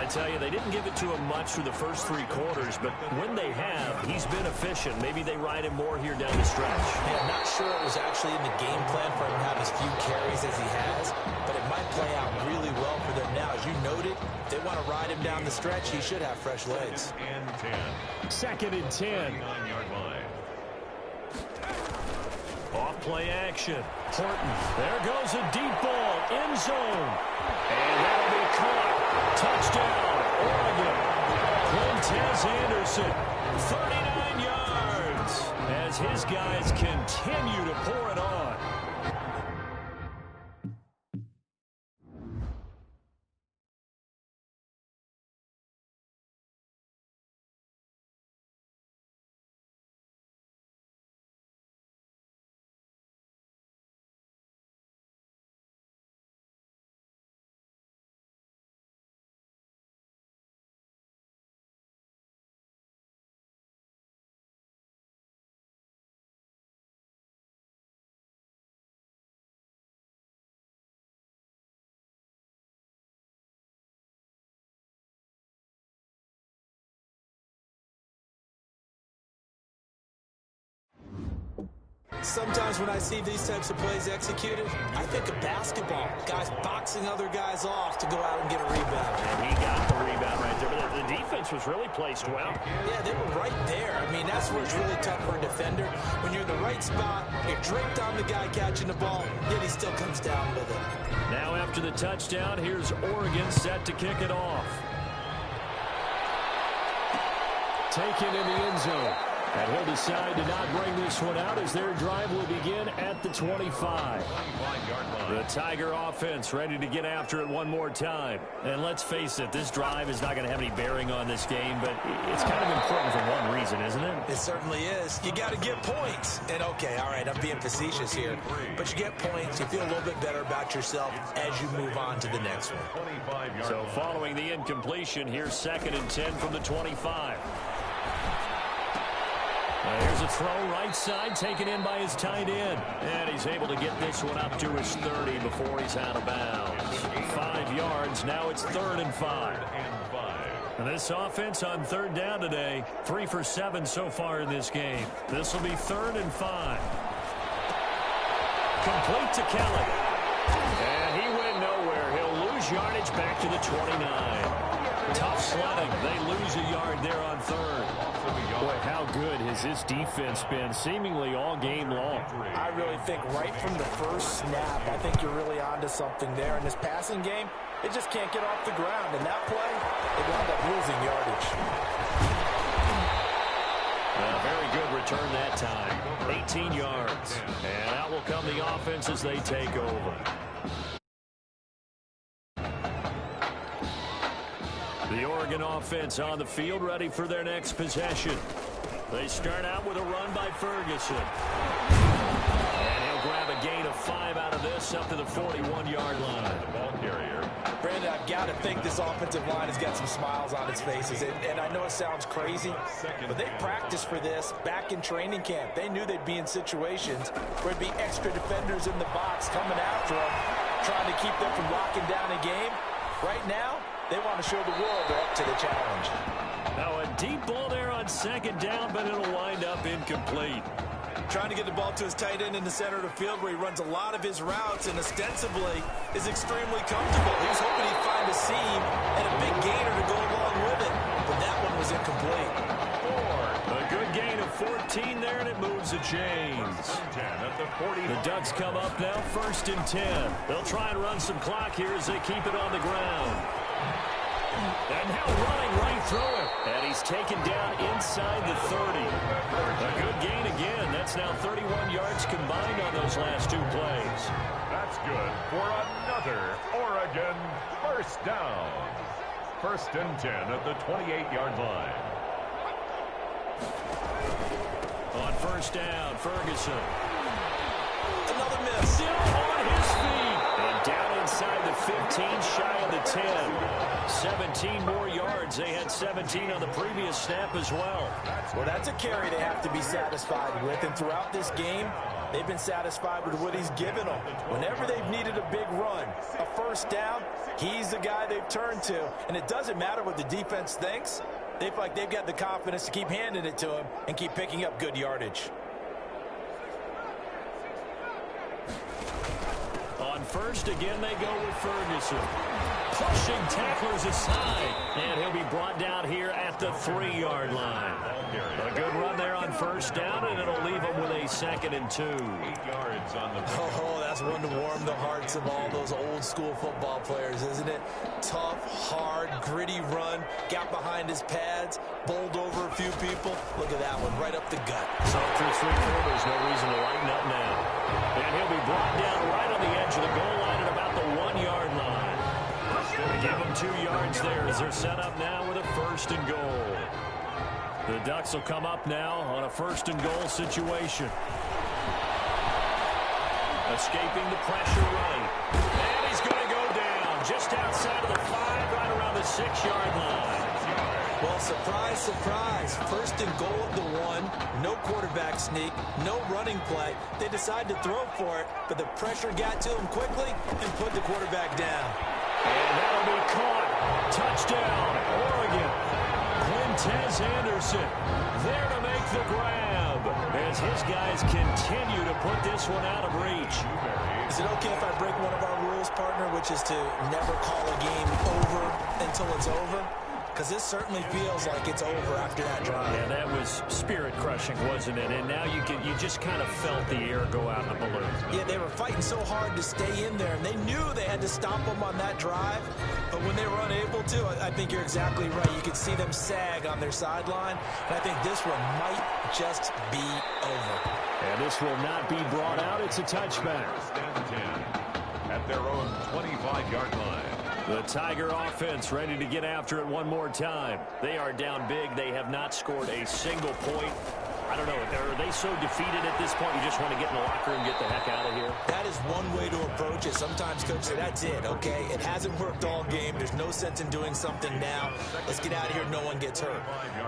[SPEAKER 4] I tell you, they didn't give it to him much through the first 3 quarters, but when they have, he's been efficient. Maybe they ride him more here down the stretch.
[SPEAKER 6] Yeah, not sure it was actually in the game plan for him to have as few carries as he has, but it might play out really well for them now. As you noted, if they want to ride him down the stretch, he should have fresh legs.
[SPEAKER 4] Second and 10. 9-yard line. Off play action. Horton. There goes a deep ball. End zone. And that'll be caught. Touchdown, Oregon. Quintez Anderson, 39 yards, as his guys continue to pour it on.
[SPEAKER 6] Sometimes when I see these types of plays executed, I think of basketball. Guys boxing other guys off to go out and get a rebound.
[SPEAKER 4] And he got the rebound right there. But the defense was really placed well.
[SPEAKER 6] Yeah, they were right there. I mean, that's where it's really tough for a defender. When you're in the right spot, you're draped on the guy catching the ball, yet he still comes down with it.
[SPEAKER 4] Now after the touchdown, here's Oregon set to kick it off. Taken in the end zone. And he'll decide to not bring this one out as their drive will begin at the 25. The Tiger offense ready to get after it one more time. And let's face it, this drive is not going to have any bearing on this game, but it's kind of important for one reason, isn't it?
[SPEAKER 6] It certainly is. You got to get points. And okay, all right, I'm being facetious here, but you get points, you feel a little bit better about yourself as you move on to the next one.
[SPEAKER 4] So following the incompletion, here's 2nd and 10 from the 25. Here's a throw right side taken in by his tight end. And he's able to get this one up to his 30 before he's out of bounds. 5 yards. Now it's 3rd and 5. And this offense on 3rd down today, 3 for 7 so far in this game. This will be 3rd and 5. Complete to Kelly. And he went nowhere. He'll lose yardage back to the 29. Tough sledding. They lose a yard there on 3rd. Boy, how good has this defense been seemingly all game long?
[SPEAKER 6] I really think right from the first snap, I think you're really onto something there. In this passing game, it just can't get off the ground. And that play, it wound up losing yardage.
[SPEAKER 4] A very good return that time. 18 yards. And out will come the offense as they take over. The Oregon offense on the field, ready for their next possession. They start out with a run by Ferguson. And he'll grab a gain of 5 out of this up to the 41-yard line. The ball carrier.
[SPEAKER 6] Brandon, I've got to think this offensive line has got some smiles on its faces. And I know it sounds crazy, but they practiced for this back in training camp. They knew they'd be in situations where there'd be extra defenders in the box coming after them, trying to keep them from locking down a game. Right now, they want to show the world they're up to the challenge.
[SPEAKER 4] Now a deep ball there on 2nd down, but it'll wind up incomplete.
[SPEAKER 6] Trying to get the ball to his tight end in the center of the field where he runs a lot of his routes and ostensibly is extremely comfortable. He was hoping he'd find a seam and a big gainer to go along with it, but that one was incomplete.
[SPEAKER 4] A good gain of 14 there, and it moves the chains. The Ducks come up now, 1st and 10. They'll try and run some clock here as they keep it on the ground. And now running right through him. And he's taken down inside the 30. A good gain again. That's now 31 yards combined on those last 2 plays.
[SPEAKER 2] That's good for another Oregon 1st down. 1st and 10 at the 28-yard line.
[SPEAKER 4] On 1st down, Ferguson.
[SPEAKER 6] Another miss.
[SPEAKER 4] Still on his feet. And down inside the 15, shy of the 10. 17 more yards. They had 17 on the previous snap as well.
[SPEAKER 6] Well, that's a carry they have to be satisfied with. And throughout this game, they've been satisfied with what he's given them. Whenever they've needed a big run, a 1st down, He's the guy they've turned to, and it doesn't matter what the defense thinks. They feel like they've got the confidence to keep handing it to him and keep picking up good yardage.
[SPEAKER 4] On first, again, they go with Ferguson. Pushing tacklers aside, and he'll be brought down here at the 3-yard line. A good run there on first down, and it'll leave them with a 2nd and 2.
[SPEAKER 2] 8 yards on the play.
[SPEAKER 6] Oh, that's one to warm the hearts of all those old-school football players, isn't it? Tough, hard, gritty run, got behind his pads, bowled over a few people. Look at that one, right up the gut.
[SPEAKER 4] So through 3 quarters, no reason to lighten up now. And he'll be brought down right on the edge of the goal line at about the 1-yard line. They give them 2 yards there as they're set up now with a 1st and goal. The Ducks will come up now on a 1st and goal situation. Escaping the pressure right. And he's going to go down just outside of the 5, right around the 6-yard line.
[SPEAKER 6] Well, surprise, surprise. 1st and goal at the 1. No quarterback sneak. No running play. They decide to throw for it, but the pressure got to him quickly and put the quarterback down.
[SPEAKER 4] And that'll be caught. Touchdown, Oregon. Quintez Anderson there to make the grab as his guys continue to put this one out of reach.
[SPEAKER 6] Is it okay if I break one of our rules, partner, which is to never call a game over until it's over? Because this certainly feels like it's over after that drive.
[SPEAKER 4] Yeah, that was spirit-crushing, wasn't it? And now you just kind of felt the air go out in the balloon.
[SPEAKER 6] Yeah, they were fighting so hard to stay in there, and they knew they had to stop them on that drive. But when they were unable to, I think you're exactly right. You could see them sag on their sideline, and I think this one might just be over.
[SPEAKER 4] And this will not be brought out. It's a touchback.
[SPEAKER 2] 1st and 10 at their own 25-yard line.
[SPEAKER 4] The Tiger offense ready to get after it one more time. They are down big. They have not scored a single point. I don't know. Are they so defeated at this point you just want to get in the locker room and get the heck out of here?
[SPEAKER 6] That is one way to approach it. Sometimes coaches say, that's it, okay? It hasn't worked all game. There's no sense in doing something now. Let's get out of here. No one gets hurt.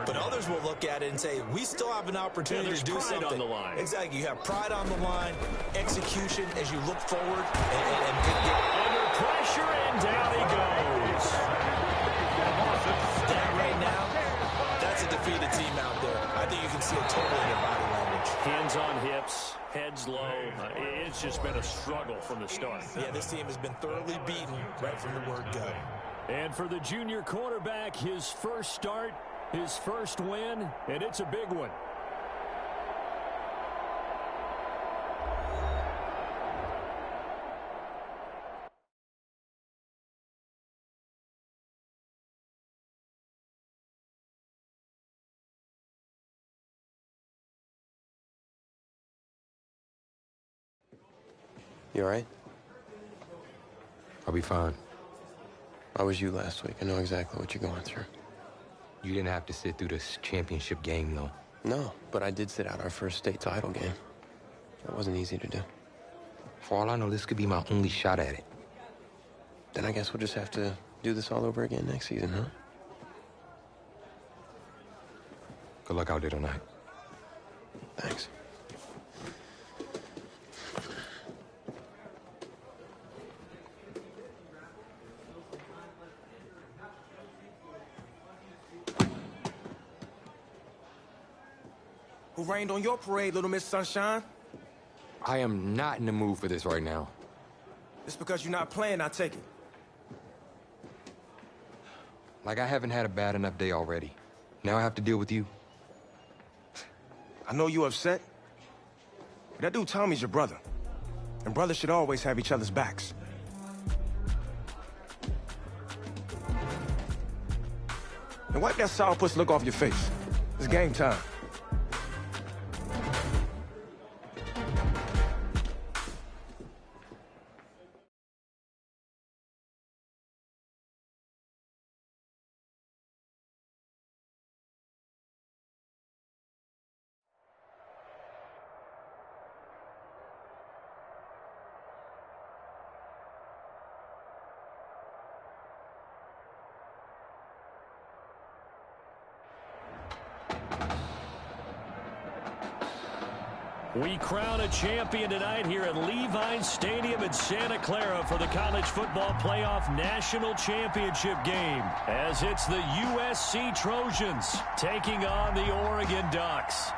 [SPEAKER 6] But others will look at it and say, we still have an opportunity to do something.
[SPEAKER 4] On the line.
[SPEAKER 6] Exactly. You have pride on the line, execution as you look forward.
[SPEAKER 4] Under pressure, and down he goes.
[SPEAKER 6] That right now, that's a defeated team out there. I think you can see it totally in their body language.
[SPEAKER 4] Hands on hips, heads low. It's just been a struggle from the start.
[SPEAKER 6] Yeah, this team has been thoroughly beaten right from the word go.
[SPEAKER 4] And for the junior quarterback, his first start, his first win, and it's a big one.
[SPEAKER 22] You all right?
[SPEAKER 3] I'll be fine.
[SPEAKER 22] I was you last week. I know exactly what you're going through.
[SPEAKER 3] You didn't have to sit through this championship game, though.
[SPEAKER 22] No, but I did sit out our first state title game. That wasn't easy to do.
[SPEAKER 3] For all I know, this could be my only shot at it.
[SPEAKER 22] Then I guess we'll just have to do this all over again next season, huh?
[SPEAKER 3] Good luck out there tonight.
[SPEAKER 22] Thanks.
[SPEAKER 5] Who rained on your parade, Little Miss Sunshine?
[SPEAKER 3] I am not in the mood for this right now.
[SPEAKER 5] It's because you're not playing, I take it.
[SPEAKER 3] Like I haven't had a bad enough day already. Now I have to deal with you.
[SPEAKER 5] I know you upset. But that dude Tommy's your brother. And brothers should always have each other's backs. And wipe that sourpuss look off your face. It's game time.
[SPEAKER 4] We crown a champion tonight here at Levi's Stadium in Santa Clara for the College Football Playoff National Championship game, as it's the USC Trojans taking on the Oregon Ducks.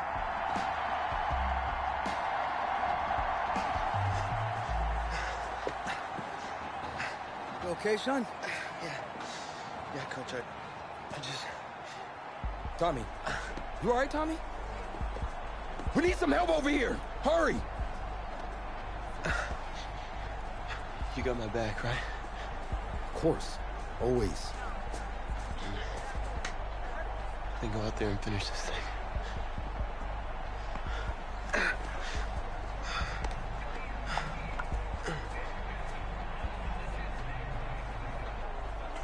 [SPEAKER 11] You okay, son?
[SPEAKER 22] Yeah, Coach, I just...
[SPEAKER 3] Tommy. You all right, Tommy? We need some help over here. Hurry.
[SPEAKER 22] You got my back, right?
[SPEAKER 3] Of course. Always.
[SPEAKER 22] Then go out there and finish this thing.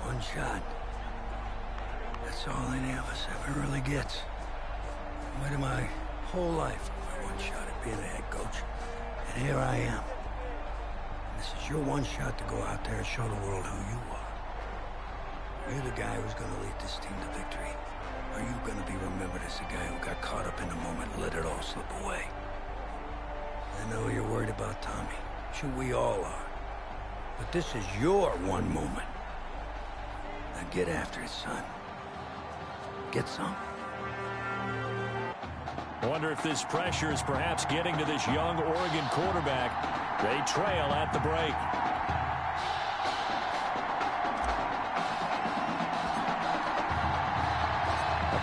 [SPEAKER 11] One shot. That's all any of us ever really gets. I waited my whole life for my one shot at being a head coach. And here I am. And this is your one shot to go out there and show the world who you are. You're the guy who's going to lead this team to victory. Or are you going to be remembered as the guy who got caught up in the moment and let it all slip away? I know you're worried about Tommy. Sure, we all are. But this is your one moment. Now get after it, son. Get some.
[SPEAKER 4] I wonder if this pressure is perhaps getting to this young Oregon quarterback. They trail at the break.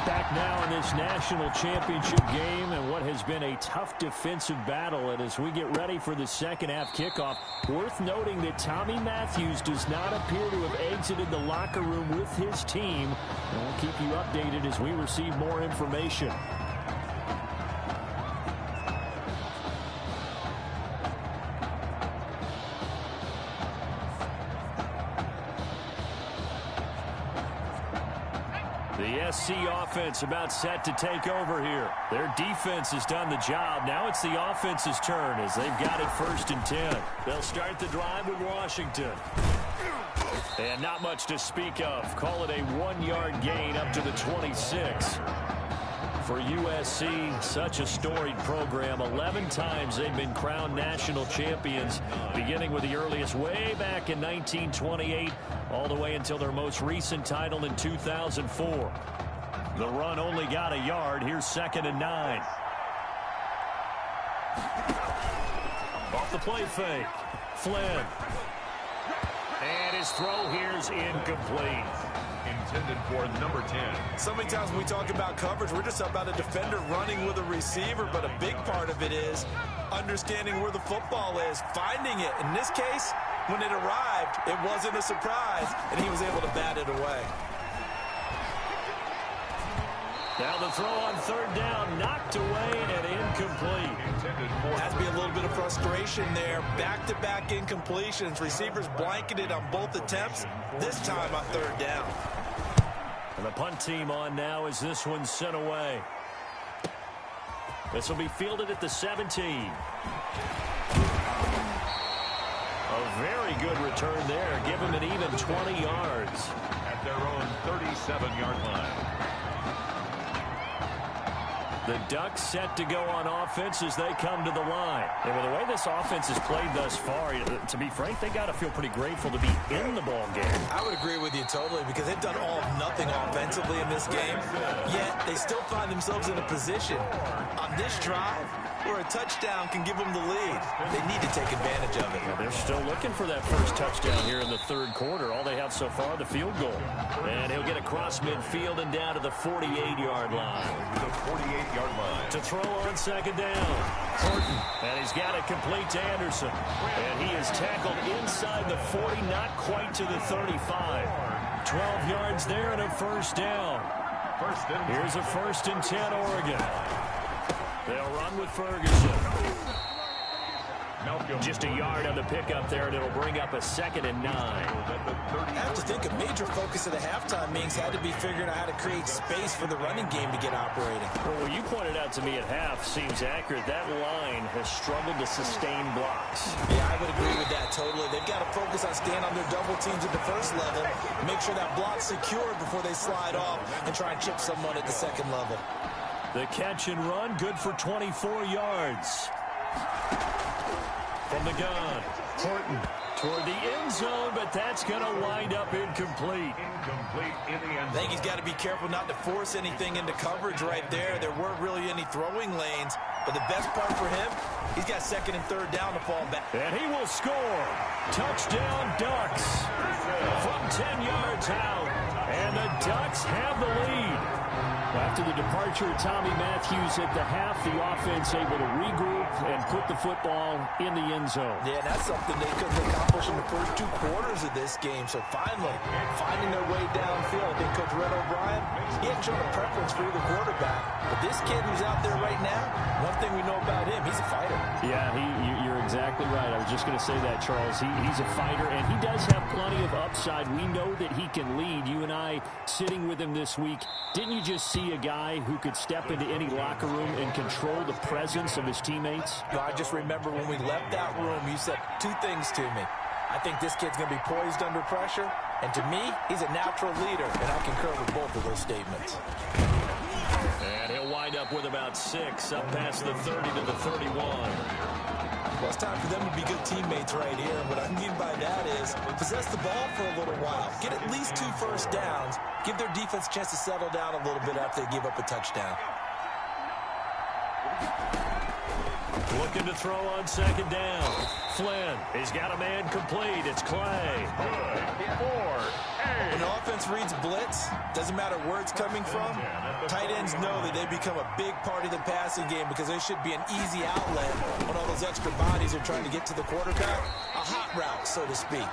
[SPEAKER 4] Back now in this national championship game and what has been a tough defensive battle. And as we get ready for the second half kickoff, worth noting that Tommy Matthews does not appear to have exited the locker room with his team. And we'll keep you updated as we receive more information. The SC offense about set to take over here. Their defense has done the job. Now it's the offense's turn as they've got it 1st and 10. They'll start the drive with Washington. And not much to speak of. Call it a 1-yard gain up to the 26. For USC, such a storied program. 11 times they've been crowned national champions, beginning with the earliest way back in 1928, all the way until their most recent title in 2004. The run only got a yard. Here's 2nd and 9. Off the play fake. Flynn. And his throw here's incomplete.
[SPEAKER 2] Intended for number 10.
[SPEAKER 6] So many times when we talk about coverage, we're just about a defender running with a receiver, but a big part of it is understanding where the football is, finding it. In this case, when it arrived, it wasn't a surprise, and he was able to bat it away.
[SPEAKER 4] Now the throw on 3rd down, knocked away and incomplete.
[SPEAKER 6] Has to be a little bit of frustration there. Back-to-back incompletions. Receivers blanketed on both attempts, this time on 3rd down.
[SPEAKER 4] And the punt team on now as this one's sent away. This will be fielded at the 17. A very good return there. Give him an even 20 yards.
[SPEAKER 2] At their own 37-yard line.
[SPEAKER 4] The Ducks set to go on offense as they come to the line. And with the way this offense has played thus far, to be frank, they got to feel pretty grateful to be in the ball game.
[SPEAKER 6] I would agree with you totally because they've done all of nothing offensively in this game, yet they still find themselves in a position on this drive where a touchdown can give them the lead. They need to take advantage of it.
[SPEAKER 4] Well, they're still looking for that first touchdown here in the 3rd quarter. All they have so far, the field goal. And he'll get across midfield and down to the 48-yard line.
[SPEAKER 2] The 48-yard line.
[SPEAKER 4] To throw on 2nd down. Horton. And he's got it complete to Anderson. And he is tackled inside the 40, not quite to the 35. 12 yards there and a 1st down. Here's a 1st and 10 Oregon. They'll run with Ferguson. Just a yard on the pickup there, and it'll bring up a 2nd and 9.
[SPEAKER 6] I have to think a major focus of the halftime meetings had to be figuring out how to create space for the running game to get operating.
[SPEAKER 4] Well, what you pointed out to me at half seems accurate. That line has struggled to sustain blocks.
[SPEAKER 6] Yeah, I would agree with that totally. They've got to focus on staying on their double teams at the first level, make sure that block's secured before they slide off and try and chip someone at the 2nd level.
[SPEAKER 4] The catch and run, good for 24 yards. From the gun, Horton toward the end zone, but that's going to wind up incomplete.
[SPEAKER 2] Incomplete in the end zone.
[SPEAKER 6] I think he's got to be careful not to force anything into coverage right there. There weren't really any throwing lanes, but the best part for him, he's got second and third down to fall back.
[SPEAKER 4] And he will score. Touchdown, Ducks. From 10 yards out. And the Ducks have the lead. After the departure of Tommy Matthews at the half, the offense able to regroup and put the football in the end zone.
[SPEAKER 6] Yeah, that's something they couldn't accomplish in the first 2 quarters of this game. So finally, finding their way downfield. I think Coach Red O'Brien, he hadn't shown a preference for either quarterback. But this kid who's out there right now, one thing we know about him, he's a fighter.
[SPEAKER 4] Yeah, you're exactly right. I was just going to say that, Charles. He's a fighter, and he does have plenty of upside. We know that he can lead. You and I sitting with him this week, didn't you just see a guy who could step into any locker room and control the presence of his teammates?
[SPEAKER 6] No, I just remember when we left that room, you said 2 things to me. I think this kid's going to be poised under pressure, and to me, he's a natural leader, and I concur with both of those statements.
[SPEAKER 4] And he'll wind up with about 6, up past the 30 to the 31.
[SPEAKER 6] Well, it's time for them to be good teammates right here. And what I mean by that is possess the ball for a little while. Get at least 2 first downs. Give their defense a chance to settle down a little bit after they give up a touchdown.
[SPEAKER 4] Looking to throw on second down. Flynn, he's got a man complete. It's Clay.
[SPEAKER 6] When the offense reads blitz, doesn't matter where it's coming from, tight ends know that they become a big part of the passing game because there should be an easy outlet when all those extra bodies are trying to get to the quarterback. A hot route, so to speak.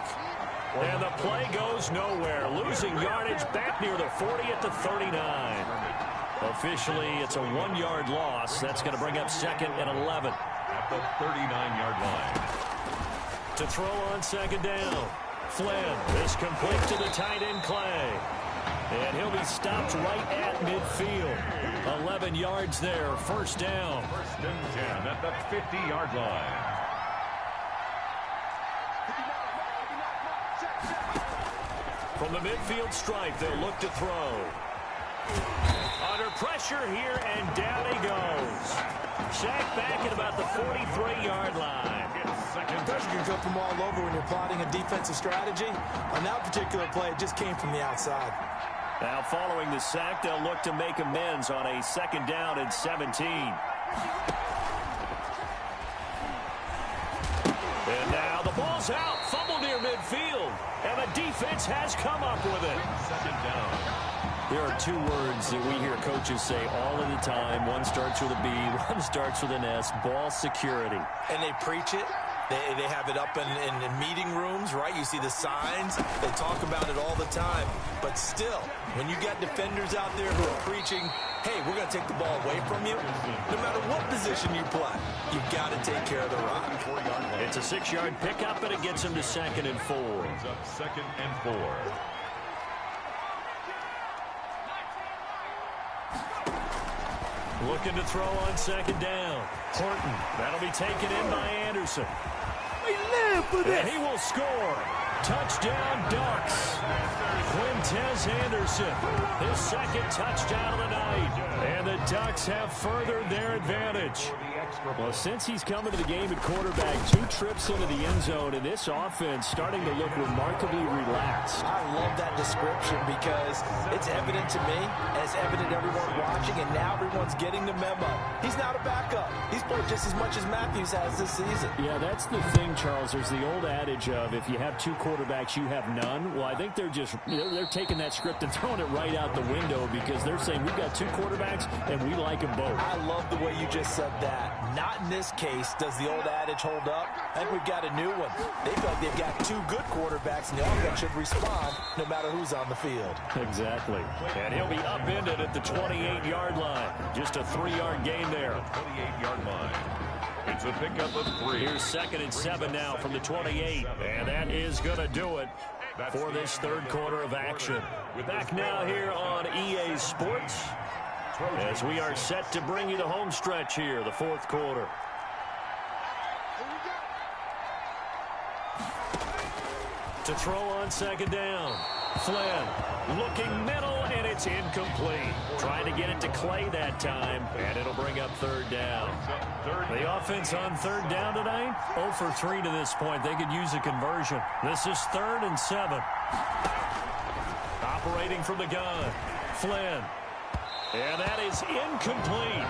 [SPEAKER 4] And the play goes nowhere. Losing yardage back near the 40 at the 39. Officially, it's a 1-yard loss. That's going to bring up second and 11.
[SPEAKER 2] At the 39-yard line.
[SPEAKER 4] To throw on second down. Flynn is complete to the tight end Clay. And he'll be stopped right at midfield. 11 yards there, first down.
[SPEAKER 2] First and 10 at the 50-yard line.
[SPEAKER 4] From the midfield stripe, they'll look to throw. Under pressure here, and down he goes. Sacked back at about the 43-yard line.
[SPEAKER 6] Pressure can come from all over when you're plotting a defensive strategy. On that particular play, it just came from the outside.
[SPEAKER 4] Now, following the sack, they'll look to make amends on a second down and 17. And now the ball's out. Fumble near midfield. And the defense has come up with it.
[SPEAKER 2] Second down.
[SPEAKER 4] There are 2 words that we hear coaches say all of the time. One starts with a B, one starts with an S. Ball security.
[SPEAKER 6] And they preach it. They have it up in meeting rooms, right? You see the signs. They talk about it all the time. But still, when you got defenders out there who are preaching, hey, we're going to take the ball away from you, no matter what position you play, you've got to take care of the rock.
[SPEAKER 4] It's a 6-yard pickup, and it gets him to second and 4.
[SPEAKER 2] Brings up second and 4.
[SPEAKER 4] Looking to throw on second down. Horton. That'll be taken in by Anderson. And he will score. Touchdown, Ducks. Quintez Anderson, his second touchdown of the night. And the Ducks have furthered their advantage. Well, since he's coming to the game at quarterback, 2 trips into the end zone, and this offense starting to look remarkably relaxed.
[SPEAKER 6] I love that description because it's evident to me, and it's evident to everyone watching, and now everyone's getting the memo. He's not a backup. He's played just as much as Matthews has this season.
[SPEAKER 4] Yeah, that's the thing, Charles. There's the old adage of if you have 2 quarterbacks, you have none. Well, I think they're just they're taking that script and throwing it right out the window because they're saying we've got 2 quarterbacks and we like them both.
[SPEAKER 6] I love the way you just said that. Not in this case does the old adage hold up. I think we've got a new one. They feel like they've got 2 good quarterbacks, and the offense should respond no matter who's on the field.
[SPEAKER 4] Exactly. And he'll be upended at the 28-yard line. Just a 3-yard gain there.
[SPEAKER 2] 28-yard line. It's a pickup of 3.
[SPEAKER 4] Here's second and 7 now from the 28. And that is going to do it for this third quarter of action. Back now here on EA Sports as we are set to bring you the home stretch here, the fourth quarter. To throw on second down. Flynn looking middle, and it's incomplete. Trying to get it to Clay that time, and it'll bring up third down. The offense on third down tonight, 0 for 3 to this point. They could use a conversion. This is 3rd and 7. Operating from the gun, Flynn. And that is incomplete.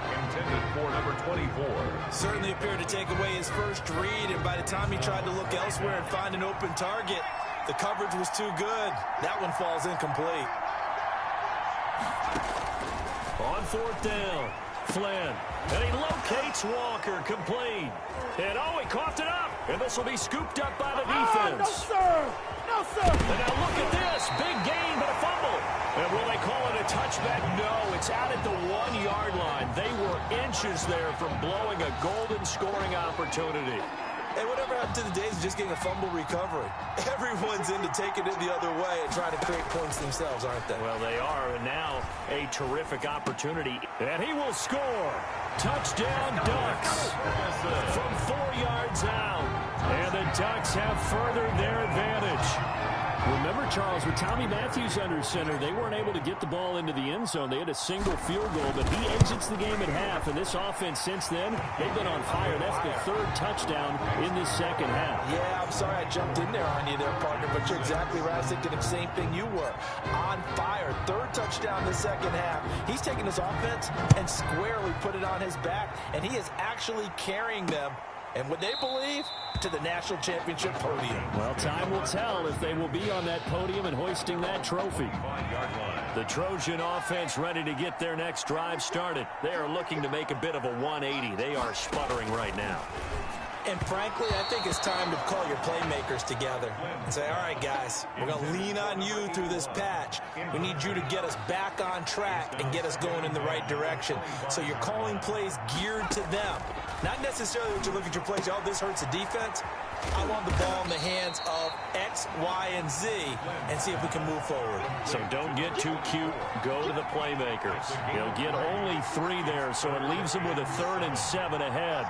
[SPEAKER 2] Intended for number 24.
[SPEAKER 6] Certainly appeared to take away his first read, and by the time he tried to look elsewhere and find an open target, the coverage was too good. That one falls incomplete.
[SPEAKER 4] On 4th down, Flynn. And he locates Walker, complete. And oh, he coughed it up. And this will be scooped up by the defense.
[SPEAKER 1] No, sir. No, sir.
[SPEAKER 4] And now look at this. Big gain, but a fumble. And will they call it a touchback? No, it's out at the 1-yard line. They were inches there from blowing a golden scoring opportunity.
[SPEAKER 6] Hey, whatever happened to the days of just getting a fumble recovery? Everyone's into taking it the other way and trying to create points themselves, aren't they?
[SPEAKER 4] Well, they are, and now a terrific opportunity. And he will score. Touchdown, Ducks. From 4 yards out. And the Ducks have furthered their advantage. Remember, Charles, with Tommy Matthews under center, they weren't able to get the ball into the end zone. They had a single field goal, but he exits the game at half. And this offense since then, they've been on fire. That's the 3rd touchdown in this second half.
[SPEAKER 6] Yeah, I'm sorry I jumped in there on you there, partner, but you're exactly right. I was thinking the same thing you were. On fire. 3rd touchdown in the second half. He's taking his offense and squarely put it on his back, and he is actually carrying them, and what they believe, to the national championship podium.
[SPEAKER 4] Well, time will tell if they will be on that podium and hoisting that trophy. The Trojan offense ready to get their next drive started. They are looking to make a bit of a 180. They are sputtering right now.
[SPEAKER 6] And frankly, I think it's time to call your playmakers together and say, all right, guys, we're going to lean on you through this patch. We need you to get us back on track and get us going in the right direction. So you're calling plays geared to them. Not necessarily that you look at your plays, oh, this hurts the defense. I want the ball in the hands of X, Y, and Z and see if we can move forward.
[SPEAKER 4] So don't get too cute. Go to the playmakers. They'll get only 3 there, so it leaves them with a 3rd and 7 ahead.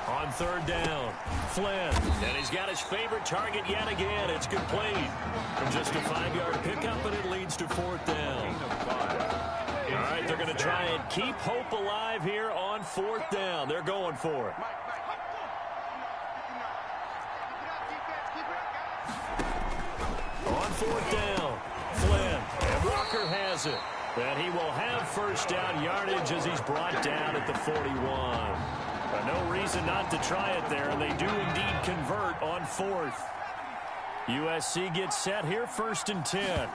[SPEAKER 4] On 3rd down, Flynn, and he's got his favorite target yet again. It's complete. From just a 5-yard pickup, and it leads to 4th down. All right, they're going to try and keep hope alive here on 4th down. They're going for it. On 4th down, Flynn, and Walker has it. And he will have 1st down yardage as he's brought down at the 41. No reason not to try it there, and they do indeed convert on 4th. USC gets set here, 1st and 10.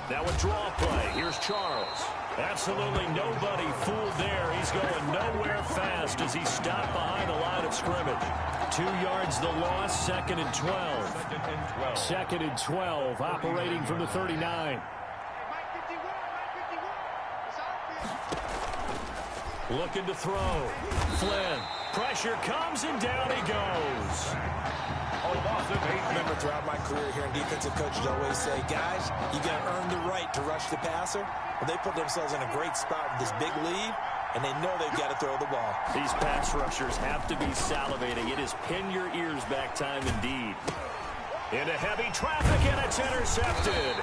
[SPEAKER 4] Now a draw play. Here's Charles. Absolutely nobody fooled there. He's going nowhere fast as he's stopped behind the line of scrimmage. 2 yards the loss, 2nd and 12. 2nd and 12, operating from the 39. Looking to throw. Flynn. Pressure comes, and down he goes.
[SPEAKER 6] I remember throughout my career hearing defensive coaches always say, guys, you got to earn the right to rush the passer. Well, they put themselves in a great spot with this big lead, and they know they've got to throw the ball.
[SPEAKER 4] These pass rushers have to be salivating. It is pin your ears back time indeed. Into heavy traffic, and it's intercepted.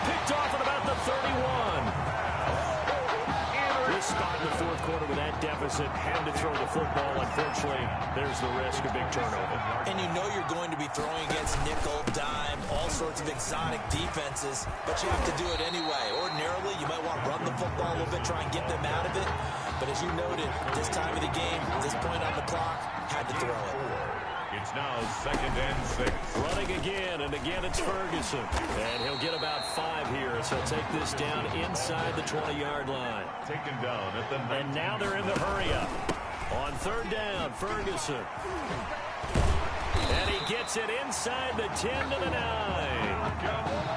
[SPEAKER 4] Picked off at about the 31. This spot in the 4th quarter with that deficit, had to throw the football. Unfortunately, there's the risk of big turnover.
[SPEAKER 6] And you know you're going to be throwing against nickel, dime, all sorts of exotic defenses, but you have to do it anyway. Ordinarily, you might want to run the football a little bit, try and get them out of it. But as you noted, this time of the game, this point on the clock, had to throw it.
[SPEAKER 2] It's now 2nd and 6.
[SPEAKER 4] Running again, and again it's Ferguson. And he'll get about 5 here, so he'll take this down inside the 20-yard line.
[SPEAKER 2] Taken down at the 19.
[SPEAKER 4] And now they're in the hurry-up. On 3rd down, Ferguson. And he gets it inside the 10 to the 9.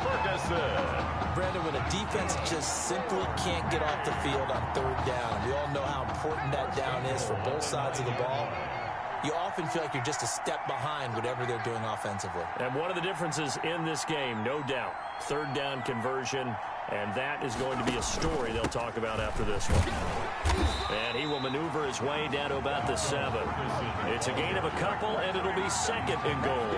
[SPEAKER 2] Ferguson.
[SPEAKER 6] Brandon, when a defense just simply can't get off the field on 3rd down, we all know how important that down is for both sides of the ball. You often feel like you're just a step behind whatever they're doing offensively.
[SPEAKER 4] And one of the differences in this game, no doubt, 3rd down conversion And that is going to be a story they'll talk about after this one. And he will maneuver his way down to about the 7. It's a gain of a couple, and it'll be second and goal.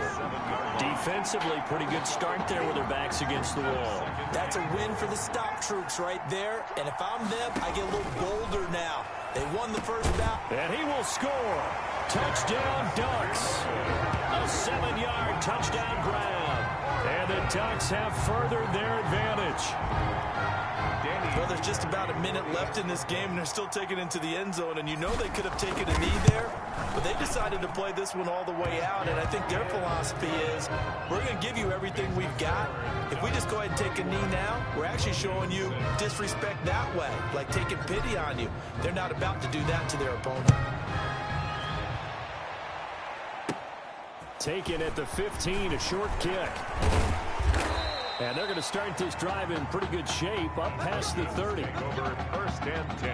[SPEAKER 4] Defensively, pretty good start there with their backs against the wall.
[SPEAKER 6] That's a win for the stop troops right there. And if I'm them, I get a little bolder now. They won the first bout.
[SPEAKER 4] And he will score. Touchdown, Ducks. A 7-yard touchdown grab. And the Ducks have furthered their advantage.
[SPEAKER 6] Well, there's just about a minute left in this game, and they're still taking it into the end zone. And you know they could have taken a knee there, but they decided to play this one all the way out. And I think their philosophy is, we're going to give you everything we've got. If we just go ahead and take a knee now, we're actually showing you disrespect that way, like taking pity on you. They're not about to do that to their opponent.
[SPEAKER 4] Taken at the 15, a short kick. And they're going to start this drive in pretty good shape, up past the 30.
[SPEAKER 2] Over 1st and 10.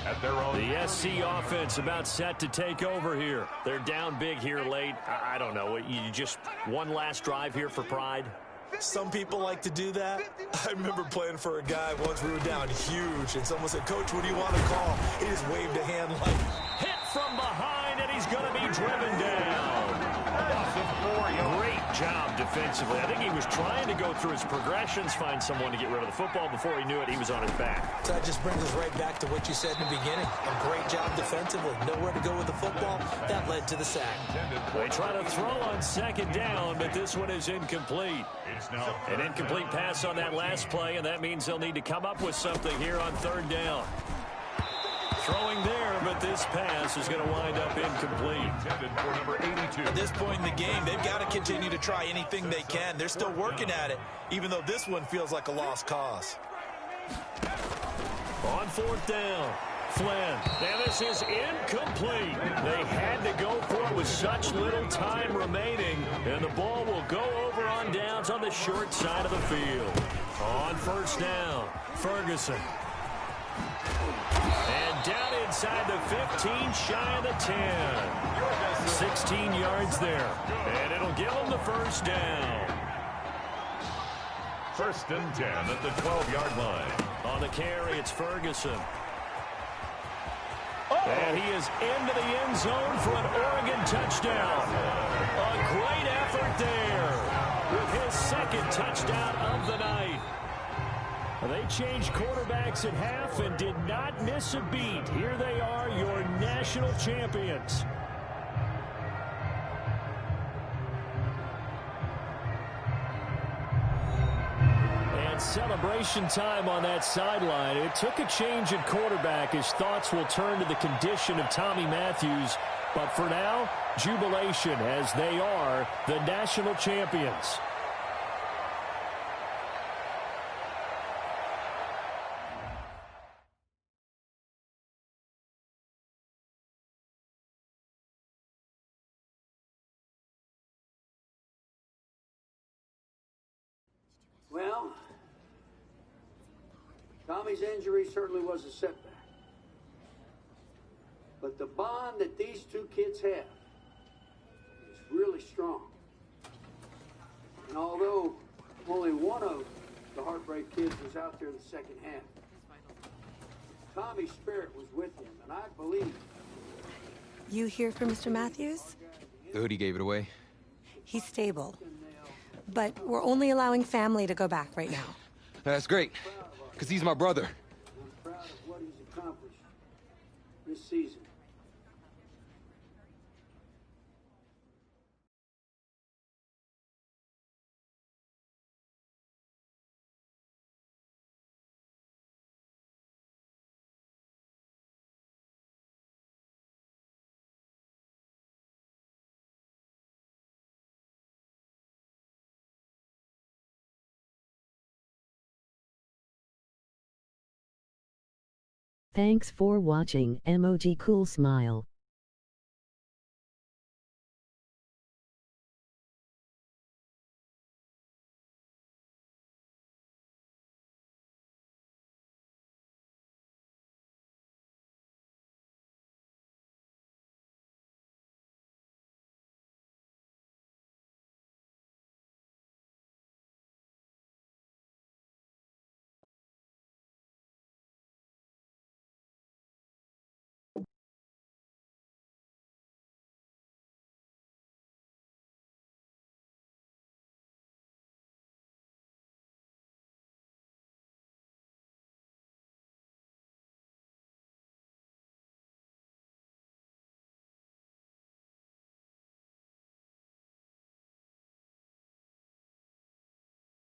[SPEAKER 2] At their own.
[SPEAKER 4] The SC offense about set to take over here. They're down big here late. I don't know. You just one last drive here for pride?
[SPEAKER 6] Some people like to do that. I remember playing for a guy once. We were down huge, and someone said, "Coach, what do you want to call?" He just waved a hand like,
[SPEAKER 4] hit from behind, and he's going to be driven down. Great job defensively. I think he was trying to go through his progressions, find someone to get rid of the football. Before he knew it, he was on his back.
[SPEAKER 6] So that just brings us right back to what you said in the beginning. A great job defensively. Nowhere to go with the football. That led to the sack.
[SPEAKER 4] They try to throw on 2nd down, but this one is incomplete. An incomplete pass on that last play, and that means they'll need to come up with something here on 3rd down. Throwing there, but this pass is going to wind up incomplete.
[SPEAKER 2] For number 82.
[SPEAKER 6] At this point in the game, they've got to continue to try anything they can. They're still working at it, even though this one feels like a lost cause.
[SPEAKER 4] On 4th down, Flynn. Now this is incomplete. They had to go for it with such little time remaining, and the ball will go over on downs on the short side of the field. On 1st down, Ferguson. And down inside the 15, shy of the 10. 16 yards there. And it'll give them the 1st down.
[SPEAKER 2] 1st and 10 at the 12-yard line.
[SPEAKER 4] On the carry, it's Ferguson. And he is into the end zone for an Oregon touchdown. A great effort there with his 2nd touchdown of the night. They changed quarterbacks at half and did not miss a beat. Here they are, your national champions. And celebration time on that sideline. It took a change at quarterback as thoughts will turn to the condition of Tommy Matthews. But for now, jubilation as they are the national champions.
[SPEAKER 11] Well, Tommy's injury certainly was a setback. But the bond that these two kids have is really strong. And although only one of the Heartbreak Kids was out there in the 2nd half, Tommy's spirit was with him, and I believe.
[SPEAKER 8] You hear from Mr. Matthews?
[SPEAKER 3] The hoodie gave it away.
[SPEAKER 8] He's stable. But we're only allowing family to go back right now.
[SPEAKER 3] That's great, because he's my brother.
[SPEAKER 11] I'm proud of what he's accomplished this season.
[SPEAKER 12] Thanks for watching. Emoji cool smile.